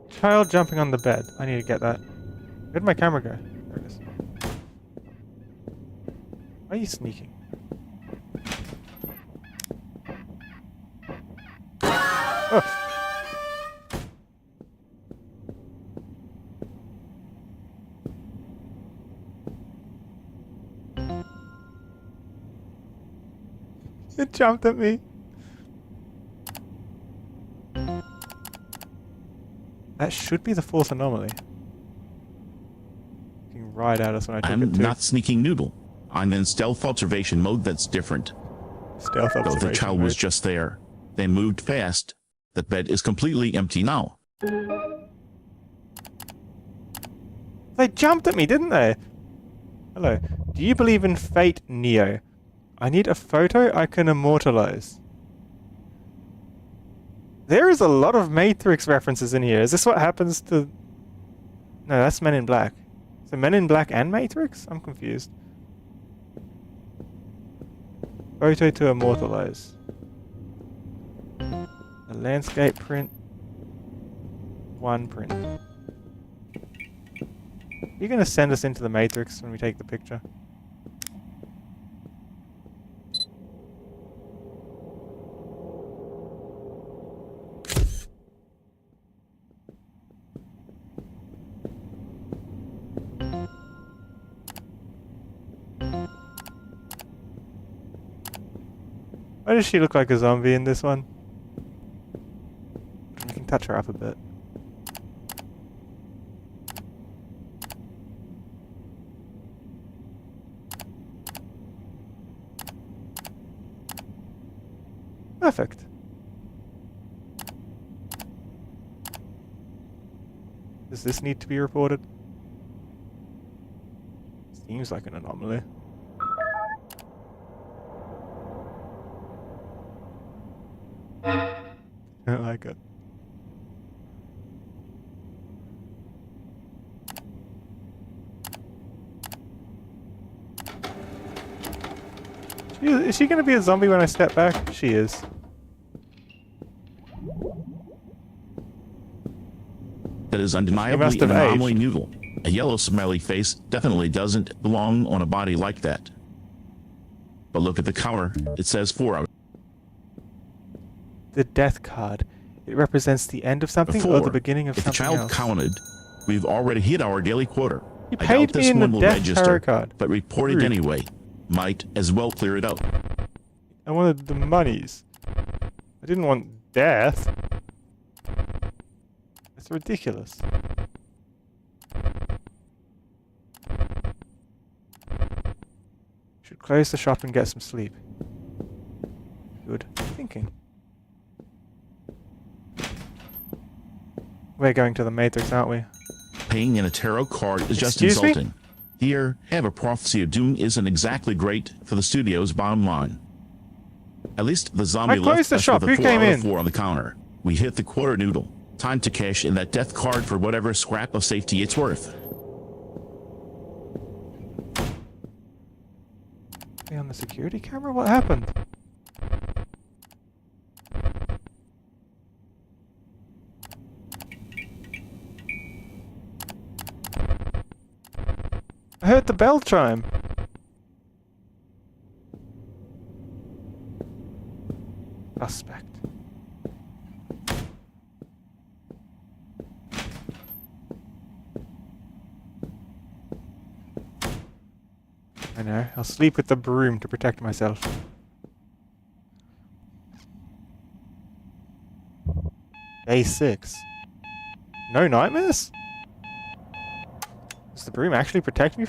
Child jumping on the bed. I need to get that. Where'd my camera go? There it is. Why are you sneaking? Oh. It jumped at me. That should be the fourth anomaly. Looking right at us when I took I'm it too. not sneaking noodle. I'm in stealth observation mode. That's different. Stealth observation Though the child was just there. They moved fast. The bed is completely empty now. They jumped at me, didn't they? Hello. Do you believe in fate, Neo? I need a photo I can immortalize. There is a lot of Matrix references in here. Is this what happens to... No, that's Men in Black. So Men in Black and Matrix? I'm confused. Photo to immortalize. A landscape print. One print. Are you going to send us into the Matrix when we take the picture? Why does she look like a zombie in this one? We can touch her up a bit. Perfect. Does this need to be reported? Seems like an anomaly. I don't like it. Is she going to be a zombie when I step back? She is. That is undeniably an anomaly noodle. A yellow smiley face definitely doesn't belong on a body like that. But look at the cover. It says 4 hours. The death card. It represents the end of something or the beginning of if the something child else. counted, we've already hit our daily quota. You I paid doubt me this in the one will death register, tarot card. but report it Rude. anyway. Might as well clear it out. I wanted the monies. I didn't want death. It's ridiculous. Should close the shop and get some sleep. Good thinking. We're going to the Matrix, aren't we? Paying in a tarot card is just Excuse me? insulting. Here, have a prophecy of doom isn't exactly great for the studio's bottom line. At least the zombie closed left the us shop. with a Who came 4 out in? of 4 on the counter. We hit the quarter noodle. Time to cash in that death card for whatever scrap of safety it's worth. Are on the security camera? What happened? I heard the bell chime. Suspect. I know. I'll sleep with the broom to protect myself. Day 6. No nightmares? Does the broom actually protect me?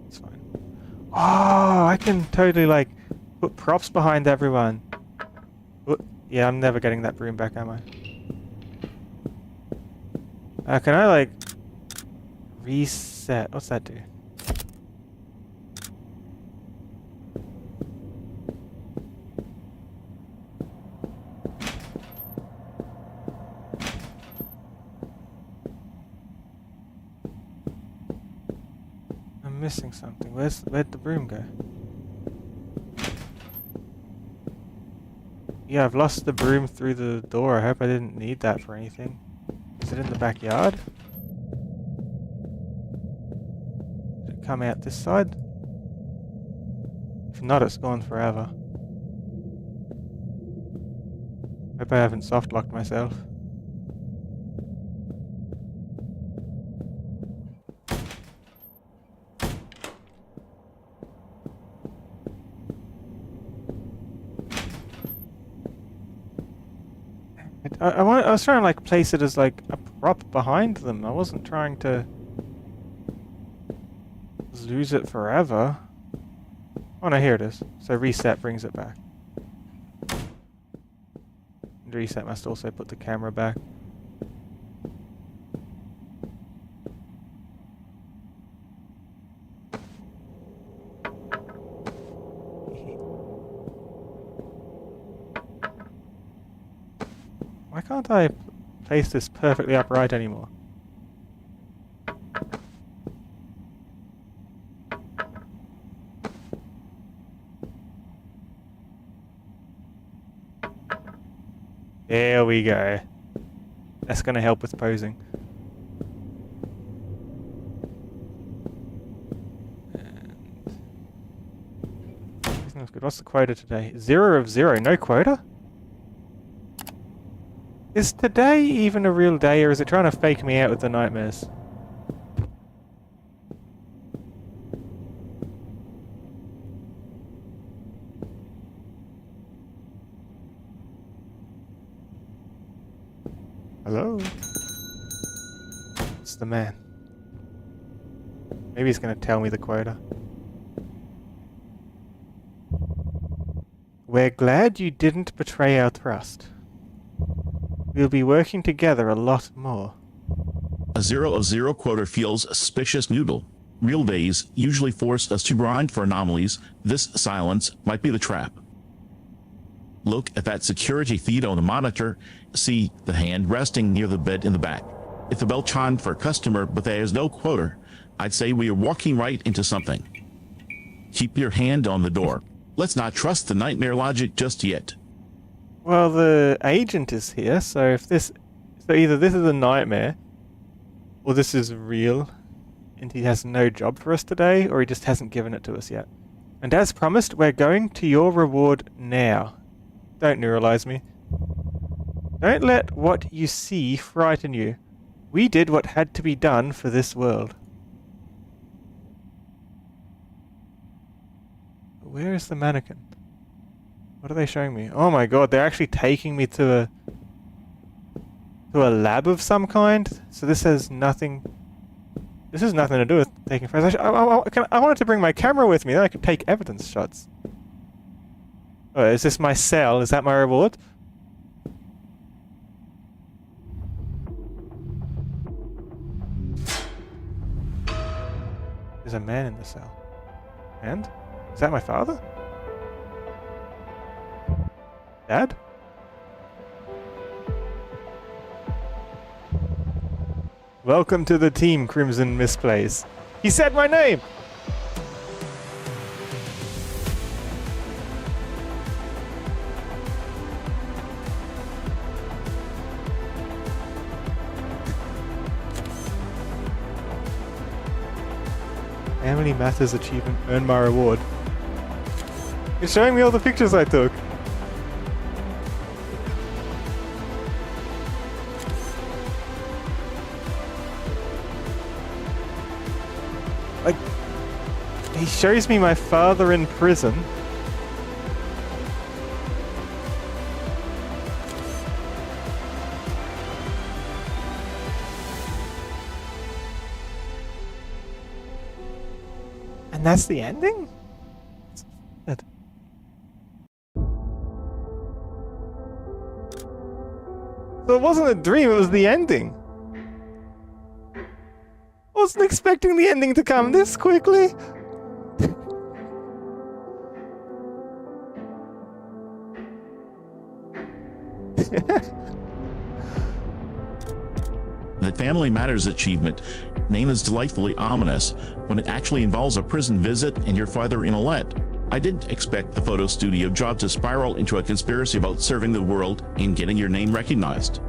It's fine. Oh, I can totally, like, put props behind everyone. Yeah, I'm never getting that broom back, am I? Can I, like, reset? What's that do? I'm missing something. Where'd the broom go? Yeah, I've lost the broom through the door. I hope I didn't need that for anything. Is it in the backyard? Did it come out this side? If not, it's gone forever. Hope I haven't soft locked myself. I was trying to like place it as like a prop behind them. I wasn't trying to lose it forever. Oh no, here it is. So reset brings it back. And reset must also put the camera back. Why can't I place this perfectly upright anymore? There we go. That's going to help with posing. That's good. What's the quota today? 0 of 0. No quota? Is today even a real day, or is it trying to fake me out with the nightmares? Hello? It's the man. Maybe he's going to tell me the quota. We're glad you didn't betray our trust. We'll be working together a lot more. A 0 of 0 quota feels suspicious, Noodle. Real days usually force us to grind for anomalies. This silence might be the trap. Look at that security feed on the monitor. See the hand resting near the bed in the back. If the bell chimed for a customer, but there is no quota, I'd say we are walking right into something. Keep your hand on the door. Let's not trust the nightmare logic just yet. Well, the agent is here, so if this... So either this is a nightmare, or this is real, and he has no job for us today, or he just hasn't given it to us yet. And as promised, we're going to your reward now. Don't neuralize me. Don't let what you see frighten you. We did what had to be done for this world. Where is the mannequin? What are they showing me? Oh my god, they're actually taking me to a lab of some kind? So this has nothing... This has nothing to do with taking photos. I wanted to bring my camera with me, then I could take evidence shots. Oh, is this my cell? Is that my reward? There's a man in the cell. And? Is that my father? Dad? Welcome to the team, Crimson Misplays. He said my name! Family Matters achievement. Earn my reward. It's showing me all the pictures I took. Like, he shows me my father in prison. And that's the ending? So it wasn't a dream, it was the ending. I wasn't expecting the ending to come this quickly. The Family Matters achievement name is delightfully ominous when it actually involves a prison visit and your father in a let. I didn't expect the photo studio job to spiral into a conspiracy about serving the world and getting your name recognized.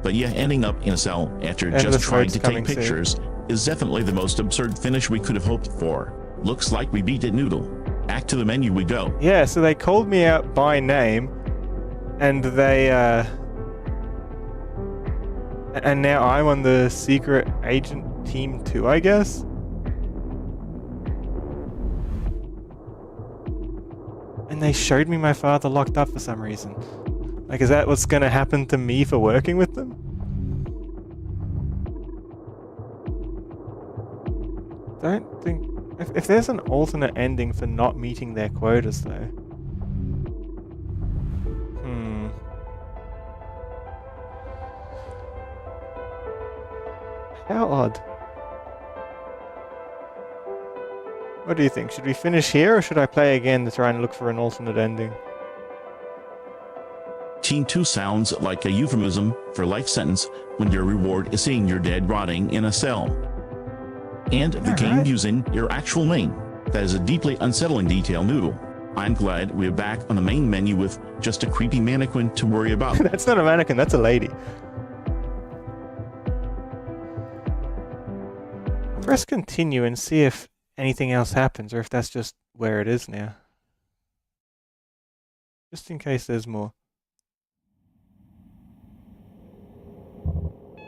But yeah, ending up in a cell after just trying to take pictures is definitely the most absurd finish we could have hoped for. Looks like we beat it, Noodle. Back to the menu we go. Yeah, so they called me out by name, and they, and now I'm on the secret agent team too, I guess? And they showed me my father locked up for some reason. Like, is that what's gonna happen to me for working with them? Don't think... If there's an alternate ending for not meeting their quotas, though... How odd. What do you think? Should we finish here, or should I play again to try and look for an alternate ending? Team 2 sounds like a euphemism for life sentence when your reward is seeing your dad rotting in a cell. And the game using your actual name. That is a deeply unsettling detail, Noodle. I'm glad we're back on the main menu with just a creepy mannequin to worry about. That's not a mannequin, that's a lady. Press continue and see if anything else happens, or if that's just where it is now. Just in case there's more.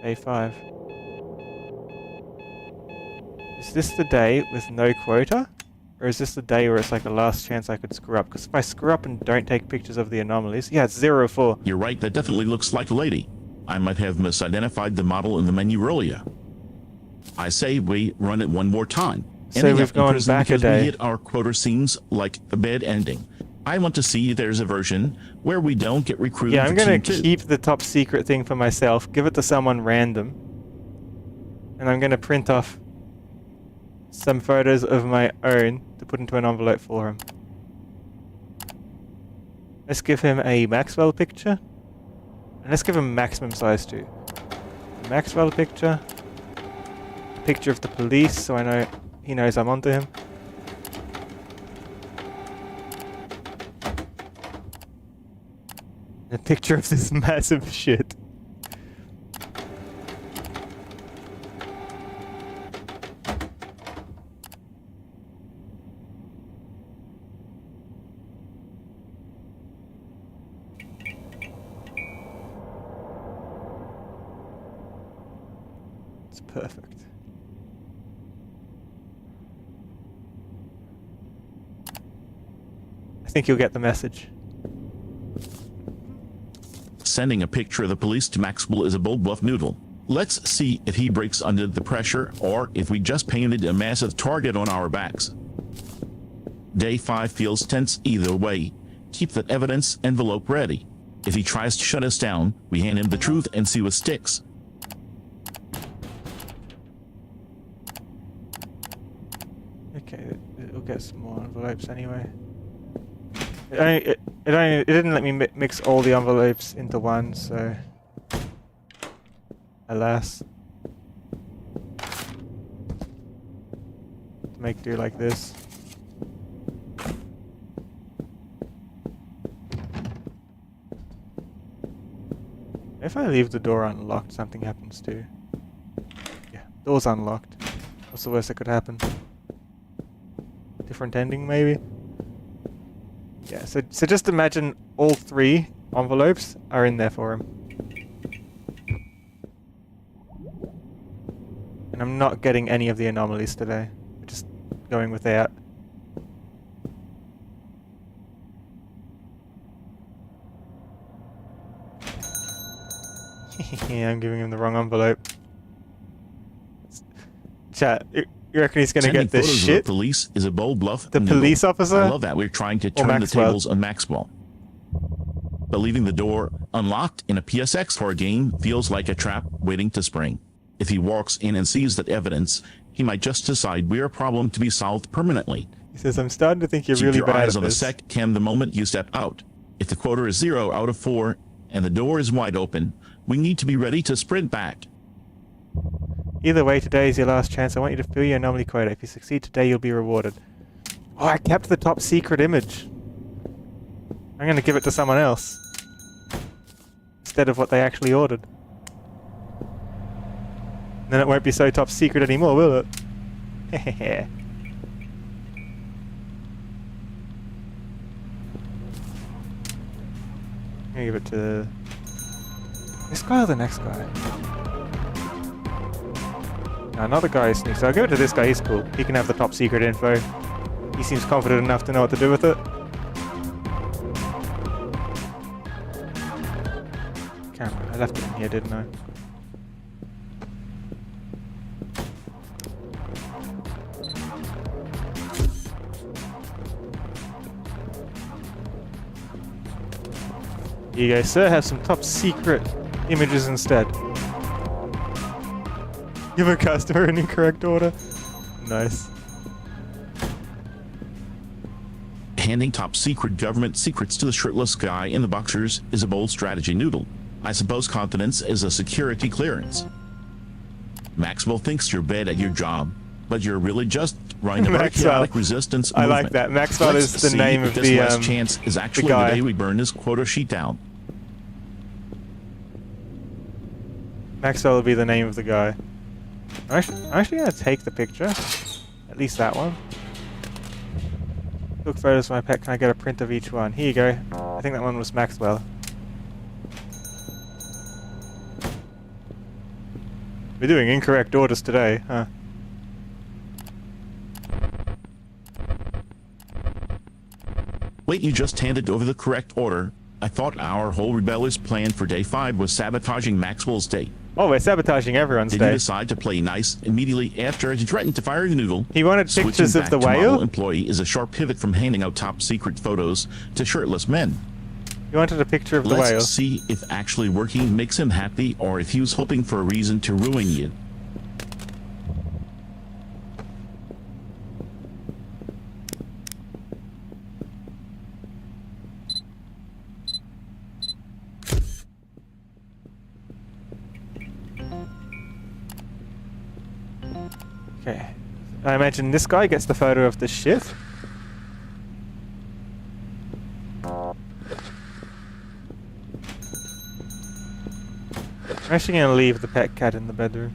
Day 5. Is this the day with no quota? Or is this the day where it's like a last chance I could screw up? Because if I screw up and don't take pictures of the anomalies... Yeah, it's 0-4. You're right, that definitely looks like a lady. I might have misidentified the model in the menu earlier. I say we run it one more time. So we've gone back a day. We hit our quota seems like a bad ending. I want to see if there's a version where we don't get recruited. Yeah, I'm going to keep the top secret thing for myself, give it to someone random, and I'm going to print off some photos of my own to put into an envelope for him. Let's give him a Maxwell picture, and let's give him maximum size too. Maxwell picture, picture of the police so I know he knows I'm onto him. A picture of this massive shit. It's perfect. I think you'll get the message. Sending a picture of the police to Maxwell is a bold bluff, Noodle. Let's see if he breaks under the pressure or if we just painted a massive target on our backs. Day 5 feels tense either way. Keep that evidence envelope ready. If he tries to shut us down, we hand him the truth and see what sticks. Okay, it'll get some more envelopes anyway. It didn't let me mix all the envelopes into one, so alas. Make do like this. If I leave the door unlocked, something happens too. Yeah, door's unlocked. What's the worst that could happen? Different ending, maybe? Yeah, so just imagine all 3 envelopes are in there for him. And I'm not getting any of the anomalies today. We're just going without. Yeah, I'm giving him the wrong envelope. Chat, you reckon he's gonna get this shit? Of the police is a bold bluff. The police officer? I love that. We're trying to turn the tables on Maxwell. but leaving the door unlocked in a PSX horror game feels like a trap waiting to spring. If he walks in and sees that evidence, he might just decide we're a problem to be solved permanently. He says, I'm starting to think you're Keep really your bad eyes at on the this. sec cam the moment you step out. If the quota is 0 out of 4 and the door is wide open, we need to be ready to sprint back. Either way, today is your last chance. I want you to fill your anomaly quota. If you succeed today, you'll be rewarded. Oh, I kept the top secret image. I'm going to give it to someone else. Instead of what they actually ordered. Then it won't be so top secret anymore, will it? Hehehe. I'm gonna give it to this guy or the next guy? No, not the guy who sneaks. I'll give it to this guy, he's cool. He can have the top secret info. He seems confident enough to know what to do with it. Camera, I left it in here, didn't I? Here you go, sir. Have some top secret images instead. Give a customer an incorrect order. Nice. Handing top secret government secrets to the shirtless guy in the boxers is a bold strategy, Noodle. I suppose confidence is a security clearance. Maxwell thinks you're bad at your job, but you're really just running a chaotic resistance movement. I like that. Maxwell is the name of this the last chance is actually the day we burn this quota sheet down. Maxwell will be the name of the guy. I'm actually going to take the picture. At least that one. Took photos of my pet. Can I get a print of each one? Here you go. I think that one was Maxwell. We're doing incorrect orders today, huh? Wait, you just handed over the correct order. I thought our whole rebellious plan for day 5 was sabotaging Maxwell's day. Oh, we're sabotaging everyone's Did day. you decide to play nice immediately after he threatened to fire the Noodle? He wanted pictures Switching of the back to whale? model employee is a sharp pivot from handing out top secret photos to shirtless men. He wanted a picture of the whale. Let's see if actually working makes him happy or if he was hoping for a reason to ruin you. Okay. I imagine this guy gets the photo of the ship. I'm actually going to leave the pet cat in the bedroom.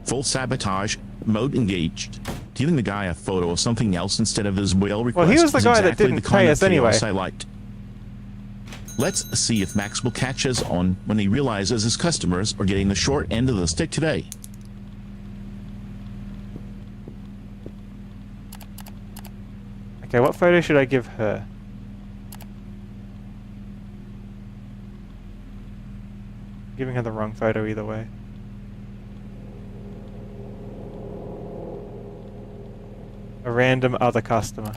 Full sabotage, mode engaged. Giving the guy a photo of something else instead of his whale request. Well, he was the is guy that exactly didn't the kind pay of us anyway. chaos I liked. Let's see if Maxwell catches on when he realizes his customers are getting the short end of the stick today. Okay, what photo should I give her? Giving her the wrong photo either way. A random other customer.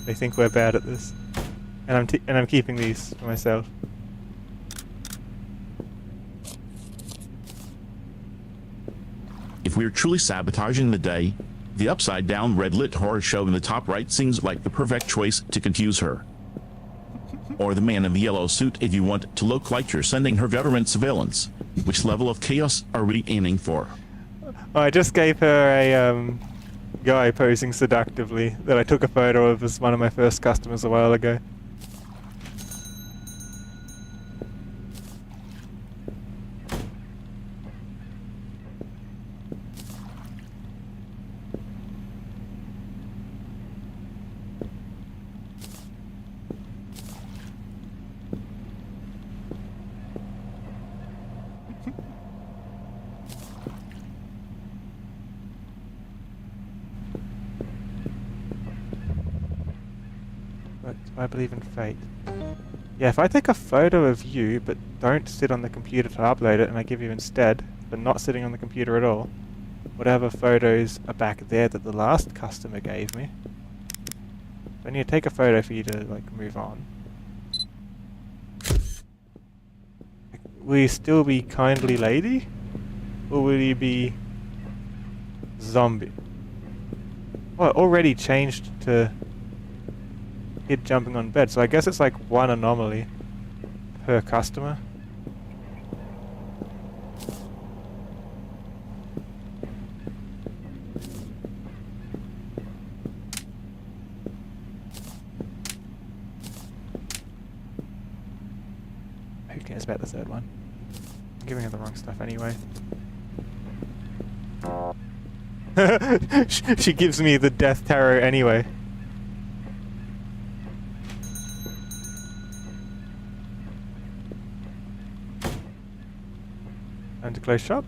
They think we're bad at this, and I'm keeping these for myself. If we're truly sabotaging the day, the upside-down red-lit horror show in the top right seems like the perfect choice to confuse her. Or the man in the yellow suit if you want to look like you're sending her government surveillance. Which level of chaos are we aiming for? Oh, I just gave her a guy posing seductively that I took a photo of as one of my first customers a while ago. But I believe in fate. Yeah, if I take a photo of you, but don't sit on the computer to upload it, and I give you instead, but not sitting on the computer at all, whatever photos are back there that the last customer gave me. I need to take a photo for you to, like, move on. Will you still be kindly lady? Or will you be zombie? Well, it already changed to kid jumping on bed, so I guess it's like one anomaly per customer. Who cares about the third one? I'm giving her the wrong stuff anyway. She gives me the death tarot anyway. Time to close shop.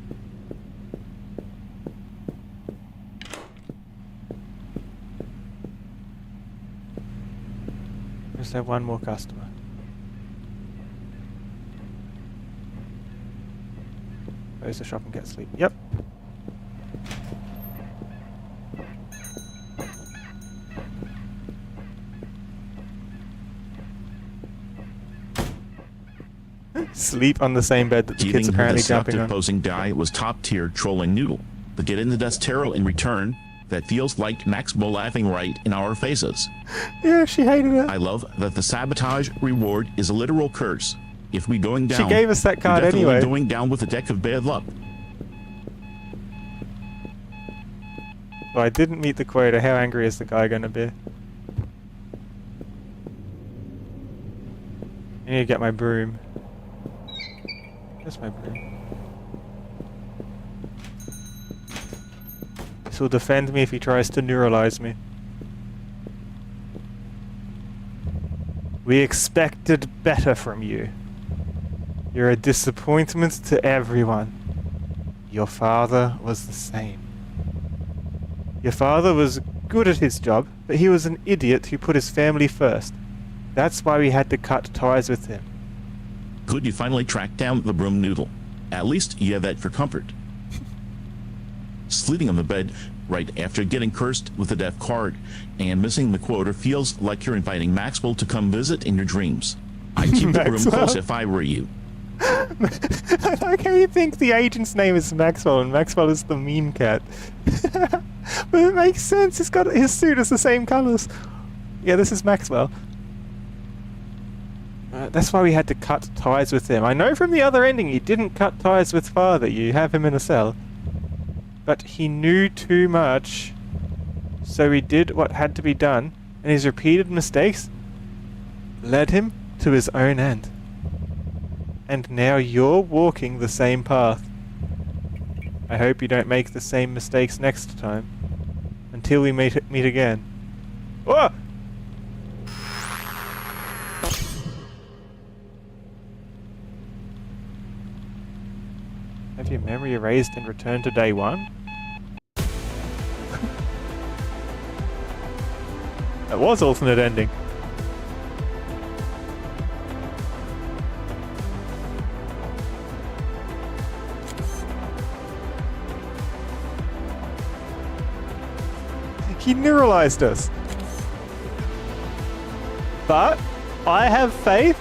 Just have one more customer. Close the shop and get sleep. Yep. Sleep on the same bed that the kid's apparently jumping on. The posing guy was top-tier trolling Noodle, but get in the death tarot in return. That feels like Maxwell laughing right in our faces. Yeah, she hated it. I love that the sabotage reward is a literal curse. If we going down, she gave us that card we're definitely anyway. Going down with a deck of bad luck. Well, I didn't meet the quota. How angry is the guy going to be? I need to get my broom. Where's my broom? This will defend me if he tries to neuralize me. We expected better from you. You're a disappointment to everyone. Your father was the same. Your father was good at his job, but he was an idiot who put his family first. That's why we had to cut ties with him. Good you finally tracked down the broom Noodle. At least you have that for comfort. Sleeping on the bed right after getting cursed with the death card and missing the quota feels like you're inviting Maxwell to come visit in your dreams. I'd keep the room close if I were you. I like how you think the agent's name is Maxwell and Maxwell is the mean cat. But it makes sense, his suit is the same colours. Yeah, this is Maxwell. That's why we had to cut ties with him. I know from the other ending you didn't cut ties with father, you have him in a cell. But he knew too much, so he did what had to be done, and his repeated mistakes led him to his own end. And now you're walking the same path. I hope you don't make the same mistakes next time. Until we meet again. Whoa! Have your memory erased and return to day one? That was alternate ending. He neuralized us. But I have faith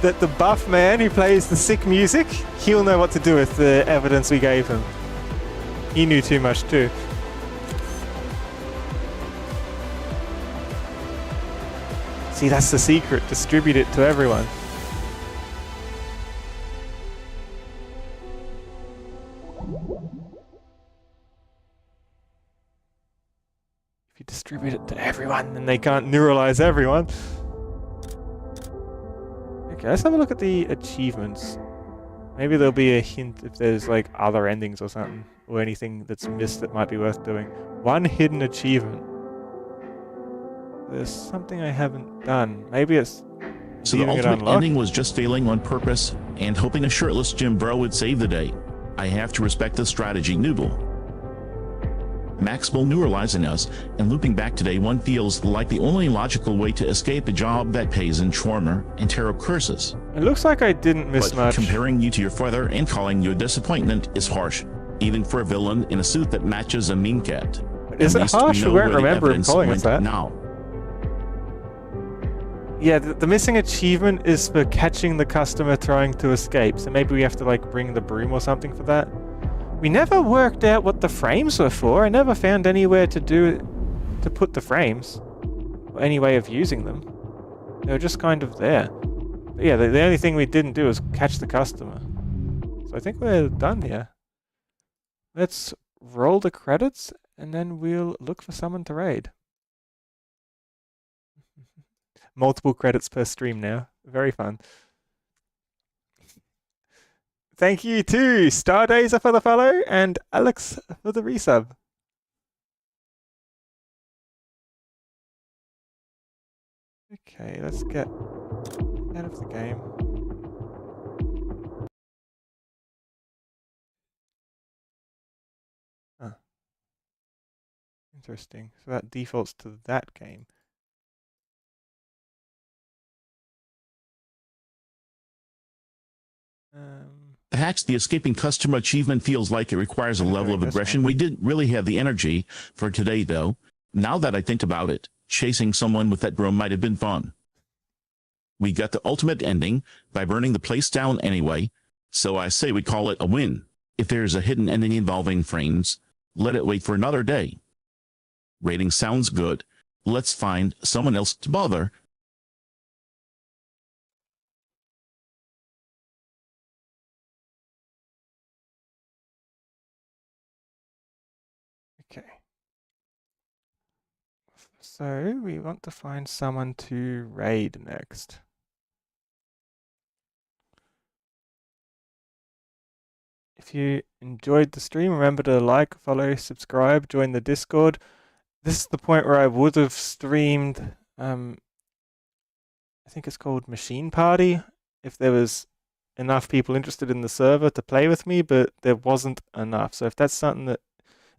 that the buff man who plays the sick music, he'll know what to do with the evidence we gave him. He knew too much too. See, that's the secret. Distribute it to everyone. If you distribute it to everyone, then they can't neuralize everyone. Okay, let's have a look at the achievements. Maybe there'll be a hint if there's like other endings or something, or anything that's missed that might be worth doing. One hidden achievement. There's something I haven't done. Maybe it's... So the ultimate ending was just failing on purpose and hoping a shirtless Jim Bro would save the day. I have to respect the strategy, Noodle. Maxwell neuralizing us, and looping back to day one feels like the only logical way to escape a job that pays in shawarma and tarot curses. It looks like I didn't miss But much. comparing you to your father and calling you a disappointment is harsh, even for a villain in a suit that matches a mean cat. Is At it least we harsh? know We won't where the remember him evidence calling us went that. now. Yeah, the missing achievement is for catching the customer trying to escape, so maybe we have to like bring the broom or something for that. We never worked out what the frames were for. I never found anywhere to put the frames, or any way of using them. They were just kind of there. But yeah, the only thing we didn't do was catch the customer. So I think we're done here. Let's roll the credits, and then we'll look for someone to raid. Multiple credits per stream now. Very fun. Thank you to Stardazer for the follow and Alex for the resub. Okay, let's get out of the game. Huh. Interesting. So that defaults to that game. Perhaps the escaping customer achievement feels like it requires a level of aggression we didn't really have the energy for today, though. Now that I think about it, chasing someone with that broom might have been fun. We got the ultimate ending by burning the place down anyway, so I say we call it a win. If there's a hidden ending involving frames, let it wait for another day. Rating sounds good. Let's find someone else to bother. Okay. So we want to find someone to raid next. If you enjoyed the stream, remember to like, follow, subscribe, join the Discord. This is the point where I would have streamed, I think it's called Machine Party, if there was enough people interested in the server to play with me, but there wasn't enough. So if that's something that,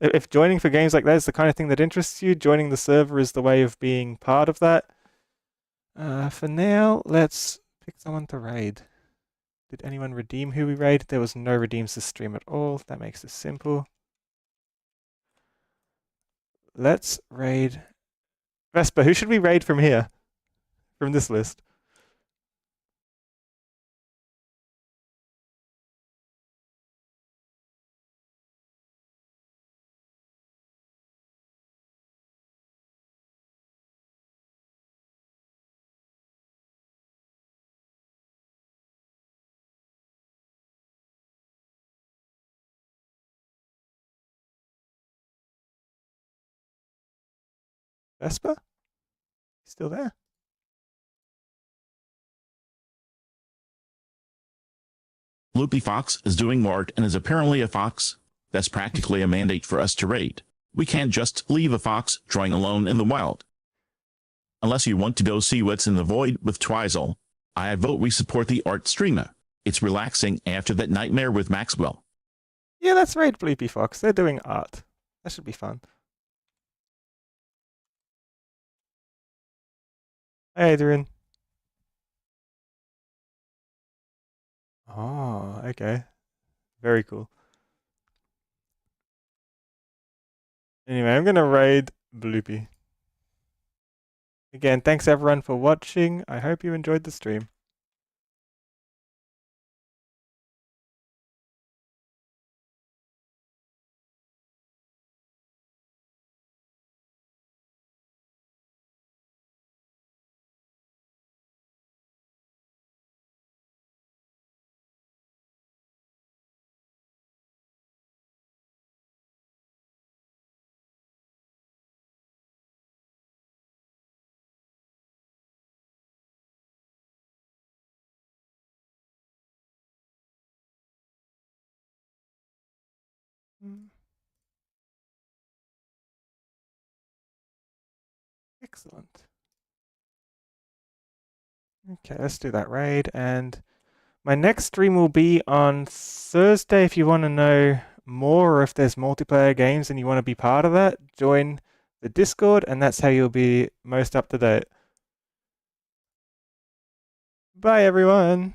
if joining for games like that is the kind of thing that interests you, joining the server is the way of being part of that. For now, let's pick someone to raid. Did anyone redeem who we raid? There was no redeems this stream at all. That makes this simple. Let's raid Vesper. Who should we raid from here? From this list? Vesper? Still there? Loopy Fox is doing work and is apparently a fox. That's practically a mandate for us to raid. We can't just leave a fox drawing alone in the wild. Unless you want to go see what's in the void with Twizel, I vote we support the art streamer. It's relaxing after that nightmare with Maxwell. Yeah, let's raid Bleepy Fox. They're doing art. That should be fun. Hey, Adrian. Oh, okay. Very cool. Anyway, I'm going to raid Bloopy. Again, thanks everyone for watching. I hope you enjoyed the stream. Excellent. Okay, let's do that raid. And my next stream will be on Thursday if you want to know more, or if there's multiplayer games and you want to be part of that, join the Discord, and that's how you'll be most up to date. Bye, everyone.